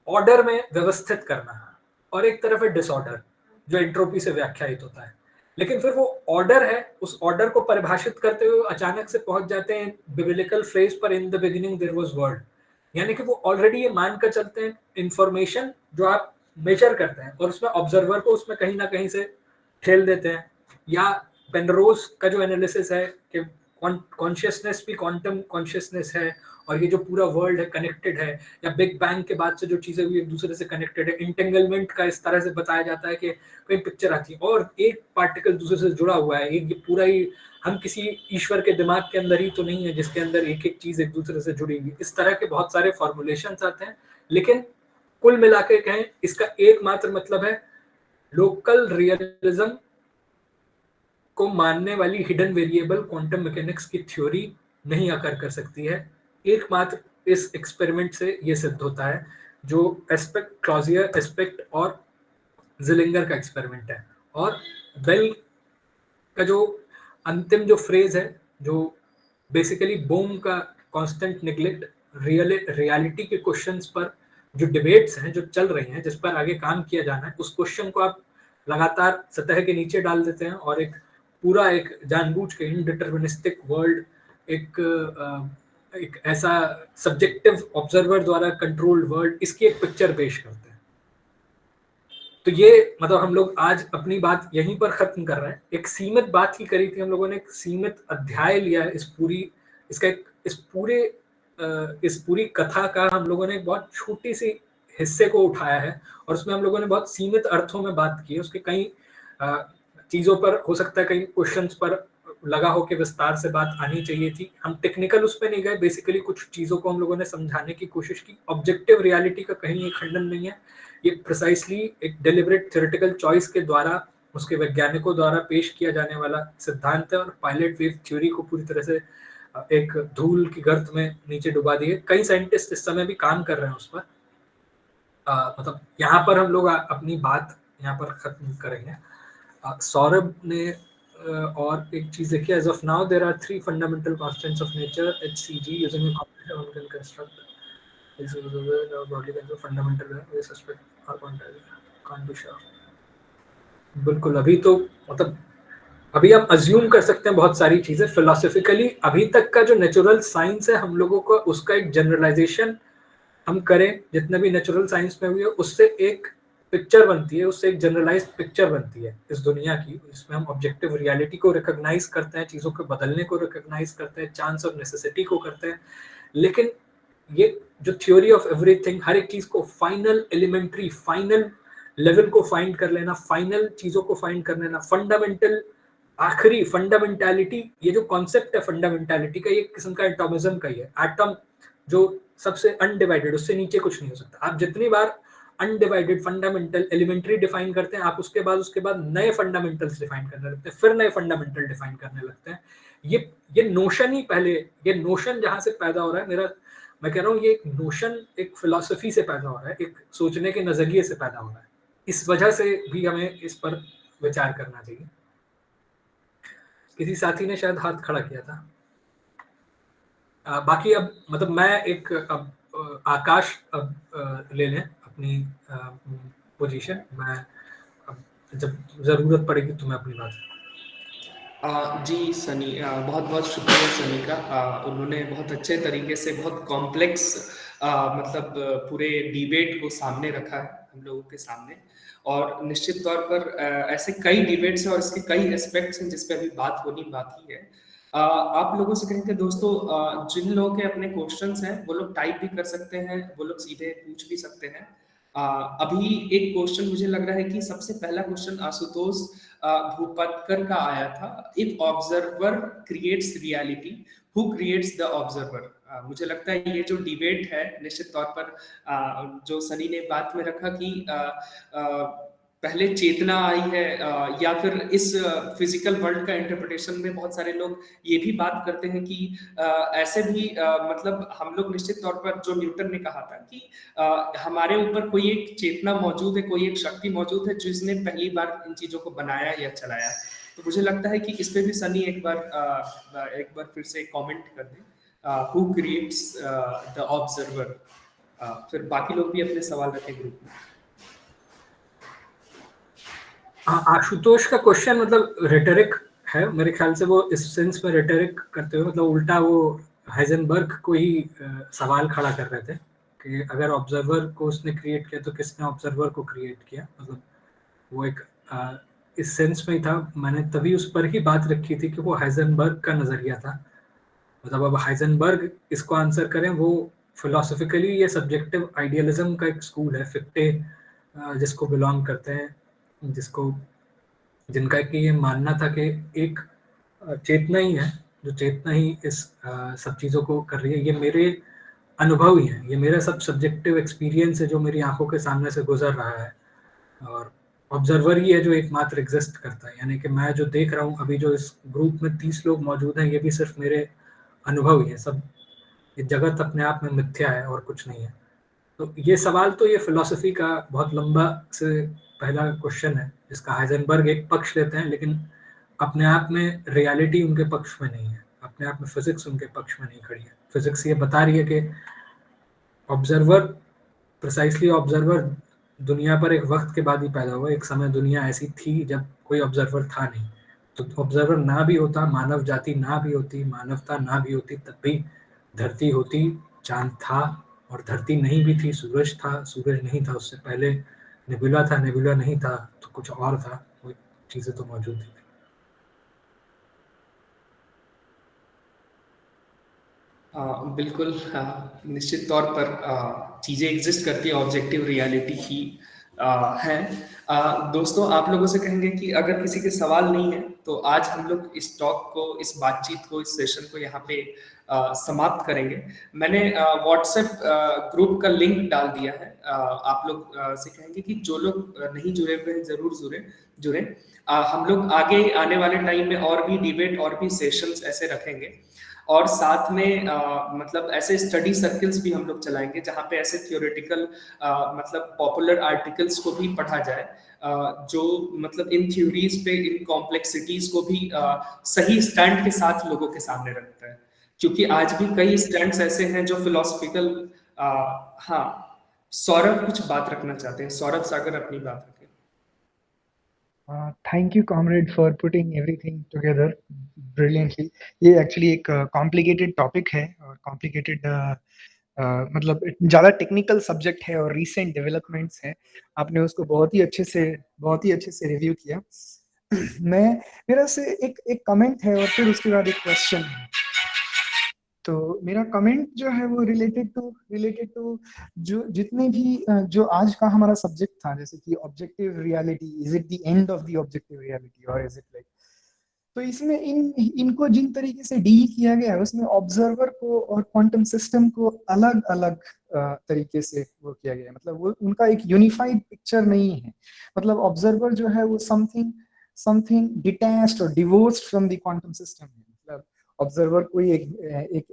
ऑर्डर में व्यवस्थित करना, और एक तरफ है डिसऑर्डर जो एंट्रोपी से व्याख्यायित होता है। लेकिन फिर वो ऑर्डर है, उस ऑर्डर को परिभाषित करते हुए अचानक से पहुंच जाते हैं बिब्लिकल फ्रेज पर, in the beginning there was word, यानी कि वो ऑलरेडी ये मानकर चलते हैं इंफॉर्मेशन जो आप मेजर करते हैं और उसमें ऑब्जर्वर को उसमें कहीं ना कहीं से ठेल देते हैं। या पेनरोज का जो एनालिसिस है कि कॉन्शियसनेस भी क्वांटम कॉन्शियसनेस है और ये जो पूरा वर्ल्ड है कनेक्टेड है, या बिग बैंग के बाद से जो चीजें हुई एक दूसरे से कनेक्टेड है। इंटेंगलमेंट का इस तरह से बताया जाता है कि कोई पिक्चर आती है और एक पार्टिकल दूसरे से जुड़ा हुआ है, एक ये पूरा ही हम किसी ईश्वर के दिमाग के अंदर ही तो नहीं है जिसके अंदर एक एक चीज एक दूसरे से जुड़ी हुई। इस तरह के बहुत सारे फॉर्मुलेशंस आते हैं, लेकिन कुल मिलाकर कहें इसका एकमात्र मतलब है लोकल रियलिज्म को मानने वाली हिडन वेरिएबल क्वांटम मैकेनिक्स की थ्योरी नहीं आकर कर सकती है। एकमात्र इस एक्सपेरिमेंट से ये सिद्ध होता है, जो एस्पेक्ट क्लॉजियर एस्पेक्ट और जिलिंगर का एक्सपेरिमेंट है। और बेल का जो अंतिम जो फ्रेज है, जो बेसिकली बोम का कांस्टेंट निग्लेक्ट रियलिटी के क्वेश्चंस पर जो डिबेट्स हैं जो चल रही हैं, जिस पर आगे काम किया जाना है, उस क्वेश्चन को आप लगातार सतह के नीचे डाल देते हैं और एक पूरा एक जानबूझ के इनडिटर्मिनिस्टिक वर्ल्ड, एक ऐसा सब्जेक्टिव ऑब्जर्वर द्वारा कंट्रोल्ड वर्ल्ड, इसकी एक पिक्चर पेश करते हैं। तो ये मतलब हम लोग आज अपनी बात यहीं पर खत्म कर रहे हैं। एक सीमित बात ही करी थी हम लोगों ने, एक सीमित अध्याय लिया है इस पूरी कथा का हम लोगों ने एक बहुत छोटी सी हिस्से को उठाया है और उसमें हम लोगों ने बहुत सीमित अर्थों में बात की है। उसके कई चीजों पर हो सकता है, कई क्वेश्चंस पर लगा हो कि विस्तार से बात आनी चाहिए थी। हम टेक्निकल उस पर नहीं गए, बेसिकली कुछ चीजों को हम लोगों ने समझाने की कोशिश की। ऑब्जेक्टिव रियलिटी का कहीं एक खंडन नहीं है, ये प्रिसाइसली एक डेलिबरेट थ्योरेटिकल चॉइस के द्वारा, उसके वैज्ञानिकों द्वारा पेश किया जाने वाला सिद्धांत है। और पायलट वेव थ्योरी को पूरी तरह से एक धूल की गर्त में नीचे डुबा दिए। कई साइंटिस्ट इस समय भी काम कर रहे हैं उस पर। मतलब यहाँ पर हम लोग अपनी बात यहाँ पर खत्म करेंगे। सौरभ ने और एक चीज देखिए, as of now there are 3 fundamental constants of nature HCG using a computer one can construct this is the broadly can fundamental we suspect are can't be sure. बिल्कुल, अभी तो मतलब अभी आप अज्यूम कर सकते हैं बहुत सारी चीजें फिलोसॉफिकली। अभी तक का जो नेचुरल साइंस है हम लोगों को उसका एक जनरलाइजेशन हम करें, जितने भी नेचुरल साइंस में हुई है उससे एक पिक्चर बनती है, उससे एक जनरलाइज्ड पिक्चर बनती है इस दुनिया की, जिसमें हम ऑब्जेक्टिव रियलिटी को रिकॉग्नाइज करते हैं, चीजों के बदलने को रिकॉग्नाइज करते हैं, चांस और नेसेसिटी को करते हैं। लेकिन ये जो थ्योरी ऑफ एवरीथिंग, हर एक चीज को फाइनल एलिमेंट्री फाइनल लेवल को फाइंड कर लेना, फाइनल चीजों को फाइंड कर लेना, फंडामेंटल आखिरी फंडामेंटालिटी, ये जो कॉन्सेप्ट है फंडामेंटालिटी का, ये किस्म का एटॉमिज्म का ही है। एटम जो सबसे अनडिवाइडेड, उससे नीचे कुछ नहीं हो सकता। आप जितनी बार अनडिवाइडेड फंडामेंटल एलिमेंट्री डिफाइन करते हैं, आप उसके बाद नए फंडामेंटल्स डिफाइन करने लगते हैं, फिर नए फंडामेंटल डिफाइन करने लगते हैं। ये नोशन ही पहले, ये नोशन जहां से पैदा हो रहा है, मैं कह रहा हूँ ये एक नोशन एक फिलॉसफी से पैदा हो रहा है, एक सोचने के नजरिए से पैदा हो रहा है। इस वजह से भी हमें इस पर विचार करना चाहिए। किसी साथी ने शायद हाथ खड़ा किया था। बाकी अब मतलब मैं एक अब आकाश अब ले लें अपनी पोजीशन। मैं अब जब जरूरत पड़ेगी तो मैं अपनी बात जी सनी, बहुत बहुत शुक्रिया सनी का। उन्होंने बहुत अच्छे तरीके से बहुत कॉम्प्लेक्स मतलब पूरे डिबेट को सामने रखा है हम लोगों के सामने, और निश्चित तौर पर ऐसे कई डिबेट्स हैं और इसके कई एस्पेक्ट्स हैं जिस पे अभी बात होनी बाकी है। आप लोगों से कहेंगे दोस्तों, जिन लोगों के अपने क्वेश्चंस हैं वो लोग टाइप भी कर सकते हैं, वो लोग सीधे पूछ भी सकते हैं। अभी एक क्वेश्चन मुझे लग रहा है कि सबसे पहला क्वेश्चन आशुतोष भूपतकर का आया था। If observer creates reality, who creates the observer? मुझे लगता है ये जो डिबेट है निश्चित तौर पर जो सनी ने बात में रखा कि पहले चेतना आई है या फिर इस फिजिकल वर्ल्ड का इंटरप्रिटेशन में बहुत सारे लोग ये भी बात करते हैं कि ऐसे भी मतलब हम लोग निश्चित तौर पर, जो न्यूटन ने कहा था कि हमारे ऊपर कोई एक चेतना मौजूद है, कोई एक शक्ति मौजूद है जिसने पहली बार इन चीजों को बनाया या चलाया। तो मुझे लगता है कि इस पे भी सनी एक बार फिर से कमेंट कर दें, हु क्रिएट्स द ऑब्जर्वर। फिर बाकी लोग भी अपने सवाल रखें ग्रुप में। आशुतोष का क्वेश्चन मतलब रेटरिक है मेरे ख्याल से, वो इस सेंस में रेटरिक करते हुए मतलब उल्टा वो हाइजेनबर्ग को ही सवाल खड़ा कर रहे थे कि अगर ऑब्जर्वर को उसने क्रिएट किया तो किसने ऑब्जर्वर को क्रिएट किया। मतलब वो एक इस सेंस में ही था। मैंने तभी उस पर ही बात रखी थी कि वो हाइजेनबर्ग का नजरिया था। मतलब अब हाइजेनबर्ग इसको आंसर करें, वो फिलोसफिकली ये सब्जेक्टिव आइडियलिज्म का एक स्कूल है, फिक्टे जिसको बिलोंग करते हैं, जिनका कि ये मानना था कि एक चेतना ही है, जो चेतना ही इस सब चीज़ों को कर रही है। ये मेरे अनुभव ही है, ये मेरा सब सब्जेक्टिव एक्सपीरियंस है जो मेरी आंखों के सामने से गुजर रहा है, और ऑब्जर्वर ही है जो एकमात्र एग्जिस्ट करता है। यानी कि मैं जो देख रहा हूँ अभी, जो इस ग्रुप में 30 लोग मौजूद हैं, ये भी सिर्फ मेरे अनुभव ही है। सब ये जगत अपने आप में मिथ्या है और कुछ नहीं है। तो ये सवाल तो ये फिलॉसफी का बहुत लंबा से पहला क्वेश्चन है जिसका हाइजेनबर्ग एक पक्ष लेते हैं, लेकिन अपने आप में रियलिटी उनके पक्ष में नहीं है, अपने आप में फिजिक्स उनके पक्ष में नहीं खड़ी है। फिजिक्स ये बता रही है कि ऑब्जर्वर, प्रिसाइसली ऑब्जर्वर दुनिया पर एक वक्त के बाद ही पैदा हुआ। एक समय दुनिया ऐसी थी जब कोई ऑब्जर्वर था नहीं। तो ऑब्जर्वर ना भी होता, मानव जाति ना भी होती, मानवता ना भी होती, तब भी धरती होती, चांद था, और धरती नहीं भी थी, सूरज था, सूरज नहीं था, उससे पहले नेबुला था, नेबुला नहीं था तो कुछ और था, वो चीजें तो मौजूद थी। बिल्कुल, निश्चित तौर पर चीज़ें एग्जिस्ट करती है, ऑब्जेक्टिव रियलिटी ही है। दोस्तों, आप लोगों से कहेंगे कि अगर किसी के सवाल नहीं है तो आज हम लोग इस टॉक को, इस बातचीत को, इस सेशन को यहाँ पे समाप्त करेंगे। मैंने व्हाट्सएप ग्रुप का लिंक डाल दिया है। आप लोग से कहेंगे कि जो लोग नहीं जुड़े हुए हैं जरूर जुड़े। हम लोग आगे आने वाले टाइम में और भी डिबेट और भी सेशंस ऐसे रखेंगे, और साथ में मतलब ऐसे स्टडी सर्कल्स भी हम लोग चलाएंगे जहाँ पे ऐसे थियोरेटिकल मतलब पॉपुलर आर्टिकल्स को भी पढ़ा जाए, जो मतलब इन थ्योरीज पे, इन कॉम्प्लेक्सिटीज को भी सही स्टैंड के साथ लोगों के सामने रखता है। क्योंकि आज भी कई स्टैंड्स ऐसे हैं जो फिलोसफिकल। हाँ, सौरभ कुछ बात रखना चाहते हैं। सौरभ सागर अपनी बात रखें। Thank you, comrade, for putting everything together brilliantly. ये एक्चुअली एक कॉम्प्लिकेटेड टॉपिक है, और कॉम्प्लिकेटेड मतलब ज़्यादा टेक्निकल सब्जेक्ट है और रीसेंट डेवलपमेंट्स हैं। आपने उसको बहुत ही अच्छे से रिव्यू किया। मेरा से एक कमेंट है और फिर उसके बाद एक क्वेश्चन है। तो मेरा कमेंट जो है वो रिलेटेड टू जो जितने भी जो आज का हमारा सब्जेक्ट था, जैसे कि objective reality, is it the end of the objective reality, और इज इट लाइक तो इसमें इनको जिन तरीके से डील किया गया है उसमें ऑब्जर्वर को और क्वांटम सिस्टम को अलग अलग तरीके से वो किया गया है, मतलब वो उनका एक यूनिफाइड पिक्चर नहीं है। मतलब ऑब्जर्वर जो है वो समथिंग समथिंग डिटैच्ड और divorced from the quantum system है। मतलब ऑब्जर्वर कोई एक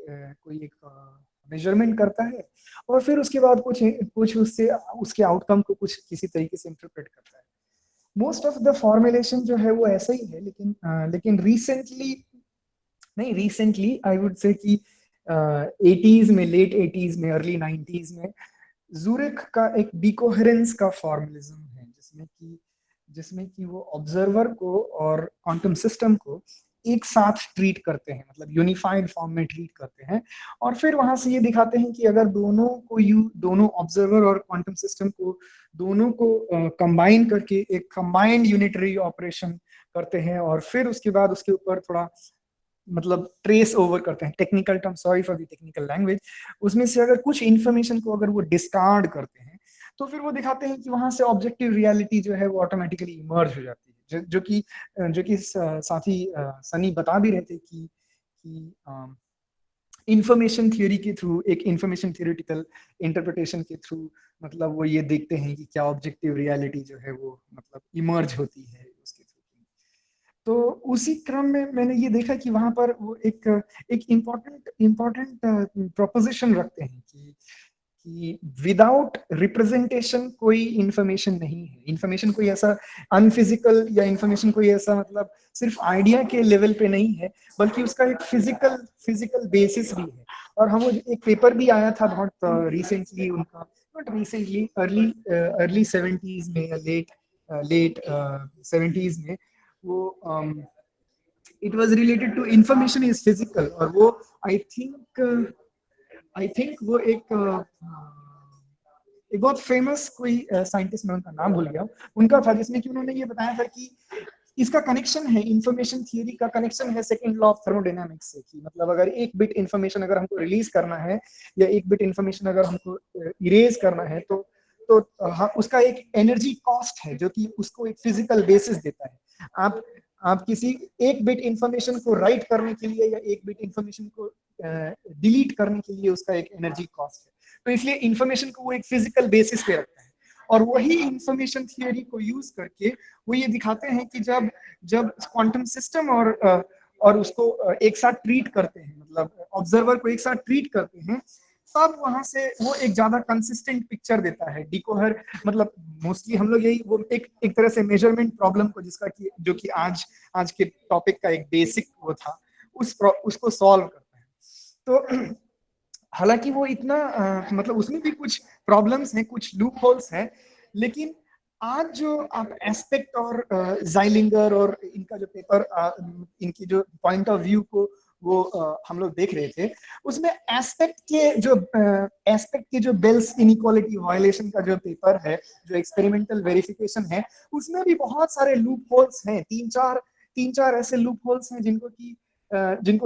मेजरमेंट करता है और फिर उसके बाद कुछ उससे उसके आउटकम को कुछ किसी तरीके से इंटरप्रेट करता है। मोस्ट ऑफ द फॉर्मुलेशन जो है वो ऐसा ही है, लेकिन रिसेंटली आई वुड से कि 80s में, लेट 80s में, अर्ली 90s में जूरिक का एक डिकोहेरेंस का फॉर्मुलिज्म है जिसमें कि वो ऑब्जर्वर को और क्वांटम सिस्टम को एक साथ ट्रीट करते हैं, मतलब यूनिफाइड फॉर्म में ट्रीट करते हैं और फिर वहां से ये दिखाते हैं कि अगर दोनों ऑब्जर्वर और क्वांटम सिस्टम को दोनों को कंबाइन करके एक कंबाइंड यूनिटरी ऑपरेशन करते हैं और फिर उसके बाद उसके ऊपर थोड़ा मतलब ट्रेस ओवर करते हैं, technical term, sorry for the technical language, उसमें से अगर कुछ इंफॉर्मेशन को अगर वो डिस्कार्ड करते हैं तो फिर वो दिखाते हैं कि वहां से ऑब्जेक्टिव रियलिटी जो है वो ऑटोमेटिकली इमर्ज हो जाती है, जो कि साथी सनी बता भी रहे थे कि इंफॉर्मेशन थियोरी के थ्रू, एक इंफॉर्मेशन थियोरेटिकल इंटरप्रिटेशन के थ्रू मतलब वो ये देखते हैं कि क्या ऑब्जेक्टिव रियलिटी जो है वो मतलब इमर्ज होती है उसके थ्रू। तो उसी क्रम में मैंने ये देखा कि वहां पर वो एक इम्पोर्टेंट प्रोपोजिशन रखते हैं कि विदाउट रिप्रेजेंटेशन कोई इंफॉर्मेशन नहीं है। इंफॉर्मेशन कोई ऐसा अनफिजिकल या इंफॉर्मेशन कोई ऐसा मतलब सिर्फ आइडिया के लेवल पे नहीं है, बल्कि उसका एक फिजिकल बेसिस भी है। और हम एक पेपर भी आया था बहुत रिसेंटली उनका, नॉट रिसेंटली, अर्ली 70s में या लेट 70s में, वो it was related to information is physical. और वो आई थिंक वो एक बहुत फेमस कोई साइंटिस्ट, मैं उनका नाम भूल गया, उनका था, जिसमें कि उन्होंने ये बताया था कि इसका कनेक्शन है, इंफॉर्मेशन थियरी का कनेक्शन है सेकंड लॉ ऑफ थर्मोडायनामिक्स से, कि मतलब अगर एक बिट इंफॉर्मेशन अगर हमको रिलीज करना है या एक बिट इंफॉर्मेशन अगर हमको इरेज करना है तो उसका एक एनर्जी कॉस्ट है जो कि उसको एक फिजिकल बेसिस देता है। आप किसी एक बिट इंफॉर्मेशन को राइट करने के लिए या एक बिट इंफॉर्मेशन को डिलीट करने के लिए उसका एक एनर्जी कॉस्ट है। तो इसलिए इंफॉर्मेशन को वो एक फिजिकल बेसिस पे रखता है। और वही इंफॉर्मेशन थियरी को यूज करके वो ये दिखाते हैं कि जब क्वांटम सिस्टम और उसको एक साथ ट्रीट करते हैं, मतलब ऑब्जर्वर को एक साथ ट्रीट करते हैं, तब वहां से वो एक ज्यादा कंसिस्टेंट पिक्चर देता है। डिकोहर मतलब मोस्टली हम लोग यही वो एक तरह से मेजरमेंट प्रॉब्लम को जो कि आज के टॉपिक का एक बेसिक वो था, उसको सॉल्व करता है। तो हालांकि वो इतना मतलब उसमें भी कुछ प्रॉब्लम्स हैं, कुछ लूप होल्स हैं, लेकिन आज जो आप एस्पेक्ट और जाइलिंगर और इनका जो पेपर, इनकी जो पॉइंट ऑफ व्यू को वो हम लोग देख रहे थे, उसमें एस्पेक्ट के जो बेल्स इनइक्वालिटी वायलेशन का जो पेपर है, जो एक्सपेरिमेंटल वेरिफिकेशन है, उसमें भी बहुत सारे लूप होल्स हैं। तीन चार ऐसे लूप होल्स हैं जिनको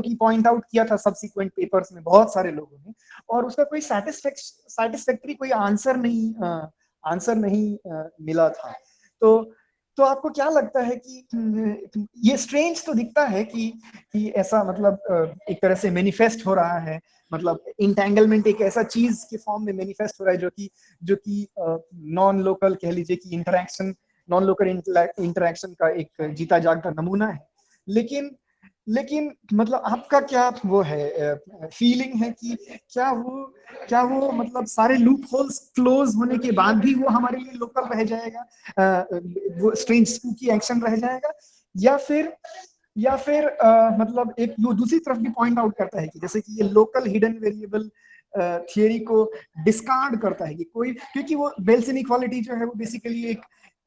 की पॉइंट आउट किया था सब्सिक्वेंट पेपर्स में बहुत सारे लोगों ने, और उसका कोई सैटिस्फैक्टरी कोई आंसर नहीं मिला था। तो आपको क्या लगता है कि ये स्ट्रेंज तो दिखता है कि ऐसा मतलब एक तरह से मैनिफेस्ट हो रहा है, मतलब इंटेंगलमेंट एक ऐसा चीज के फॉर्म में मैनिफेस्ट हो रहा है जो कि नॉन लोकल कह लीजिए कि नॉन लोकल इंटरेक्शन का एक जीता जागता नमूना है। लेकिन मतलब आपका क्या वो है, फीलिंग है कि क्या वो मतलब सारे लूप होल्स क्लोज होने के बाद भी वो हमारे लिए लोकल रह जाएगा, वो स्ट्रेंज स्पूकी एक्शन रह जाएगा, या फिर मतलब एक दूसरी तरफ भी पॉइंट आउट करता है कि जैसे कि ये लोकल हिडन वेरिएबल थियरी को डिस्कार्ड करता है कि क्योंकि वो बेल्स इनइक्वालिटी जो है वो बेसिकली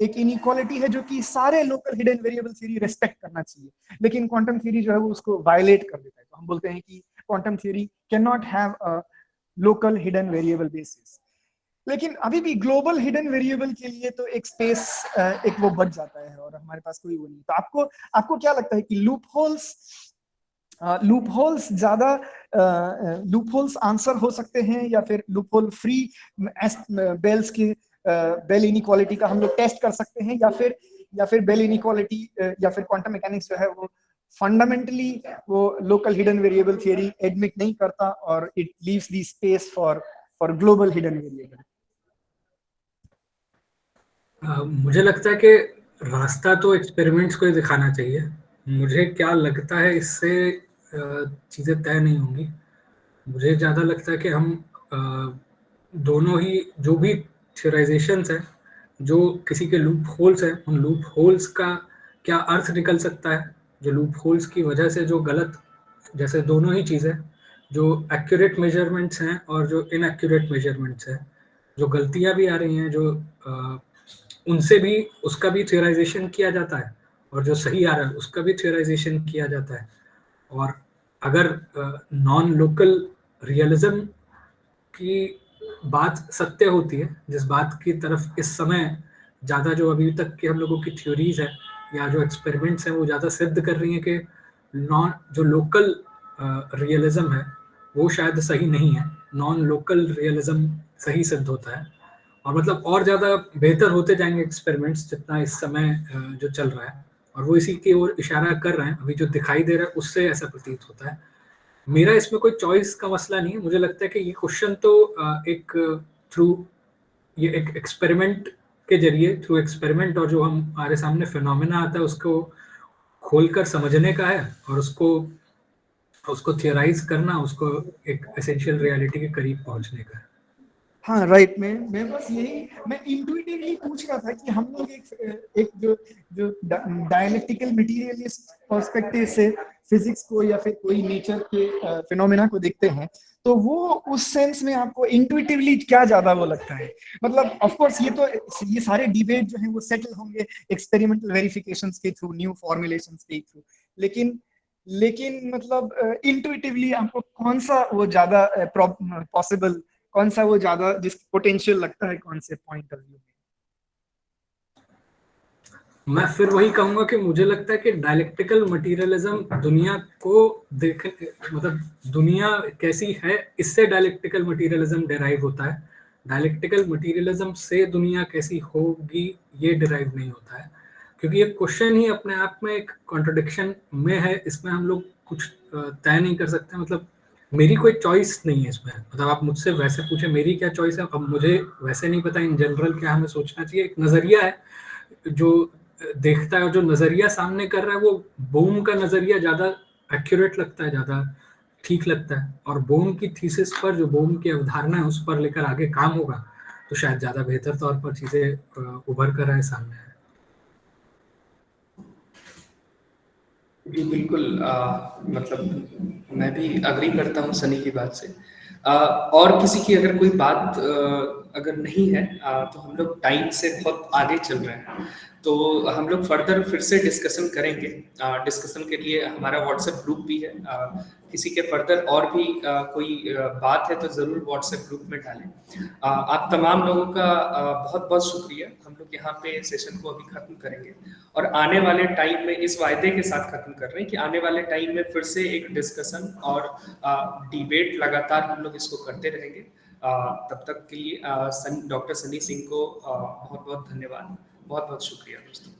एक इनइक्वालिटी है जो कि सारे local hidden variable theory respect करना चाहिए, लेकिन क्वांटम थ्योरी जो है वो उसको वायलेट कर देता है। तो हम बोलते हैं कि quantum theory can not have a local hidden variable basis. लेकिन अभी भी ग्लोबल हिडन वेरिएबल के लिए तो एक स्पेस एक वो बच जाता है और हमारे पास कोई वो नहीं। तो आपको क्या लगता है कि लूप होल्स ज्यादा लूप होल्स आंसर हो सकते हैं, या फिर लूप होल फ्री बेल्स की बेल इनइक्वालिटी का हम लोग टेस्ट कर सकते हैं, या फिर बेल इनइक्वालिटी या फिर क्वांटम मैकेनिक्स जो है वो फंडामेंटली वो local hidden variable theory admit नहीं करता और it leaves the space for global hidden variable. मुझे लगता है कि रास्ता तो एक्सपेरिमेंट्स को ही दिखाना चाहिए। मुझे क्या लगता है इससे चीज़ें तय नहीं होंगी। मुझे ज़्यादा लगता है कि हम दोनों ही जो भी थियोराइजेशंस हैं, जो किसी के लूप होल्स हैं, उन लूप होल्स का क्या अर्थ निकल सकता है, जो लूप होल्स की वजह से जो गलत, जैसे दोनों ही चीज़ें, जो एक्यूरेट मेजरमेंट्स हैं और जो इनएक्यूरेट मेजरमेंट्स हैं, जो गलतियां भी आ रही हैं, जो उनसे भी उसका भी थियोराइजेशन किया जाता है, और जो सही आ रहा है उसका भी थियोराइजेशन किया जाता है। और अगर नॉन लोकल रियलिज्म की बात सत्य होती है, जिस बात की तरफ इस समय ज़्यादा जो अभी तक की हम लोगों की थ्योरीज है या जो एक्सपेरिमेंट्स हैं वो ज़्यादा सिद्ध कर रही हैं कि नॉन जो लोकल रियलिज्म है वो शायद सही नहीं है, नॉन लोकल रियलिज्म सही सिद्ध होता है। और मतलब और ज़्यादा बेहतर होते जाएंगे एक्सपेरिमेंट्स जितना इस समय जो चल रहा है, और वो इसी की ओर इशारा कर रहे हैं। अभी जो दिखाई दे रहा है उससे ऐसा प्रतीत होता है। मेरा इसमें कोई चॉइस का मसला नहीं है। मुझे लगता है कि ये क्वेश्चन तो एक थ्रू ये एक एक्सपेरिमेंट के जरिए, थ्रू एक्सपेरिमेंट, और जो हमारे सामने फिनोमेना आता है उसको खोलकर समझने का है, और उसको उसको थियराइज करना, उसको एक एसेंशियल रियलिटी के करीब पहुंचने का है। हाँ राइट, मैं बस यही मैं इंट्यूटिवली पूछ रहा था कि हम लोग एक जो डायलेक्टिकल मटेरियलिस्ट पर्सपेक्टिव से फिजिक्स को या फिर कोई नेचर के फिनोमेना को देखते हैं, तो वो उस सेंस में आपको इंट्यूटिवली क्या ज्यादा वो लगता है? मतलब ऑफ कोर्स ये सारे डिबेट जो है वो सेटल होंगे एक्सपेरिमेंटल वेरिफिकेशंस के थ्रू, न्यू फॉर्मुलेशंस के थ्रू, लेकिन मतलब इंट्यूटिवली आपको कौन सा वो ज्यादा पॉसिबल, कौन सा वो ज्यादा जिस पोटेंशियल लगता है, कौन से पॉइंट ऑफ व्यू में? मैं फिर वही कहूंगा कि मुझे लगता है कि डायलेक्टिकल मटेरियलिज्म दुनिया को देख, मतलब दुनिया कैसी है इससे डायलेक्टिकल मटेरियलिज्म डिराइव होता है। डायलेक्टिकल मटेरियलिज्म से दुनिया कैसी होगी ये डिराइव नहीं होता है, क्योंकि ये क्वेश्चन ही अपने आप में एक कॉन्ट्रडिक्शन में है। इसमें हम लोग कुछ तय नहीं कर सकते। मतलब मेरी कोई चॉइस नहीं है इसमें। मतलब आप मुझसे वैसे पूछे मेरी क्या चॉइस है, अब मुझे वैसे नहीं पता इन जनरल क्या हमें सोचना चाहिए। एक नजरिया है जो देखता है, और जो नजरिया सामने कर रहा है वो बोम का नजरिया ज्यादा एक्यूरेट लगता है, ज्यादा ठीक लगता है, और बोम की थीसिस पर, जो बोम की अवधारणा है उस पर लेकर आगे काम होगा तो शायद ज्यादा बेहतर तौर पर चीजें उभर कर आए सामने। जी बिल्कुल, मतलब मैं भी अग्री करता हूँ सनी की बात से। और किसी की अगर कोई बात अगर नहीं है तो हम लोग टाइम से बहुत आगे चल रहे हैं, तो हम लोग फर्दर फिर से डिस्कशन करेंगे। डिस्कशन के लिए हमारा व्हाट्सएप ग्रुप भी है। किसी के फर्दर और भी कोई बात है तो ज़रूर व्हाट्सएप ग्रुप में डालें। आप तमाम लोगों का बहुत बहुत शुक्रिया। हम लोग यहाँ पे सेशन को अभी ख़त्म करेंगे, और आने वाले टाइम में इस वायदे के साथ ख़त्म कर रहे हैं कि आने वाले टाइम में फिर से एक डिस्कशन और डिबेट लगातार हम लोग इसको करते रहेंगे। तब तक के लिए डॉक्टर सनी सिंह को बहुत बहुत धन्यवाद, बहुत बहुत शुक्रिया दोस्तों।